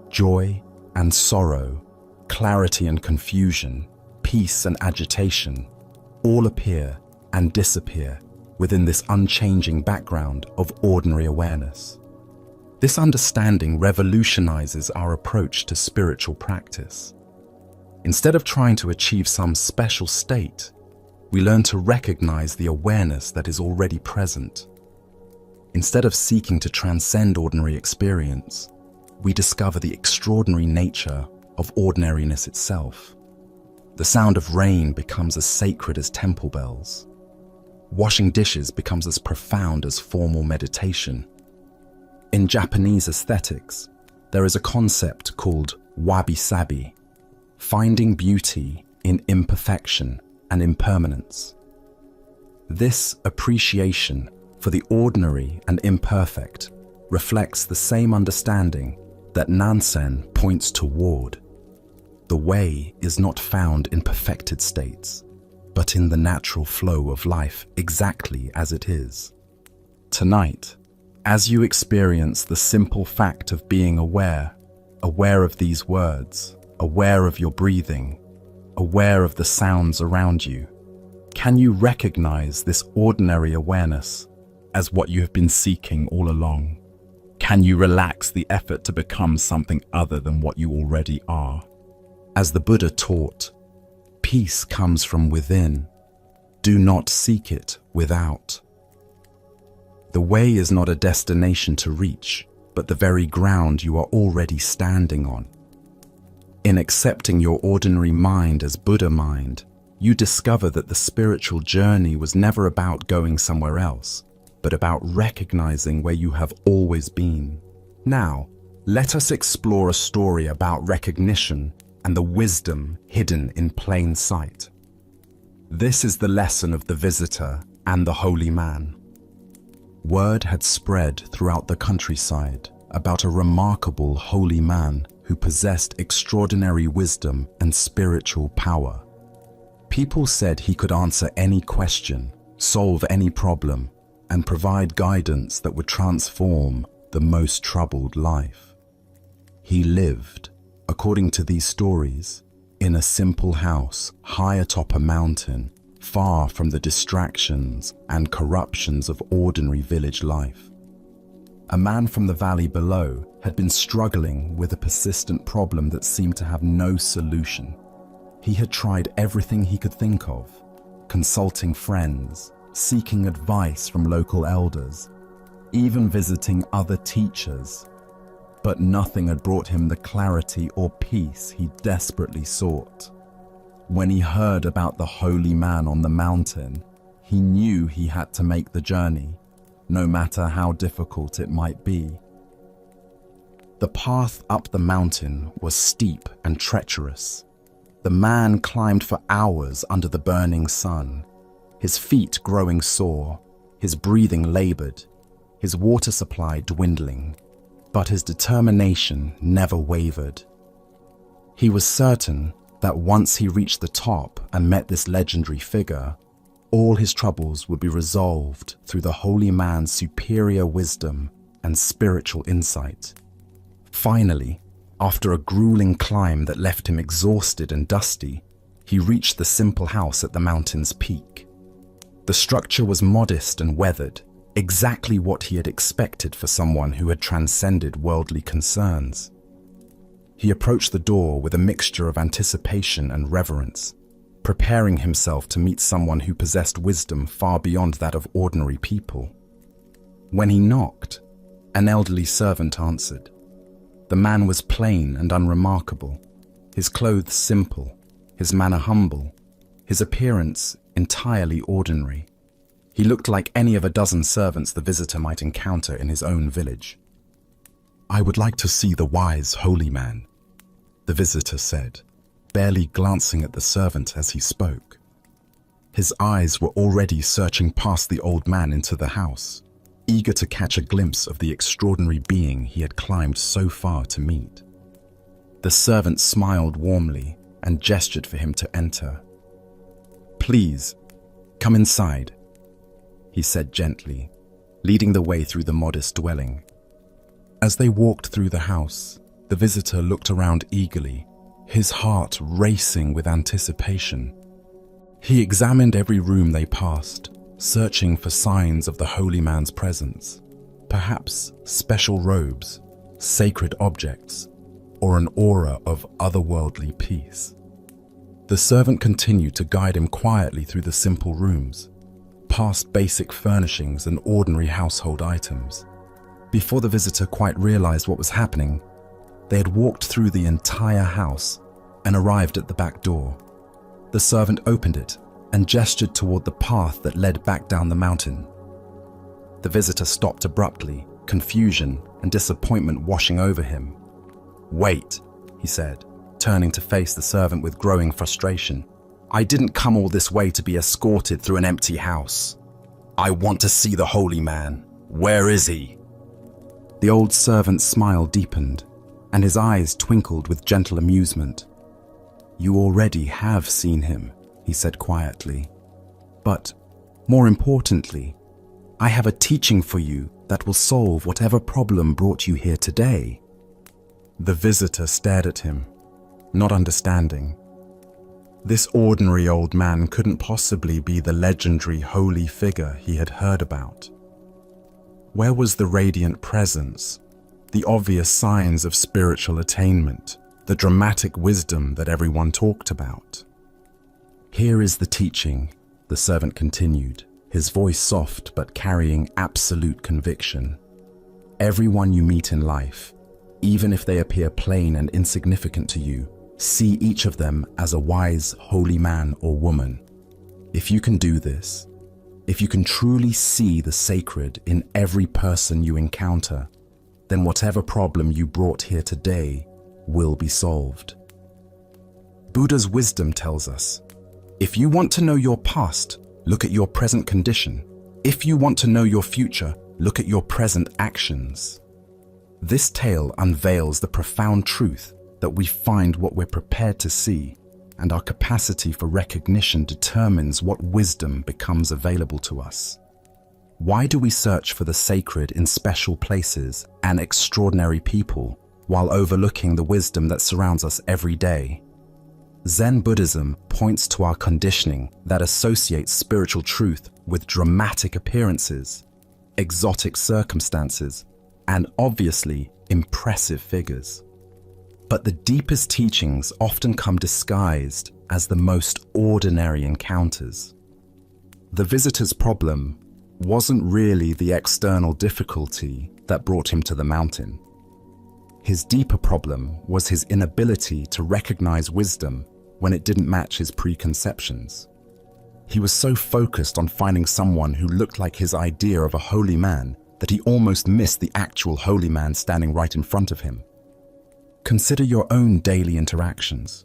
Joy and sorrow, clarity and confusion, peace and agitation, all appear and disappear within this unchanging background of ordinary awareness. This understanding revolutionizes our approach to spiritual practice. Instead of trying to achieve some special state, we learn to recognize the awareness that is already present. Instead of seeking to transcend ordinary experience, we discover the extraordinary nature of ordinariness itself. The sound of rain becomes as sacred as temple bells. Washing dishes becomes as profound as formal meditation. In Japanese aesthetics, there is a concept called wabi-sabi, finding beauty in imperfection and impermanence. This appreciation for the ordinary and imperfect reflects the same understanding that Nansen points toward. The way is not found in perfected states, but in the natural flow of life exactly as it is. Tonight, as you experience the simple fact of being aware of these words, aware of your breathing, aware of the sounds around you, can you recognize this ordinary awareness as what you have been seeking all along? Can you relax the effort to become something other than what you already are? As the Buddha taught, peace comes from within. Do not seek it without. The way is not a destination to reach, but the very ground you are already standing on. In accepting your ordinary mind as Buddha mind, you discover that the spiritual journey was never about going somewhere else, but about recognizing where you have always been. Now, let us explore a story about recognition and the wisdom hidden in plain sight. This is the lesson of the visitor and the holy man. Word had spread throughout the countryside about a remarkable holy man who possessed extraordinary wisdom and spiritual power. People said he could answer any question, solve any problem, and provide guidance that would transform the most troubled life. He lived, according to these stories, in a simple house high atop a mountain, far from the distractions and corruptions of ordinary village life. A man from the valley below had been struggling with a persistent problem that seemed to have no solution. He had tried everything he could think of, consulting friends, seeking advice from local elders, even visiting other teachers, but nothing had brought him the clarity or peace he desperately sought. When he heard about the holy man on the mountain, he knew he had to make the journey, no matter how difficult it might be. The path up the mountain was steep and treacherous. The man climbed for hours under the burning sun, his feet growing sore, his breathing labored, his water supply dwindling, but his determination never wavered. He was certain that once he reached the top and met this legendary figure, all his troubles would be resolved through the holy man's superior wisdom and spiritual insight. Finally, after a grueling climb that left him exhausted and dusty, he reached the simple house at the mountain's peak. The structure was modest and weathered, exactly what he had expected for someone who had transcended worldly concerns. He approached the door with a mixture of anticipation and reverence, preparing himself to meet someone who possessed wisdom far beyond that of ordinary people. When he knocked, an elderly servant answered. The man was plain and unremarkable, his clothes simple, his manner humble, his appearance entirely ordinary. He looked like any of a dozen servants the visitor might encounter in his own village. "I would like to see the wise holy man," the visitor said, barely glancing at the servant as he spoke. His eyes were already searching past the old man into the house, eager to catch a glimpse of the extraordinary being he had climbed so far to meet. The servant smiled warmly and gestured for him to enter. "Please, come inside," he said gently, leading the way through the modest dwelling. As they walked through the house, the visitor looked around eagerly, his heart racing with anticipation. He examined every room they passed, searching for signs of the holy man's presence, perhaps special robes, sacred objects, or an aura of otherworldly peace. The servant continued to guide him quietly through the simple rooms, past basic furnishings and ordinary household items. Before the visitor quite realized what was happening, they had walked through the entire house and arrived at the back door. The servant opened it and gestured toward the path that led back down the mountain. The visitor stopped abruptly, confusion and disappointment washing over him. "Wait," he said, turning to face the servant with growing frustration. "I didn't come all this way to be escorted through an empty house. I want to see the holy man. Where is he?" The old servant's smile deepened, and his eyes twinkled with gentle amusement. "You already have seen him," he said quietly. "But, more importantly, I have a teaching for you that will solve whatever problem brought you here today." The visitor stared at him, not understanding. This ordinary old man couldn't possibly be the legendary holy figure he had heard about. Where was the radiant presence, the obvious signs of spiritual attainment, the dramatic wisdom that everyone talked about? "Here is the teaching," the servant continued, his voice soft but carrying absolute conviction. "Everyone you meet in life, even if they appear plain and insignificant to you, see each of them as a wise, holy man or woman. If you can do this, if you can truly see the sacred in every person you encounter, then whatever problem you brought here today will be solved. Buddha's wisdom tells us, if you want to know your past, look at your present condition. If you want to know your future, look at your present actions. This tale unveils the profound truth that we find what we're prepared to see, and our capacity for recognition determines what wisdom becomes available to us. Why do we search for the sacred in special places and extraordinary people while overlooking the wisdom that surrounds us every day? Zen Buddhism points to our conditioning that associates spiritual truth with dramatic appearances, exotic circumstances, and obviously impressive figures. But the deepest teachings often come disguised as the most ordinary encounters. The visitor's problem wasn't really the external difficulty that brought him to the mountain. His deeper problem was his inability to recognize wisdom when it didn't match his preconceptions. He was so focused on finding someone who looked like his idea of a holy man that he almost missed the actual holy man standing right in front of him. Consider your own daily interactions.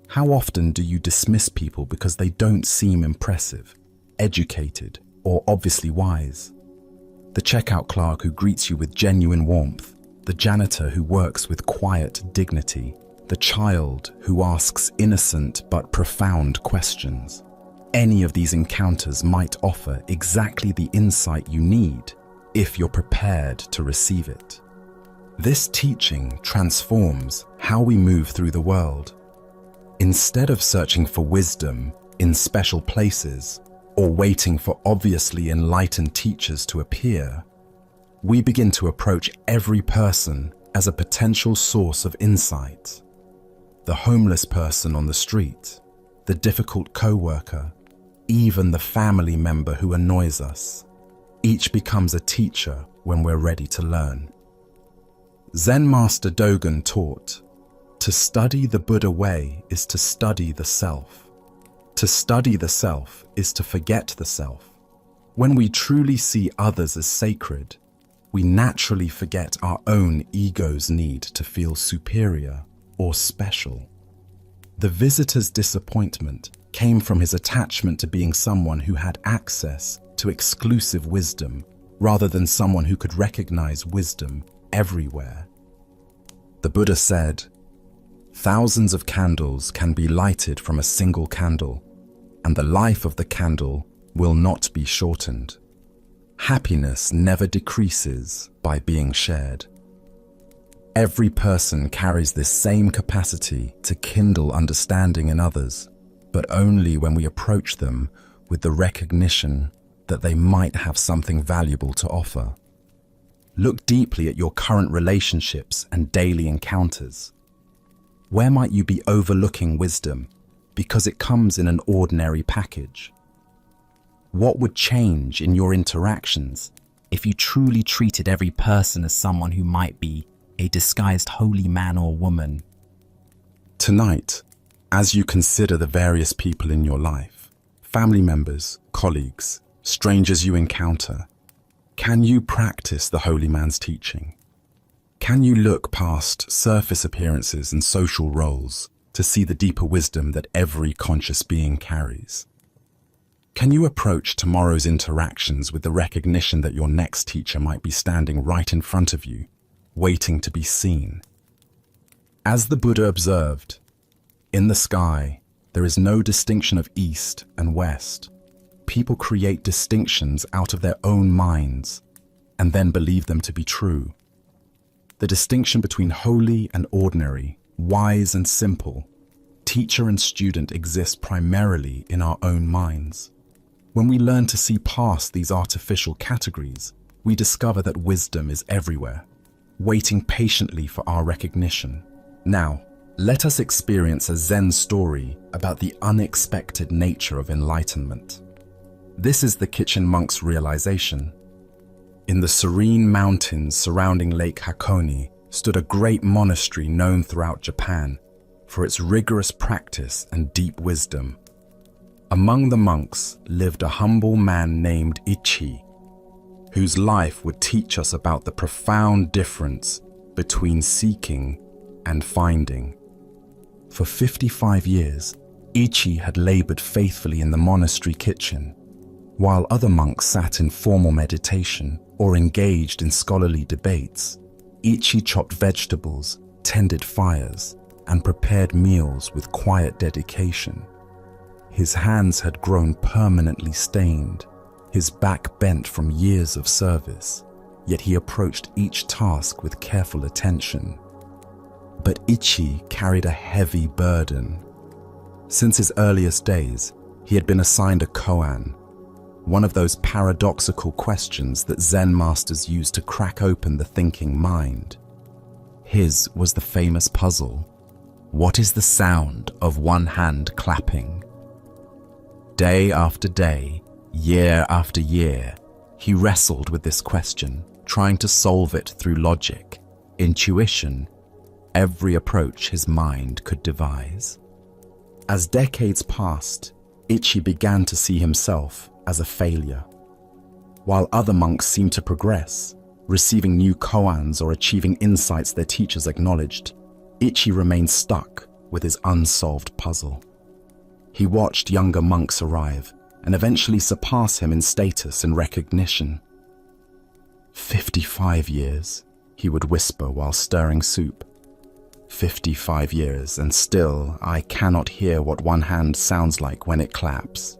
How often do you dismiss people because they don't seem impressive, educated, or obviously wise? The checkout clerk who greets you with genuine warmth, the janitor who works with quiet dignity, the child who asks innocent but profound questions. Any of these encounters might offer exactly the insight you need if you're prepared to receive it. This teaching transforms how we move through the world. Instead of searching for wisdom in special places or waiting for obviously enlightened teachers to appear, we begin to approach every person as a potential source of insight. The homeless person on the street, the difficult co-worker, even the family member who annoys us. Each becomes a teacher when we're ready to learn. Zen Master Dogen taught, to study the Buddha way is to study the self. To study the self is to forget the self. When we truly see others as sacred, we naturally forget our own ego's need to feel superior or special. The visitor's disappointment came from his attachment to being someone who had access to exclusive wisdom rather than someone who could recognize wisdom everywhere. The Buddha said, "Thousands of candles can be lighted from a single candle, and the life of the candle will not be shortened. Happiness never decreases by being shared." Every person carries this same capacity to kindle understanding in others, but only when we approach them with the recognition that they might have something valuable to offer. Look deeply at your current relationships and daily encounters. Where might you be overlooking wisdom because it comes in an ordinary package? What would change in your interactions if you truly treated every person as someone who might be a disguised holy man or woman? Tonight, as you consider the various people in your life, family members, colleagues, strangers you encounter, can you practice the holy man's teaching? Can you look past surface appearances and social roles to see the deeper wisdom that every conscious being carries? Can you approach tomorrow's interactions with the recognition that your next teacher might be standing right in front of you, waiting to be seen? As the Buddha observed, in the sky, there is no distinction of east and west. People create distinctions out of their own minds and then believe them to be true. The distinction between holy and ordinary, wise and simple, teacher and student exists primarily in our own minds. When we learn to see past these artificial categories, we discover that wisdom is everywhere, waiting patiently for our recognition. Now, let us experience a Zen story about the unexpected nature of enlightenment. This is the kitchen monk's realization. In the serene mountains surrounding Lake Hakone stood a great monastery known throughout Japan for its rigorous practice and deep wisdom. Among the monks lived a humble man named Ichi, whose life would teach us about the profound difference between seeking and finding. For 55 years, Ichi had labored faithfully in the monastery kitchen, while other monks sat in formal meditation or engaged in scholarly debates. Ichi chopped vegetables, tended fires, and prepared meals with quiet dedication. His hands had grown permanently stained, his back bent from years of service, yet he approached each task with careful attention. But Ichi carried a heavy burden. Since his earliest days, he had been assigned a koan, one of those paradoxical questions that Zen masters use to crack open the thinking mind. His was the famous puzzle: what is the sound of one hand clapping? Day after day, year after year, he wrestled with this question, trying to solve it through logic, intuition, every approach his mind could devise. As decades passed, Ichi began to see himself as a failure. While other monks seemed to progress, receiving new koans or achieving insights their teachers acknowledged, Ichi remained stuck with his unsolved puzzle. He watched younger monks arrive and eventually surpass him in status and recognition. 55 years, he would whisper while stirring soup. 55 years, and still I cannot hear what one hand sounds like when it claps.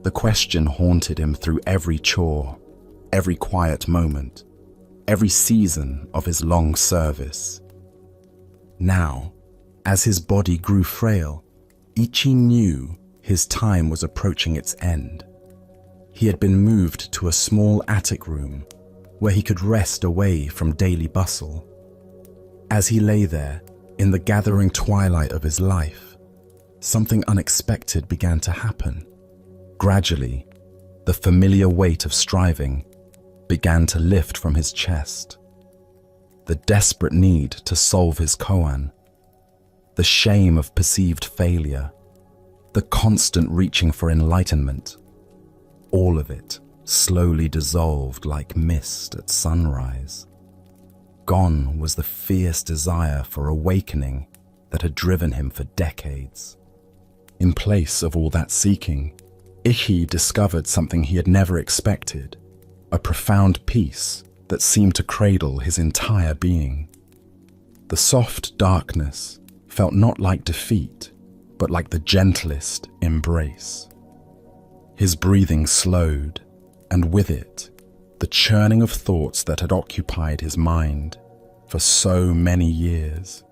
The question haunted him through every chore, every quiet moment, every season of his long service. Now, as his body grew frail, Ichi knew his time was approaching its end. He had been moved to a small attic room where he could rest away from daily bustle. As he lay there, in the gathering twilight of his life, something unexpected began to happen. Gradually, the familiar weight of striving began to lift from his chest. The desperate need to solve his koan, the shame of perceived failure, the constant reaching for enlightenment, all of it slowly dissolved like mist at sunrise. Gone was the fierce desire for awakening that had driven him for decades. In place of all that seeking, Ichi discovered something he had never expected, a profound peace that seemed to cradle his entire being. The soft darkness felt not like defeat, but like the gentlest embrace. His breathing slowed, and with it, the churning of thoughts that had occupied his mind for so many years.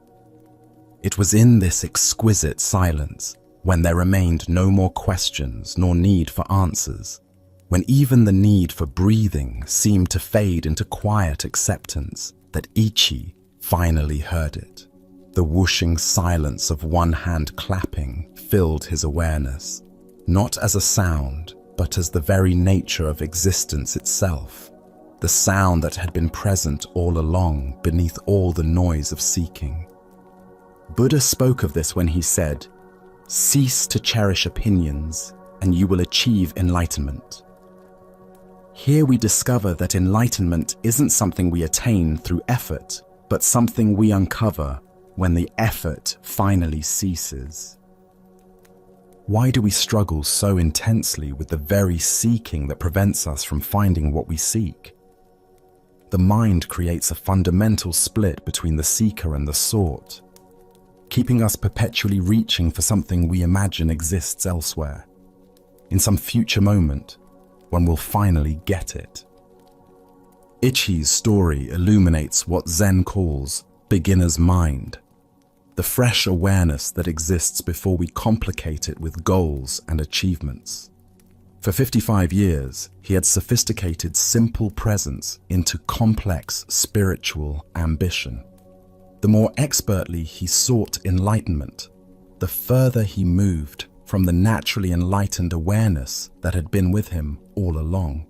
It was in this exquisite silence, when there remained no more questions nor need for answers, when even the need for breathing seemed to fade into quiet acceptance, that Ichi finally heard it. The whooshing silence of one hand clapping filled his awareness, not as a sound, but as the very nature of existence itself, the sound that had been present all along beneath all the noise of seeking. Buddha spoke of this when he said, "Cease to cherish opinions, and you will achieve enlightenment." Here we discover that enlightenment isn't something we attain through effort, but something we uncover when the effort finally ceases. Why do we struggle so intensely with the very seeking that prevents us from finding what we seek? The mind creates a fundamental split between the seeker and the sought, keeping us perpetually reaching for something we imagine exists elsewhere, in some future moment when we'll finally get it. Ichi's story illuminates what Zen calls beginner's mind, the fresh awareness that exists before we complicate it with goals and achievements. For 55 years, he had sophisticated simple presence into complex spiritual ambition. The more expertly he sought enlightenment, the further he moved from the naturally enlightened awareness that had been with him all along.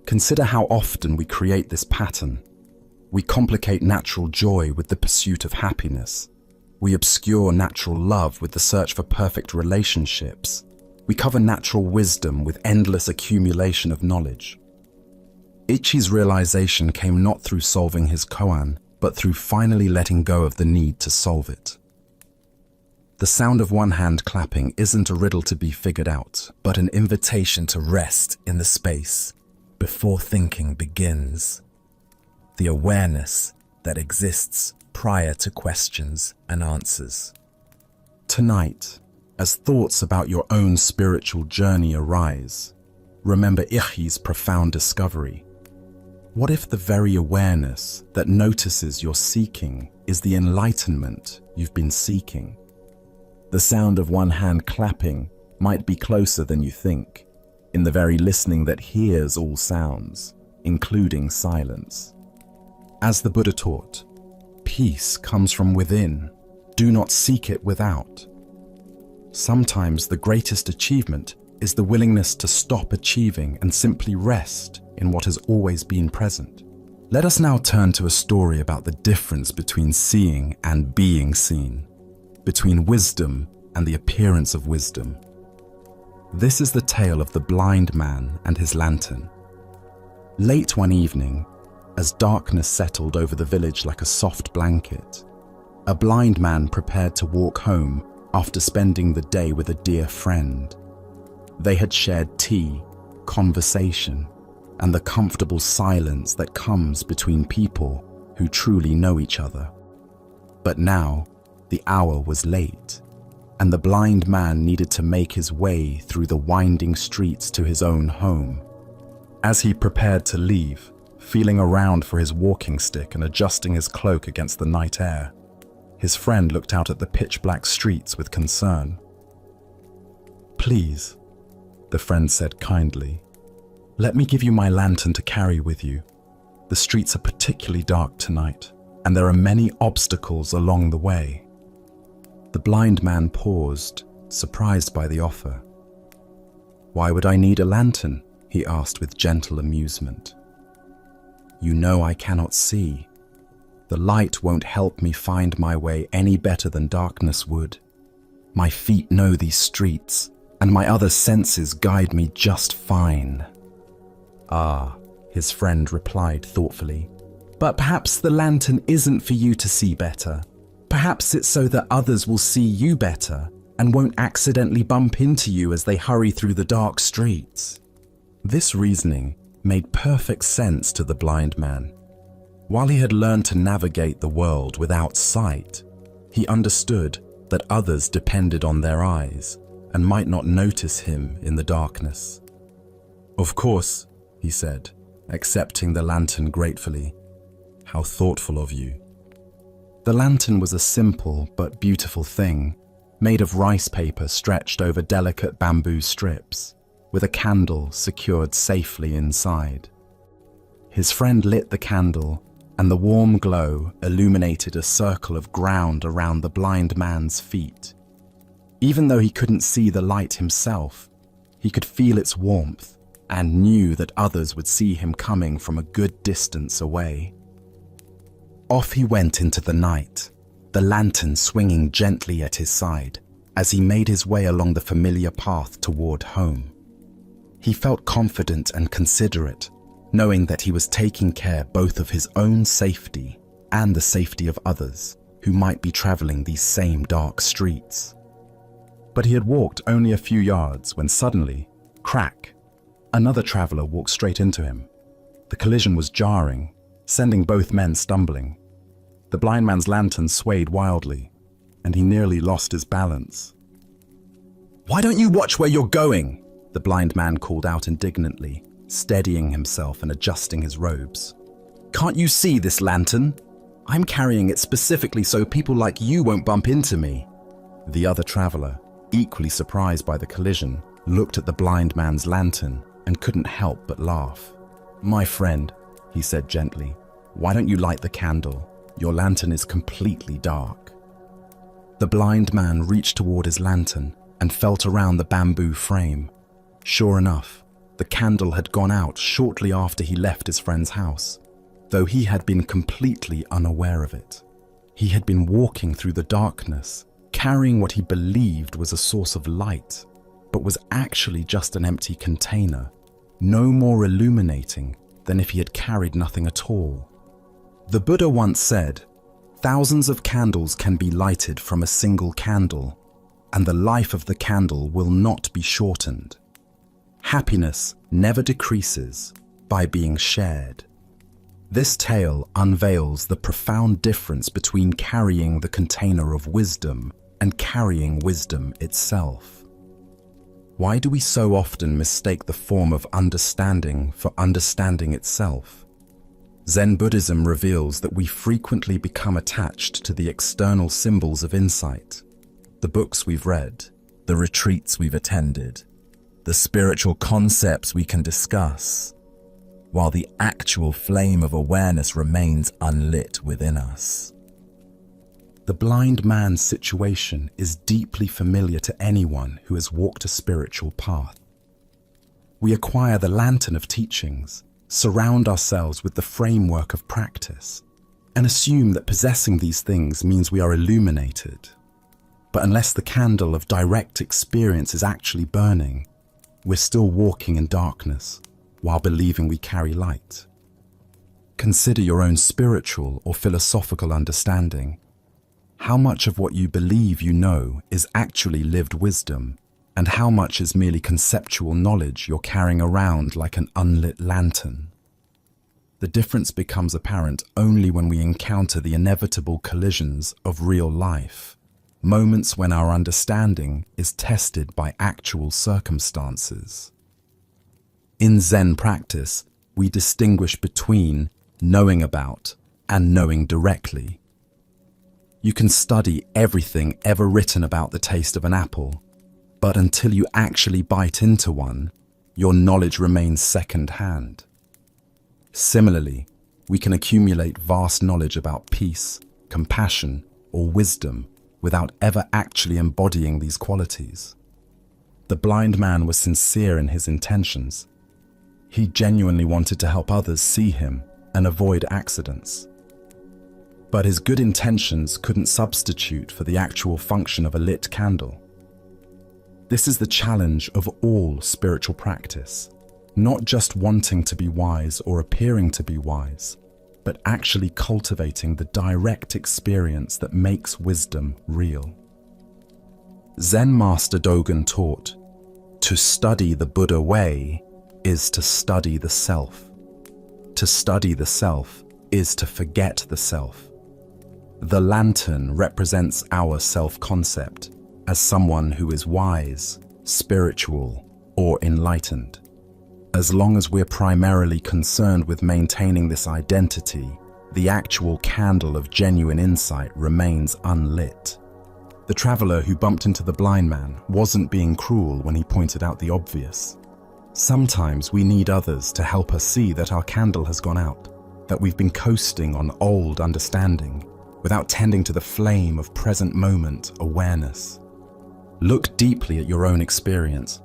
Consider how often we create this pattern. We complicate natural joy with the pursuit of happiness. We obscure natural love with the search for perfect relationships. We cover natural wisdom with endless accumulation of knowledge. Ichi's realization came not through solving his koan, but through finally letting go of the need to solve it. The sound of one hand clapping isn't a riddle to be figured out, but an invitation to rest in the space before thinking begins. The awareness that exists prior to questions and answers. Tonight, as thoughts about your own spiritual journey arise, remember Ichi's profound discovery. What if the very awareness that notices your seeking is the enlightenment you've been seeking? The sound of one hand clapping might be closer than you think, in the very listening that hears all sounds, including silence. As the Buddha taught, peace comes from within. Do not seek it without. Sometimes the greatest achievement is the willingness to stop achieving and simply rest in what has always been present. Let us now turn to a story about the difference between seeing and being seen, between wisdom and the appearance of wisdom. This is the tale of the blind man and his lantern. Late one evening, as darkness settled over the village like a soft blanket, a blind man prepared to walk home after spending the day with a dear friend. They had shared tea, conversation, and the comfortable silence that comes between people who truly know each other. But now, the hour was late, and the blind man needed to make his way through the winding streets to his own home. As he prepared to leave, feeling around for his walking stick and adjusting his cloak against the night air, his friend looked out at the pitch-black streets with concern. "Please," the friend said kindly, "let me give you my lantern to carry with you. The streets are particularly dark tonight, and there are many obstacles along the way." The blind man paused, surprised by the offer. "Why would I need a lantern?" he asked with gentle amusement. "You know I cannot see. The light won't help me find my way any better than darkness would. My feet know these streets, and my other senses guide me just fine." "Ah," his friend replied thoughtfully, "but perhaps the lantern isn't for you to see better. Perhaps it's so that others will see you better and won't accidentally bump into you as they hurry through the dark streets." This reasoning made perfect sense to the blind man. While he had learned to navigate the world without sight, he understood that others depended on their eyes and might not notice him in the darkness. "Of course," he said, accepting the lantern gratefully. "How thoughtful of you." The lantern was a simple but beautiful thing, made of rice paper stretched over delicate bamboo strips, with a candle secured safely inside. His friend lit the candle, and the warm glow illuminated a circle of ground around the blind man's feet. Even though he couldn't see the light himself, he could feel its warmth and knew that others would see him coming from a good distance away. Off he went into the night, the lantern swinging gently at his side as he made his way along the familiar path toward home. He felt confident and considerate, knowing that he was taking care both of his own safety and the safety of others who might be traveling these same dark streets. But he had walked only a few yards when suddenly, crack, another traveler walked straight into him. The collision was jarring, sending both men stumbling. The blind man's lantern swayed wildly, and he nearly lost his balance. "Why don't you watch where you're going?" the blind man called out indignantly, steadying himself and adjusting his robes. "Can't you see this lantern? I'm carrying it specifically so people like you won't bump into me." The other traveler, equally surprised by the collision, looked at the blind man's lantern and couldn't help but laugh. "My friend," he said gently, "why don't you light the candle? Your lantern is completely dark." The blind man reached toward his lantern and felt around the bamboo frame. Sure enough, the candle had gone out shortly after he left his friend's house, though he had been completely unaware of it. He had been walking through the darkness, carrying what he believed was a source of light, but was actually just an empty container, no more illuminating than if he had carried nothing at all. The Buddha once said, "Thousands of candles can be lighted from a single candle, and the life of the candle will not be shortened. Happiness never decreases by being shared." This tale unveils the profound difference between carrying the container of wisdom and carrying wisdom itself. Why do we so often mistake the form of understanding for understanding itself? Zen Buddhism reveals that we frequently become attached to the external symbols of insight, the books we've read, the retreats we've attended, the spiritual concepts we can discuss, while the actual flame of awareness remains unlit within us. The blind man's situation is deeply familiar to anyone who has walked a spiritual path. We acquire the lantern of teachings, surround ourselves with the framework of practice, and assume that possessing these things means we are illuminated. But unless the candle of direct experience is actually burning, we're still walking in darkness while believing we carry light. Consider your own spiritual or philosophical understanding. How much of what you believe you know is actually lived wisdom, and how much is merely conceptual knowledge you're carrying around like an unlit lantern? The difference becomes apparent only when we encounter the inevitable collisions of real life, moments when our understanding is tested by actual circumstances. In Zen practice, we distinguish between knowing about and knowing directly. You can study everything ever written about the taste of an apple, but until you actually bite into one, your knowledge remains second-hand. Similarly, we can accumulate vast knowledge about peace, compassion, or wisdom without ever actually embodying these qualities. The blind man was sincere in his intentions. He genuinely wanted to help others see him and avoid accidents. But his good intentions couldn't substitute for the actual function of a lit candle. This is the challenge of all spiritual practice, not just wanting to be wise or appearing to be wise, but actually cultivating the direct experience that makes wisdom real. Zen Master Dogen taught, "To study the Buddha way is to study the self. To study the self is to forget the self." The lantern represents our self-concept as someone who is wise, spiritual, or enlightened. As long as we're primarily concerned with maintaining this identity, the actual candle of genuine insight remains unlit. The traveler who bumped into the blind man wasn't being cruel when he pointed out the obvious. Sometimes we need others to help us see that our candle has gone out, that we've been coasting on old understanding, without tending to the flame of present moment awareness. Look deeply at your own experience.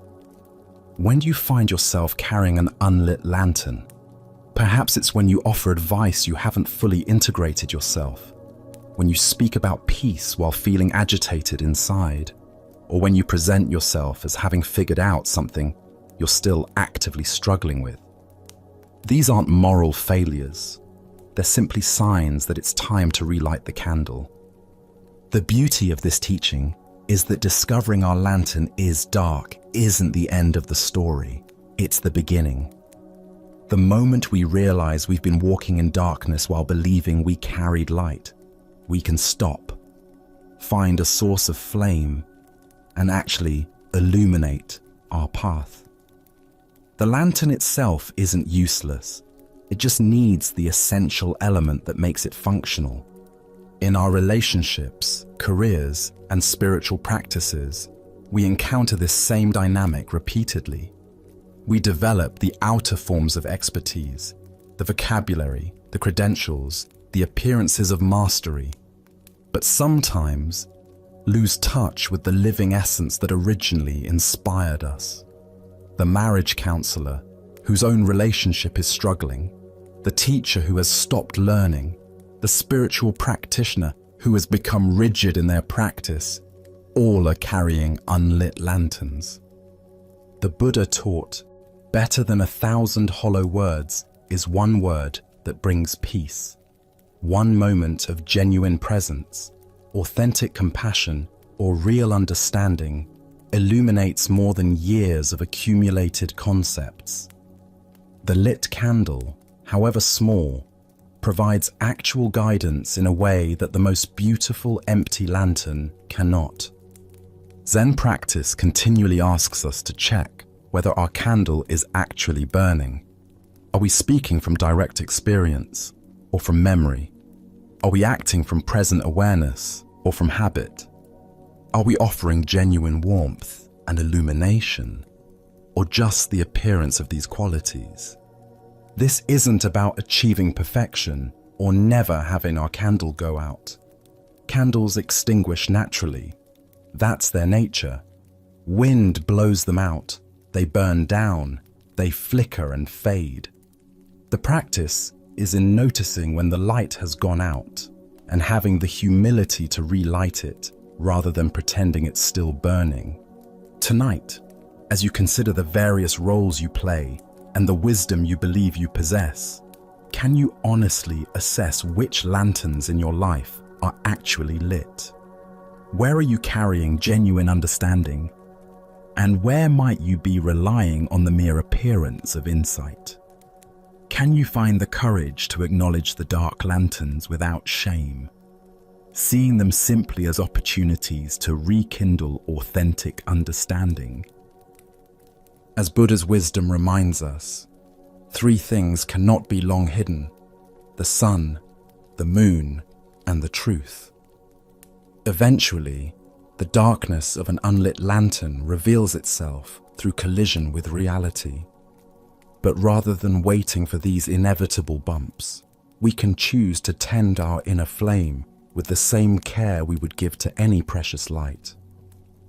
When do you find yourself carrying an unlit lantern? Perhaps it's when you offer advice you haven't fully integrated yourself, when you speak about peace while feeling agitated inside, or when you present yourself as having figured out something you're still actively struggling with. These aren't moral failures. They're simply signs that it's time to relight the candle. The beauty of this teaching is that discovering our lantern is dark isn't the end of the story, it's the beginning. The moment we realize we've been walking in darkness while believing we carried light, we can stop, find a source of flame, and actually illuminate our path. The lantern itself isn't useless. It just needs the essential element that makes it functional. In our relationships, careers, and spiritual practices, we encounter this same dynamic repeatedly. We develop the outer forms of expertise, the vocabulary, the credentials, the appearances of mastery, but sometimes lose touch with the living essence that originally inspired us. The marriage counselor whose own relationship is struggling, the teacher who has stopped learning, the spiritual practitioner who has become rigid in their practice, all are carrying unlit lanterns. The Buddha taught, "Better than 1,000 hollow words is one word that brings peace, one moment of genuine presence, authentic compassion, or real understanding illuminates more than years of accumulated concepts. The lit candle, however small, provides actual guidance in a way that the most beautiful empty lantern cannot. Zen practice continually asks us to check whether our candle is actually burning. Are we speaking from direct experience or from memory? Are we acting from present awareness or from habit? Are we offering genuine warmth and illumination, or just the appearance of these qualities? This isn't about achieving perfection or never having our candle go out. Candles extinguish naturally. That's their nature. Wind blows them out. They burn down. They flicker and fade. The practice is in noticing when the light has gone out and having the humility to relight it rather than pretending it's still burning. Tonight, as you consider the various roles you play and the wisdom you believe you possess, can you honestly assess which lanterns in your life are actually lit? Where are you carrying genuine understanding? And where might you be relying on the mere appearance of insight? Can you find the courage to acknowledge the dark lanterns without shame, seeing them simply as opportunities to rekindle authentic understanding? As Buddha's wisdom reminds us, 3 things cannot be long hidden: the sun, the moon, and the truth. Eventually, the darkness of an unlit lantern reveals itself through collision with reality. But rather than waiting for these inevitable bumps, we can choose to tend our inner flame with the same care we would give to any precious light,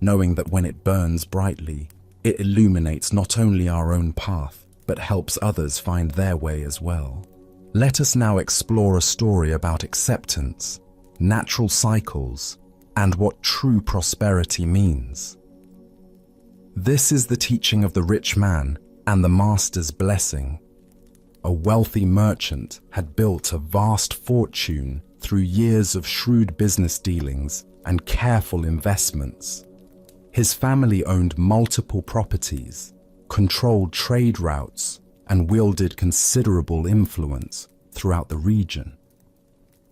knowing that when it burns brightly, it illuminates not only our own path, but helps others find their way as well. Let us now explore a story about acceptance, natural cycles, and what true prosperity means. This is the teaching of the rich man and the master's blessing. A wealthy merchant had built a vast fortune through years of shrewd business dealings and careful investments. His family owned multiple properties, controlled trade routes, and wielded considerable influence throughout the region.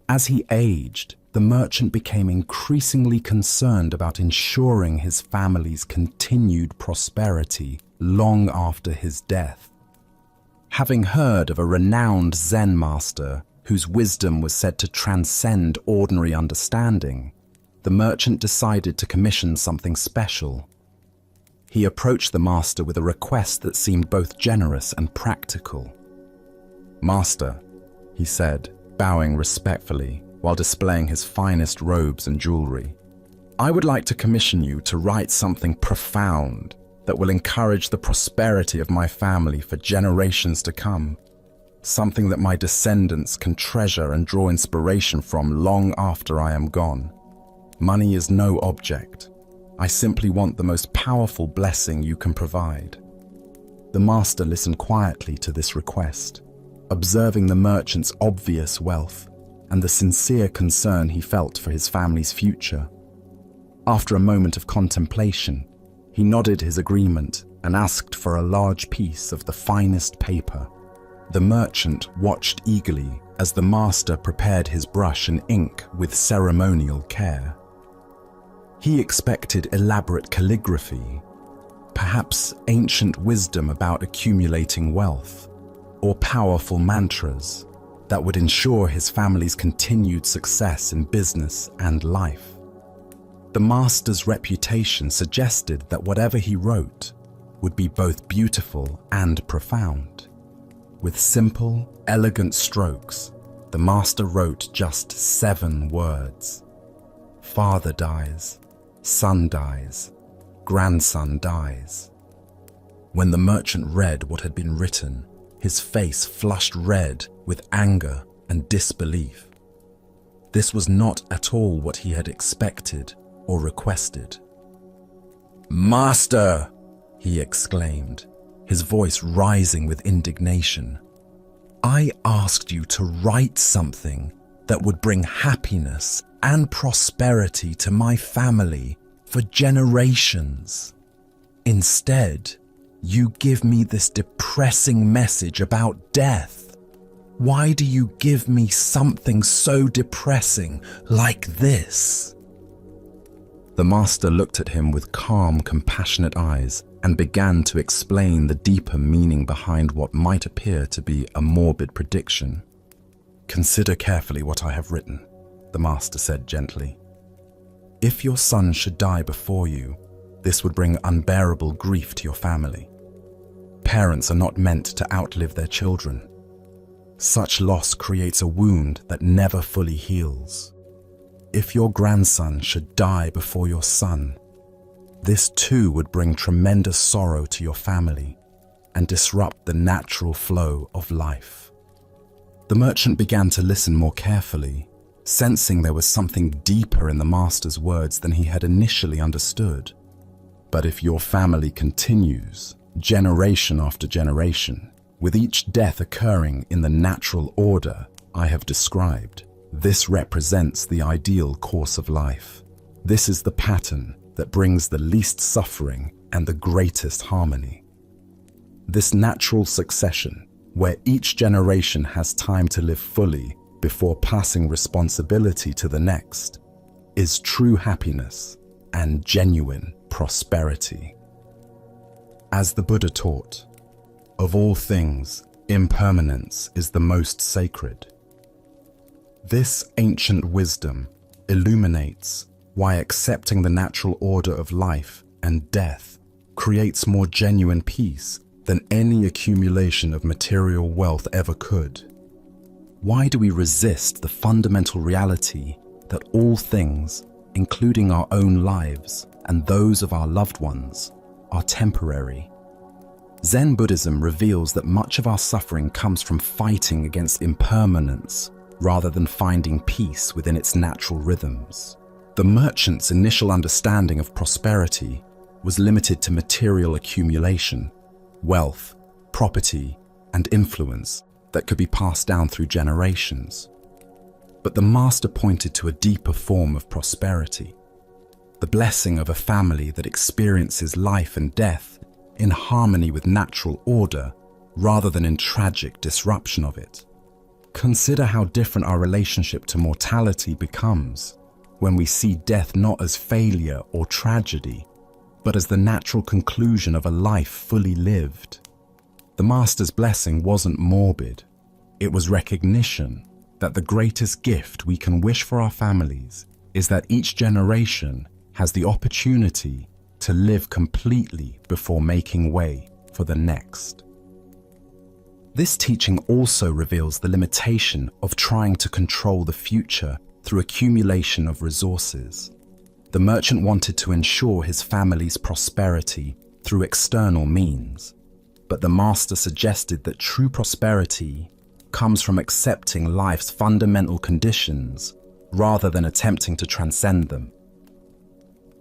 As he aged, the merchant became increasingly concerned about ensuring his family's continued prosperity long after his death. Having heard of a renowned Zen master whose wisdom was said to transcend ordinary understanding, the merchant decided to commission something special. He approached the master with a request that seemed both generous and practical. "Master," he said, bowing respectfully while displaying his finest robes and jewelry, "I would like to commission you to write something profound that will encourage the prosperity of my family for generations to come, something that my descendants can treasure and draw inspiration from long after I am gone. Money is no object. I simply want the most powerful blessing you can provide." The master listened quietly to this request, observing the merchant's obvious wealth and the sincere concern he felt for his family's future. After a moment of contemplation, he nodded his agreement and asked for a large piece of the finest paper. The merchant watched eagerly as the master prepared his brush and ink with ceremonial care. He expected elaborate calligraphy, perhaps ancient wisdom about accumulating wealth, or powerful mantras that would ensure his family's continued success in business and life. The master's reputation suggested that whatever he wrote would be both beautiful and profound. With simple, elegant strokes, the master wrote just 7 words. Father dies, son dies, grandson dies. When the merchant read what had been written, his face flushed red with anger and disbelief. This was not at all what he had expected or requested. "Master!" he exclaimed, his voice rising with indignation. I asked you to write something that would bring happiness and prosperity to my family for generations. Instead, you give me this depressing message about death. Why do you give me something so depressing like this?" The master looked at him with calm, compassionate eyes and began to explain the deeper meaning behind what might appear to be a morbid prediction. "Consider carefully what I have written," the master said gently. "If your son should die before you, this would bring unbearable grief to your family. Parents are not meant to outlive their children. Such loss creates a wound that never fully heals. If your grandson should die before your son, this too would bring tremendous sorrow to your family and disrupt the natural flow of life." The merchant began to listen more carefully, sensing there was something deeper in the master's words than he had initially understood. "But if your family continues, generation after generation, with each death occurring in the natural order I have described, this represents the ideal course of life. This is the pattern that brings the least suffering and the greatest harmony. This natural succession, where each generation has time to live fully before passing responsibility to the next, is true happiness and genuine prosperity." As the Buddha taught, of all things, impermanence is the most sacred. This ancient wisdom illuminates why accepting the natural order of life and death creates more genuine peace than any accumulation of material wealth ever could. Why do we resist the fundamental reality that all things, including our own lives and those of our loved ones, are temporary? Zen Buddhism reveals that much of our suffering comes from fighting against impermanence rather than finding peace within its natural rhythms. The merchant's initial understanding of prosperity was limited to material accumulation, wealth, property, and influence that could be passed down through generations. But the master pointed to a deeper form of prosperity, the blessing of a family that experiences life and death in harmony with natural order rather than in tragic disruption of it. Consider how different our relationship to mortality becomes when we see death not as failure or tragedy, but as the natural conclusion of a life fully lived. The master's blessing wasn't morbid. It was recognition that the greatest gift we can wish for our families is that each generation has the opportunity to live completely before making way for the next. This teaching also reveals the limitation of trying to control the future through accumulation of resources. The merchant wanted to ensure his family's prosperity through external means, but the master suggested that true prosperity comes from accepting life's fundamental conditions rather than attempting to transcend them.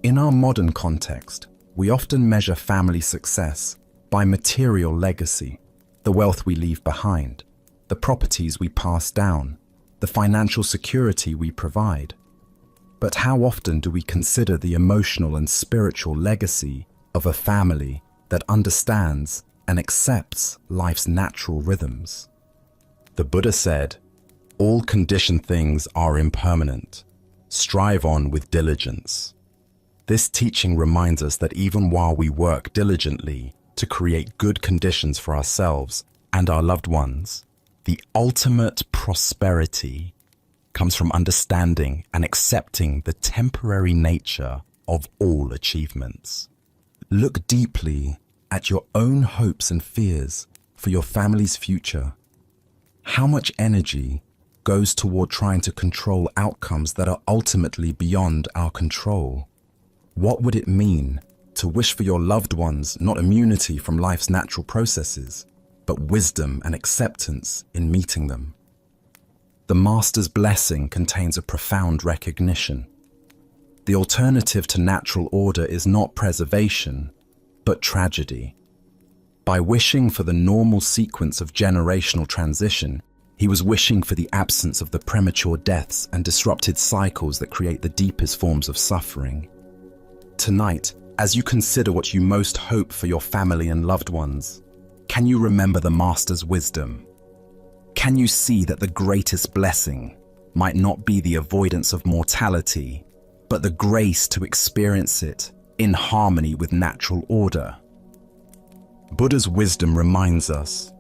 In our modern context, we often measure family success by material legacy, the wealth we leave behind, the properties we pass down, the financial security we provide. But how often do we consider the emotional and spiritual legacy of a family that understands and accepts life's natural rhythms? The Buddha said, "All conditioned things are impermanent. Strive on with diligence." This teaching reminds us that even while we work diligently to create good conditions for ourselves and our loved ones, the ultimate prosperity comes from understanding and accepting the temporary nature of all achievements. Look deeply at your own hopes and fears for your family's future. How much energy goes toward trying to control outcomes that are ultimately beyond our control? What would it mean to wish for your loved ones not immunity from life's natural processes, but wisdom and acceptance in meeting them? The master's blessing contains a profound recognition. The alternative to natural order is not preservation, but tragedy. By wishing for the normal sequence of generational transition, he was wishing for the absence of the premature deaths and disrupted cycles that create the deepest forms of suffering. Tonight, as you consider what you most hope for your family and loved ones, can you remember the Master's wisdom? Can you see that the greatest blessing might not be the avoidance of mortality, but the grace to experience it in harmony with natural order? Buddha's wisdom reminds us,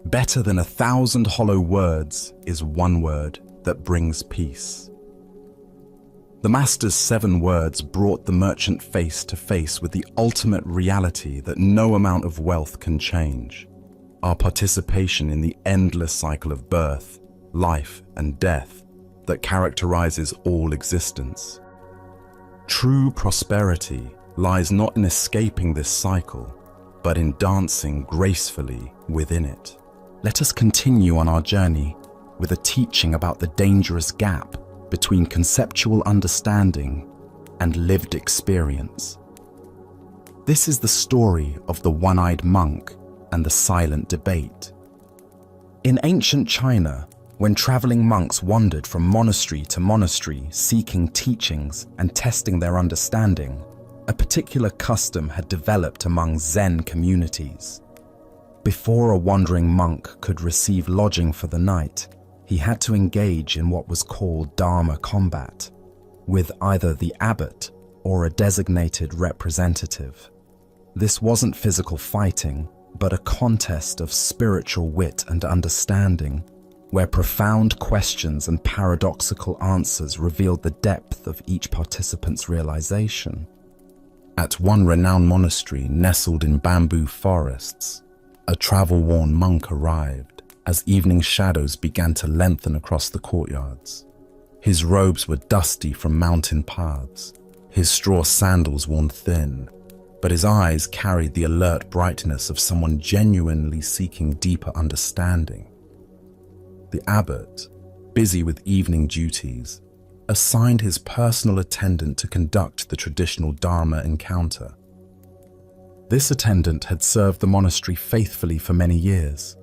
better than 1,000 hollow words is one word that brings peace. The Master's 7 words brought the merchant face to face with the ultimate reality that no amount of wealth can change: our participation in the endless cycle of birth, life, and death that characterizes all existence. True prosperity lies not in escaping this cycle, but in dancing gracefully within it. Let us continue on our journey with a teaching about the dangerous gap between conceptual understanding and lived experience. This is the story of the one-eyed monk and the silent debate. In ancient China, when traveling monks wandered from monastery to monastery seeking teachings and testing their understanding, a particular custom had developed among Zen communities. Before a wandering monk could receive lodging for the night, he had to engage in what was called Dharma combat, with either the abbot or a designated representative. This wasn't physical fighting, but a contest of spiritual wit and understanding, where profound questions and paradoxical answers revealed the depth of each participant's realization. At one renowned monastery nestled in bamboo forests, a travel-worn monk arrived as evening shadows began to lengthen across the courtyards. His robes were dusty from mountain paths, his straw sandals worn thin, but his eyes carried the alert brightness of someone genuinely seeking deeper understanding. The abbot, busy with evening duties, assigned his personal attendant to conduct the traditional Dharma encounter. This attendant had served the monastery faithfully for many years,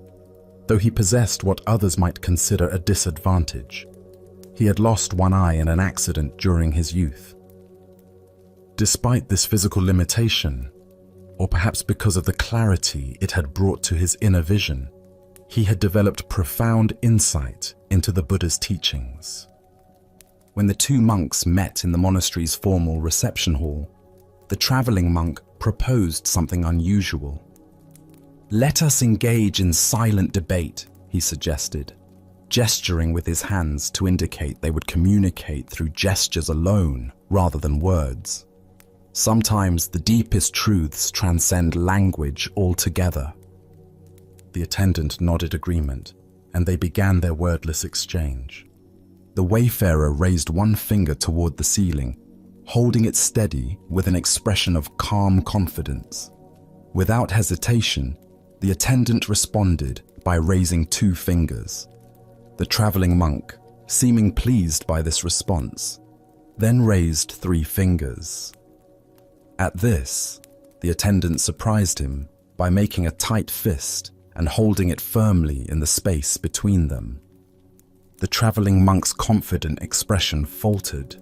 though he possessed what others might consider a disadvantage. He had lost one eye in an accident during his youth. Despite this physical limitation, or perhaps because of the clarity it had brought to his inner vision, he had developed profound insight into the Buddha's teachings. When the two monks met in the monastery's formal reception hall, the traveling monk proposed something unusual. "Let us engage in silent debate," he suggested, gesturing with his hands to indicate they would communicate through gestures alone rather than words. Sometimes the deepest truths transcend language altogether. The attendant nodded agreement, and they began their wordless exchange. The wayfarer raised one finger toward the ceiling, holding it steady with an expression of calm confidence. Without hesitation, the attendant responded by raising 2 fingers. The traveling monk, seeming pleased by this response, then raised 3 fingers. At this, the attendant surprised him by making a tight fist and holding it firmly in the space between them. The traveling monk's confident expression faltered.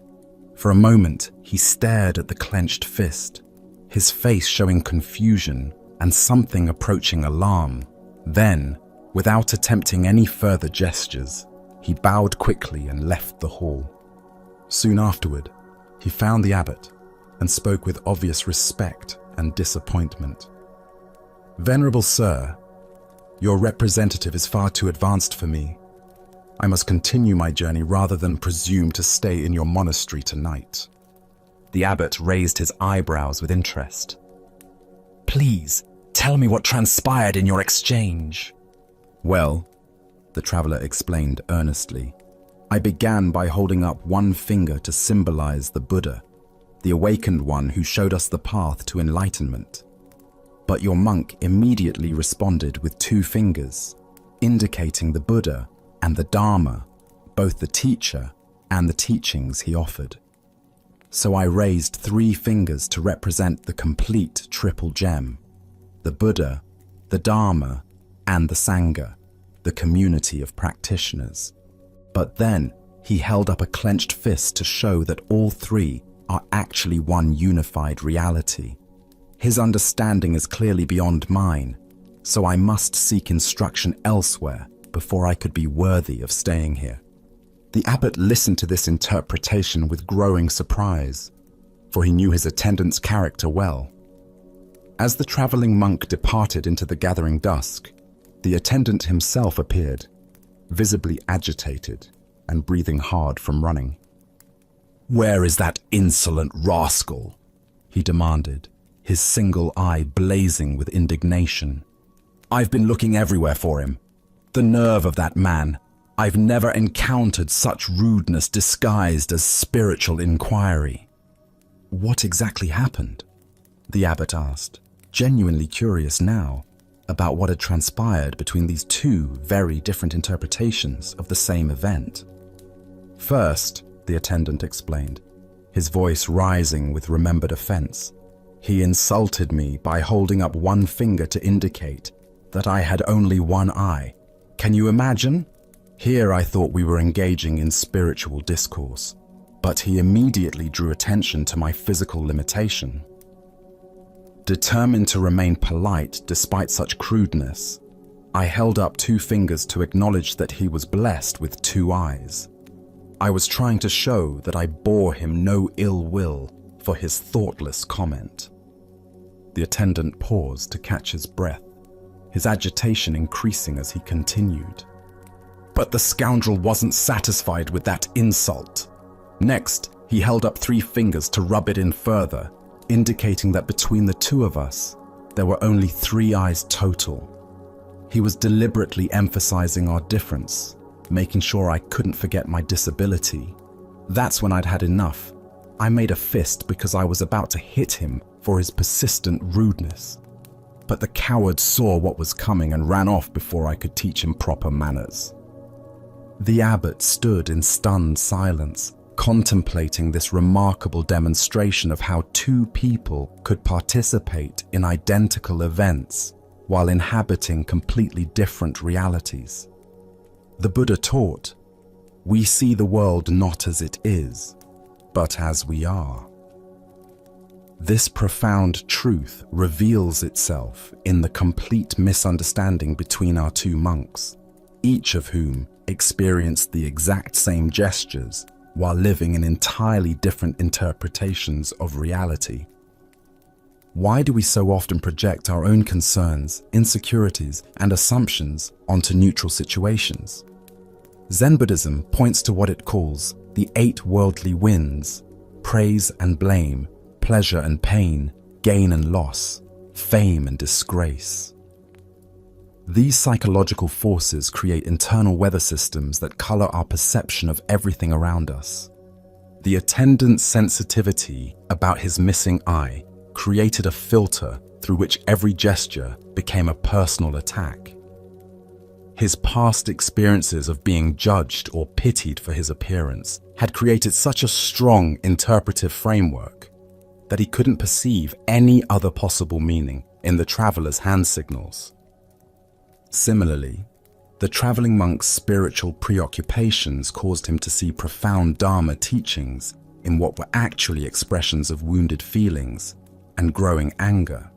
For a moment, he stared at the clenched fist, his face showing confusion and something approaching alarm. Then, without attempting any further gestures, he bowed quickly and left the hall. Soon afterward, he found the abbot and spoke with obvious respect and disappointment. "Venerable sir, your representative is far too advanced for me. I must continue my journey rather than presume to stay in your monastery tonight." The abbot raised his eyebrows with interest. "Please, tell me what transpired in your exchange." "Well," the traveler explained earnestly, "I began by holding up one finger to symbolize the Buddha, the awakened one who showed us the path to enlightenment. But your monk immediately responded with 2 fingers, indicating the Buddha and the Dharma, both the teacher and the teachings he offered. So I raised 3 fingers to represent the complete triple gem: the Buddha, the Dharma, and the Sangha, the community of practitioners. But then he held up a clenched fist to show that all three are actually one unified reality. His understanding is clearly beyond mine, so I must seek instruction elsewhere before I could be worthy of staying here. The abbot listened to this interpretation with growing surprise, for he knew his attendant's character well. As the traveling monk departed into the gathering dusk, the attendant himself appeared, visibly agitated and breathing hard from running. "Where is that insolent rascal?" he demanded, his single eye blazing with indignation. "I've been looking everywhere for him. The nerve of that man! I've never encountered such rudeness disguised as spiritual inquiry." "What exactly happened?" the abbot asked, genuinely curious now about what had transpired between these two very different interpretations of the same event. "First," the attendant explained, his voice rising with remembered offense, "he insulted me by holding up one finger to indicate that I had only one eye. Can you imagine? Here I thought we were engaging in spiritual discourse, but he immediately drew attention to my physical limitation. Determined to remain polite despite such crudeness, I held up two fingers to acknowledge that he was blessed with two eyes. I was trying to show that I bore him no ill will for his thoughtless comment." The attendant paused to catch his breath, his agitation increasing as he continued. But the scoundrel wasn't satisfied with that insult. Next, he held up three fingers to rub it in further, indicating that between the two of us, there were only 3 eyes total. He was deliberately emphasizing our difference, making sure I couldn't forget my disability. That's when I'd had enough. I made a fist because I was about to hit him for his persistent rudeness. But the coward saw what was coming and ran off before I could teach him proper manners. The abbot stood in stunned silence, contemplating this remarkable demonstration of how two people could participate in identical events while inhabiting completely different realities. The Buddha taught, "We see the world not as it is, but as we are." This profound truth reveals itself in the complete misunderstanding between our two monks, each of whom experienced the exact same gestures while living in entirely different interpretations of reality. Why do we so often project our own concerns, insecurities, and assumptions onto neutral situations? Zen Buddhism points to what it calls the 8 worldly winds: praise and blame, pleasure and pain, gain and loss, fame and disgrace. These psychological forces create internal weather systems that color our perception of everything around us. The attendant's sensitivity about his missing eye created a filter through which every gesture became a personal attack. His past experiences of being judged or pitied for his appearance had created such a strong interpretive framework that he couldn't perceive any other possible meaning in the traveler's hand signals. Similarly, the traveling monk's spiritual preoccupations caused him to see profound Dharma teachings in what were actually expressions of wounded feelings and growing anger.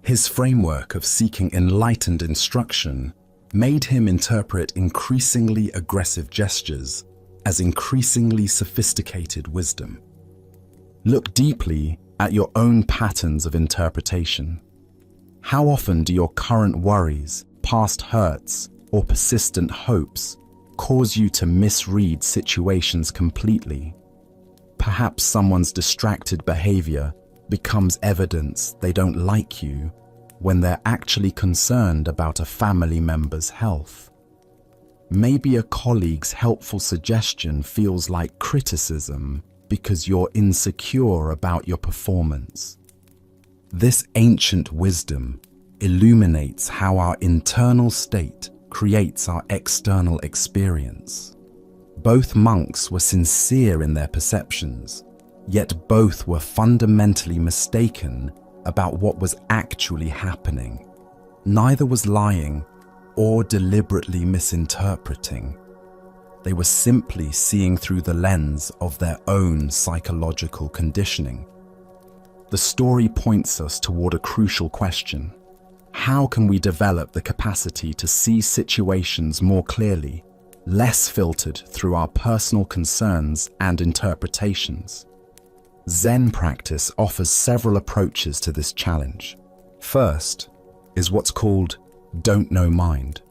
His framework of seeking enlightened instruction made him interpret increasingly aggressive gestures as increasingly sophisticated wisdom. Look deeply at your own patterns of interpretation. How often do your current worries, past hurts, or persistent hopes cause you to misread situations completely? Perhaps someone's distracted behavior becomes evidence they don't like you when they're actually concerned about a family member's health. Maybe a colleague's helpful suggestion feels like criticism because you're insecure about your performance. This ancient wisdom illuminates how our internal state creates our external experience. Both monks were sincere in their perceptions, yet both were fundamentally mistaken about what was actually happening. Neither was lying or deliberately misinterpreting. They were simply seeing through the lens of their own psychological conditioning. The story points us toward a crucial question. How can we develop the capacity to see situations more clearly, less filtered through our personal concerns and interpretations? Zen practice offers several approaches to this challenge. First is what's called don't know mind.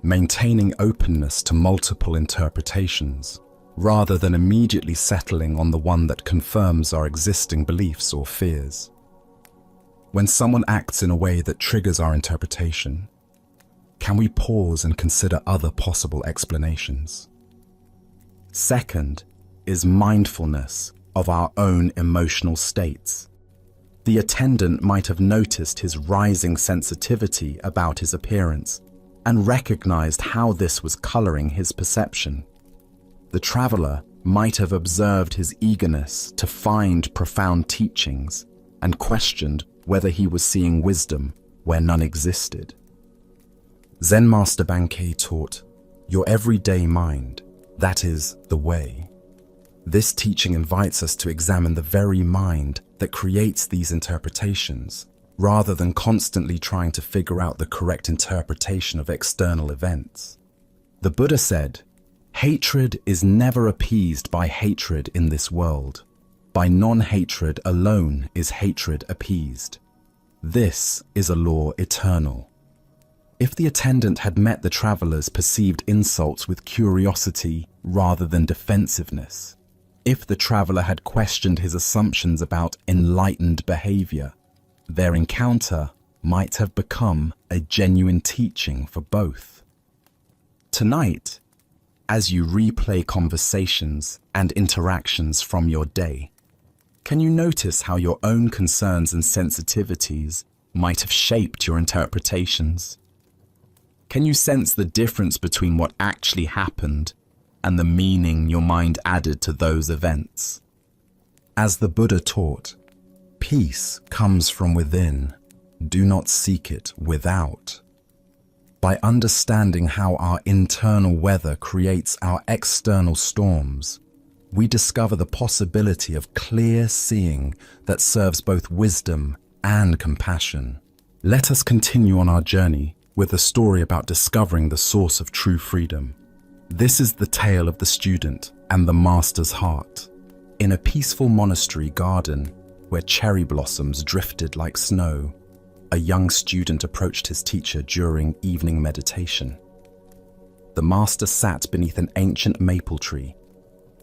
Maintaining openness to multiple interpretations, rather than immediately settling on the one that confirms our existing beliefs or fears. When someone acts in a way that triggers our interpretation, can we pause and consider other possible explanations? Second is mindfulness of our own emotional states. The attendant might have noticed his rising sensitivity about his appearance and recognized how this was coloring his perception. The traveler might have observed his eagerness to find profound teachings and questioned whether he was seeing wisdom where none existed. Zen Master Bankei taught, "Your everyday mind, that is the way." This teaching invites us to examine the very mind that creates these interpretations, rather than constantly trying to figure out the correct interpretation of external events. The Buddha said, "Hatred is never appeased by hatred in this world. By non-hatred alone is hatred appeased. This is a law eternal." If the attendant had met the traveler's perceived insults with curiosity rather than defensiveness, if the traveler had questioned his assumptions about enlightened behavior, their encounter might have become a genuine teaching for both. Tonight, as you replay conversations and interactions from your day, can you notice how your own concerns and sensitivities might have shaped your interpretations? Can you sense the difference between what actually happened and the meaning your mind added to those events? As the Buddha taught, peace comes from within. Do not seek it without. By understanding how our internal weather creates our external storms, we discover the possibility of clear seeing that serves both wisdom and compassion. Let us continue on our journey with a story about discovering the source of true freedom. This is the tale of the student and the master's heart. In a peaceful monastery garden where cherry blossoms drifted like snow, a young student approached his teacher during evening meditation. The master sat beneath an ancient maple tree,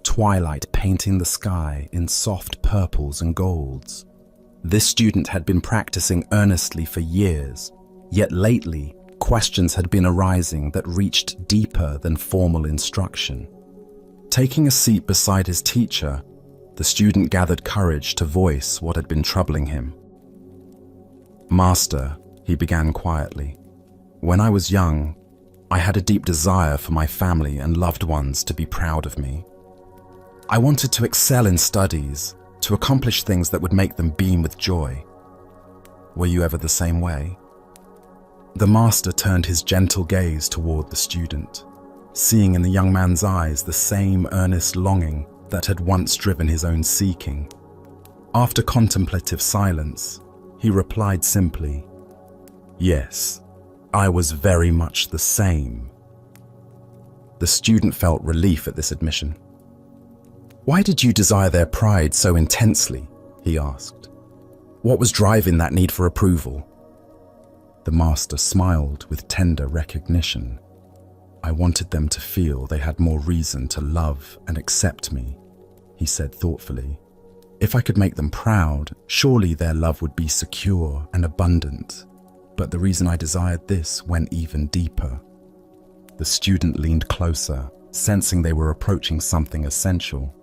twilight painting the sky in soft purples and golds. This student had been practicing earnestly for years, yet lately questions had been arising that reached deeper than formal instruction. Taking a seat beside his teacher, the student gathered courage to voice what had been troubling him. "Master," he began quietly, "when I was young, I had a deep desire for my family and loved ones to be proud of me. I wanted to excel in studies, to accomplish things that would make them beam with joy. Were you ever the same way?" The master turned his gentle gaze toward the student, seeing in the young man's eyes the same earnest longing that had once driven his own seeking. After contemplative silence, he replied simply, "Yes, I was very much the same." The student felt relief at this admission. "Why did you desire their pride so intensely?" he asked. "What was driving that need for approval?" The master smiled with tender recognition. "I wanted them to feel they had more reason to love and accept me," he said thoughtfully. "If I could make them proud, surely their love would be secure and abundant. But the reason I desired this went even deeper." The student leaned closer, sensing they were approaching something essential.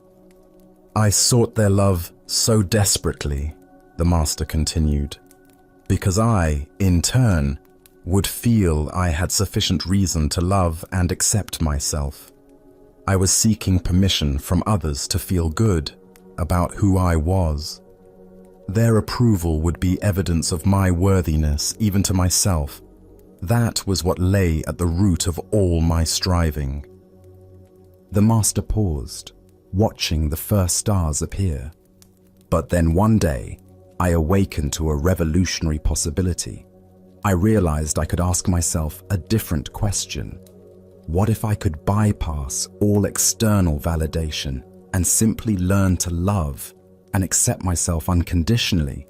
"I sought their love so desperately," the master continued, "because I, in turn, would feel I had sufficient reason to love and accept myself. I was seeking permission from others to feel good about who I was. Their approval would be evidence of my worthiness, even to myself. That was what lay at the root of all my striving. The master paused, watching the first stars appear. But then one day, I awakened to a revolutionary possibility. I realized I could ask myself a different question. What if I could bypass all external validation and simply learn to love and accept myself unconditionally?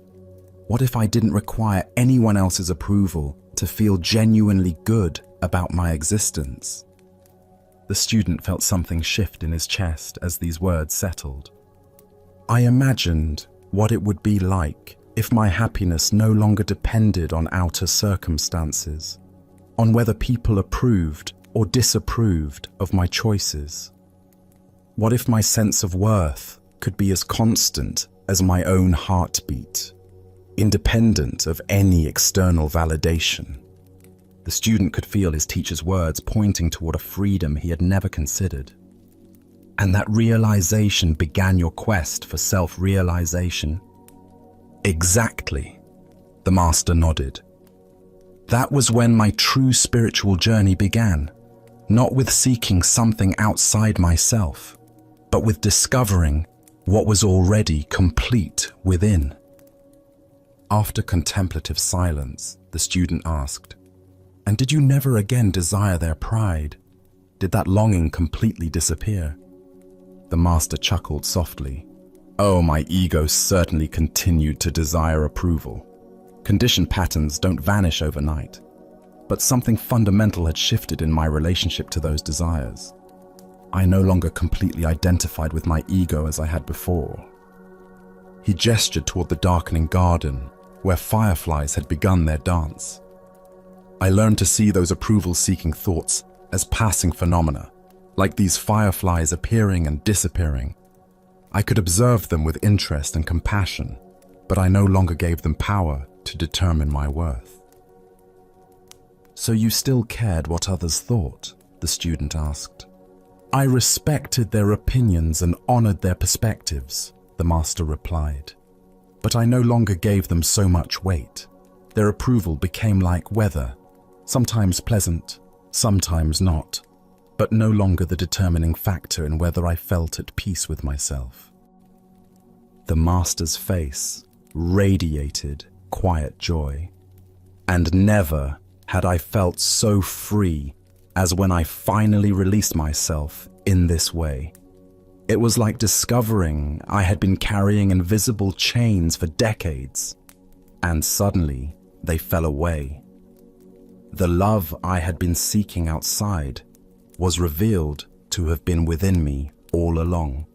What if I didn't require anyone else's approval to feel genuinely good about my existence? The student felt something shift in his chest as these words settled. I imagined what it would be like if my happiness no longer depended on outer circumstances, on whether people approved or disapproved of my choices. What if my sense of worth could be as constant as my own heartbeat, independent of any external validation? The student could feel his teacher's words pointing toward a freedom he had never considered. And that realization began your quest for self-realization? Exactly, the master nodded. That was when my true spiritual journey began, not with seeking something outside myself, but with discovering what was already complete within. After contemplative silence, the student asked, "And did you never again desire their pride? Did that longing completely disappear?" The master chuckled softly. "Oh, my ego certainly continued to desire approval. Conditioned patterns don't vanish overnight, but something fundamental had shifted in my relationship to those desires. I no longer completely identified with my ego as I had before." He gestured toward the darkening garden, where fireflies had begun their dance. I learned to see those approval-seeking thoughts as passing phenomena, like these fireflies appearing and disappearing. I could observe them with interest and compassion, but I no longer gave them power to determine my worth. "So you still cared what others thought?" the student asked. "I respected their opinions and honored their perspectives," the master replied. "But I no longer gave them so much weight. Their approval became like weather, sometimes pleasant, sometimes not, but no longer the determining factor in whether I felt at peace with myself." The master's face radiated quiet joy, and never had I felt so free as when I finally released myself in this way. It was like discovering I had been carrying invisible chains for decades, and suddenly they fell away. The love I had been seeking outside was revealed to have been within me all along.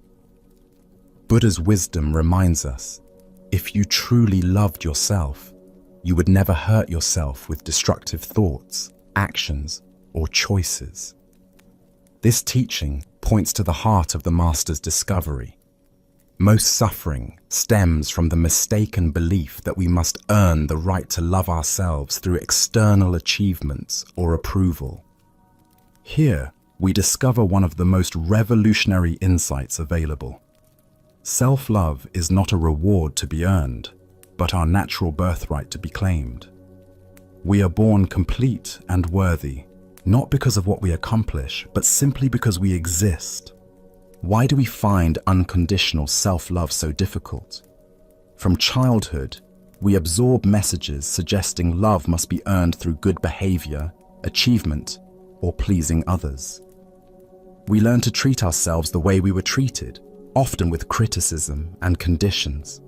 Buddha's wisdom reminds us, if you truly loved yourself, you would never hurt yourself with destructive thoughts, actions, or choices. This teaching points to the heart of the master's discovery. Most suffering stems from the mistaken belief that we must earn the right to love ourselves through external achievements or approval. Here, we discover one of the most revolutionary insights available. Self-love is not a reward to be earned, but our natural birthright to be claimed. We are born complete and worthy, not because of what we accomplish, but simply because we exist. Why do we find unconditional self-love so difficult? From childhood, we absorb messages suggesting love must be earned through good behavior, achievement, or pleasing others. We learn to treat ourselves the way we were treated, often with criticism and conditions.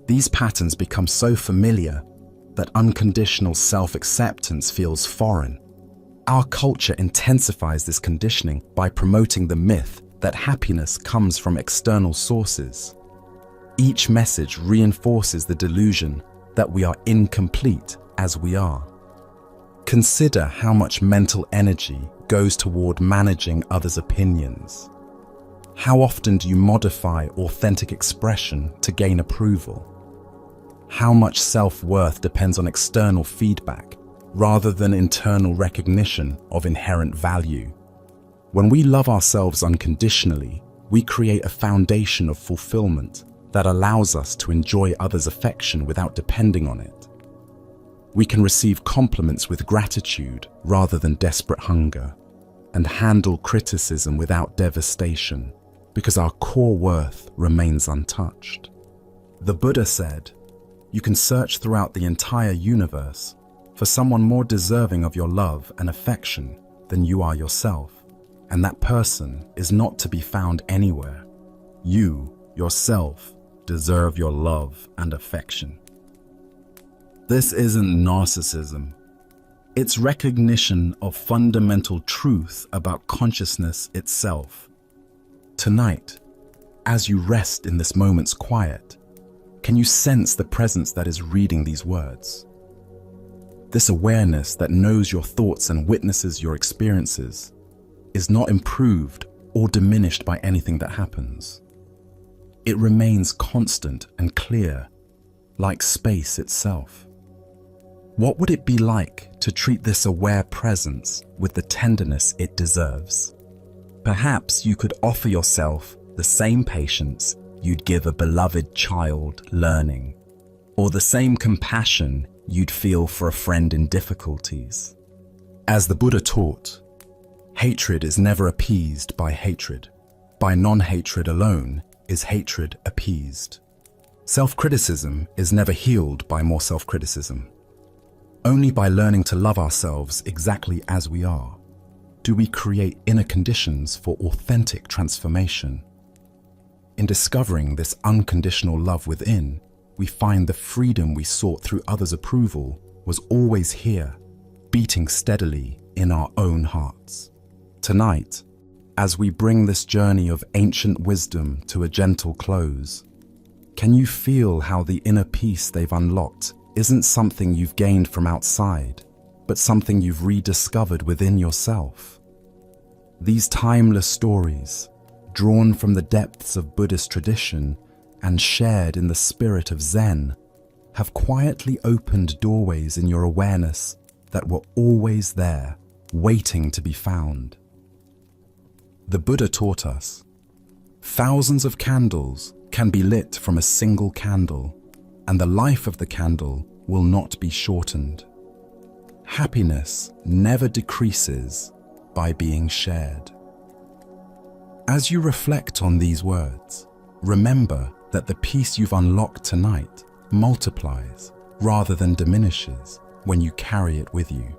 These patterns become so familiar that unconditional self-acceptance feels foreign. Our culture intensifies this conditioning by promoting the myth that happiness comes from external sources. Each message reinforces the delusion that we are incomplete as we are. Consider how much mental energy goes toward managing others' opinions. How often do you modify authentic expression to gain approval? How much self-worth depends on external feedback rather than internal recognition of inherent value? When we love ourselves unconditionally, we create a foundation of fulfillment that allows us to enjoy others' affection without depending on it. We can receive compliments with gratitude rather than desperate hunger, and handle criticism without devastation, because our core worth remains untouched. The Buddha said, "You can search throughout the entire universe for someone more deserving of your love and affection than you are yourself, and that person is not to be found anywhere. You, yourself, deserve your love and affection." This isn't narcissism. It's recognition of fundamental truth about consciousness itself. Tonight, as you rest in this moment's quiet, can you sense the presence that is reading these words? This awareness that knows your thoughts and witnesses your experiences is not improved or diminished by anything that happens. It remains constant and clear, like space itself. What would it be like to treat this aware presence with the tenderness it deserves? Perhaps you could offer yourself the same patience you'd give a beloved child learning, or the same compassion you'd feel for a friend in difficulties. As the Buddha taught, hatred is never appeased by hatred. By non-hatred alone is hatred appeased. Self-criticism is never healed by more self-criticism. Only by learning to love ourselves exactly as we are do we create inner conditions for authentic transformation. In discovering this unconditional love within, we find the freedom we sought through others' approval was always here, beating steadily in our own hearts. Tonight, as we bring this journey of ancient wisdom to a gentle close, can you feel how the inner peace they've unlocked isn't something you've gained from outside, but something you've rediscovered within yourself? These timeless stories, drawn from the depths of Buddhist tradition and shared in the spirit of Zen, have quietly opened doorways in your awareness that were always there, waiting to be found. The Buddha taught us, thousands of candles can be lit from a single candle, and the life of the candle will not be shortened. Happiness never decreases by being shared. As you reflect on these words, remember that the peace you've unlocked tonight multiplies rather than diminishes when you carry it with you.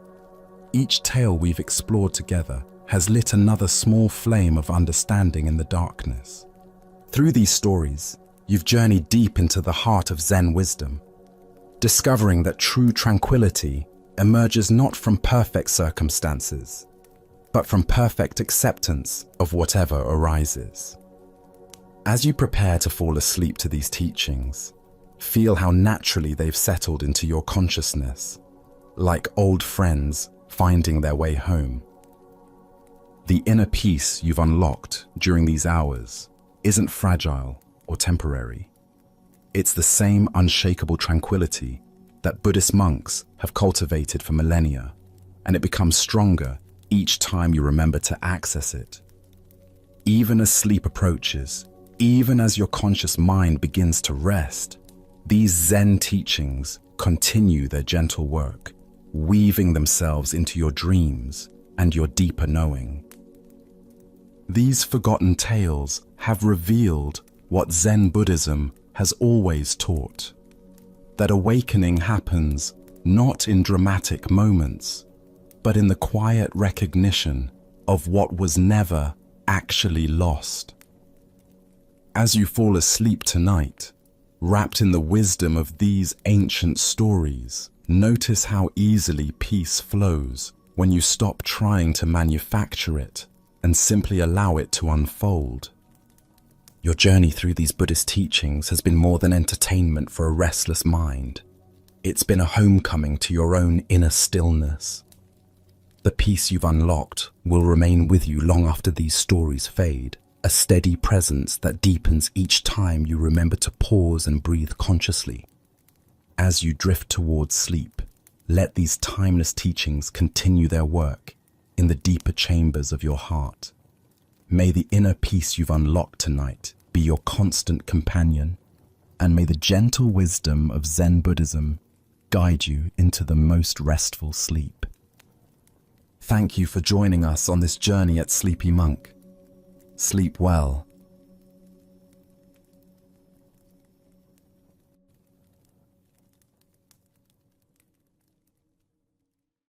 Each tale we've explored together has lit another small flame of understanding in the darkness. Through these stories, you've journeyed deep into the heart of Zen wisdom, discovering that true tranquility emerges not from perfect circumstances, but from perfect acceptance of whatever arises. As you prepare to fall asleep to these teachings, feel how naturally they've settled into your consciousness, like old friends finding their way home. The inner peace you've unlocked during these hours isn't fragile or temporary. It's the same unshakable tranquility that Buddhist monks have cultivated for millennia, and it becomes stronger each time you remember to access it. Even as sleep approaches, even as your conscious mind begins to rest, these Zen teachings continue their gentle work, weaving themselves into your dreams and your deeper knowing. These forgotten tales have revealed what Zen Buddhism has always taught, that awakening happens not in dramatic moments, but in the quiet recognition of what was never actually lost. As you fall asleep tonight, wrapped in the wisdom of these ancient stories, notice how easily peace flows when you stop trying to manufacture it and simply allow it to unfold. Your journey through these Buddhist teachings has been more than entertainment for a restless mind. It's been a homecoming to your own inner stillness. The peace you've unlocked will remain with you long after these stories fade, a steady presence that deepens each time you remember to pause and breathe consciously. As you drift towards sleep, let these timeless teachings continue their work in the deeper chambers of your heart. May the inner peace you've unlocked tonight be your constant companion, and may the gentle wisdom of Zen Buddhism guide you into the most restful sleep. Thank you for joining us on this journey at Sleepy Monk. Sleep well,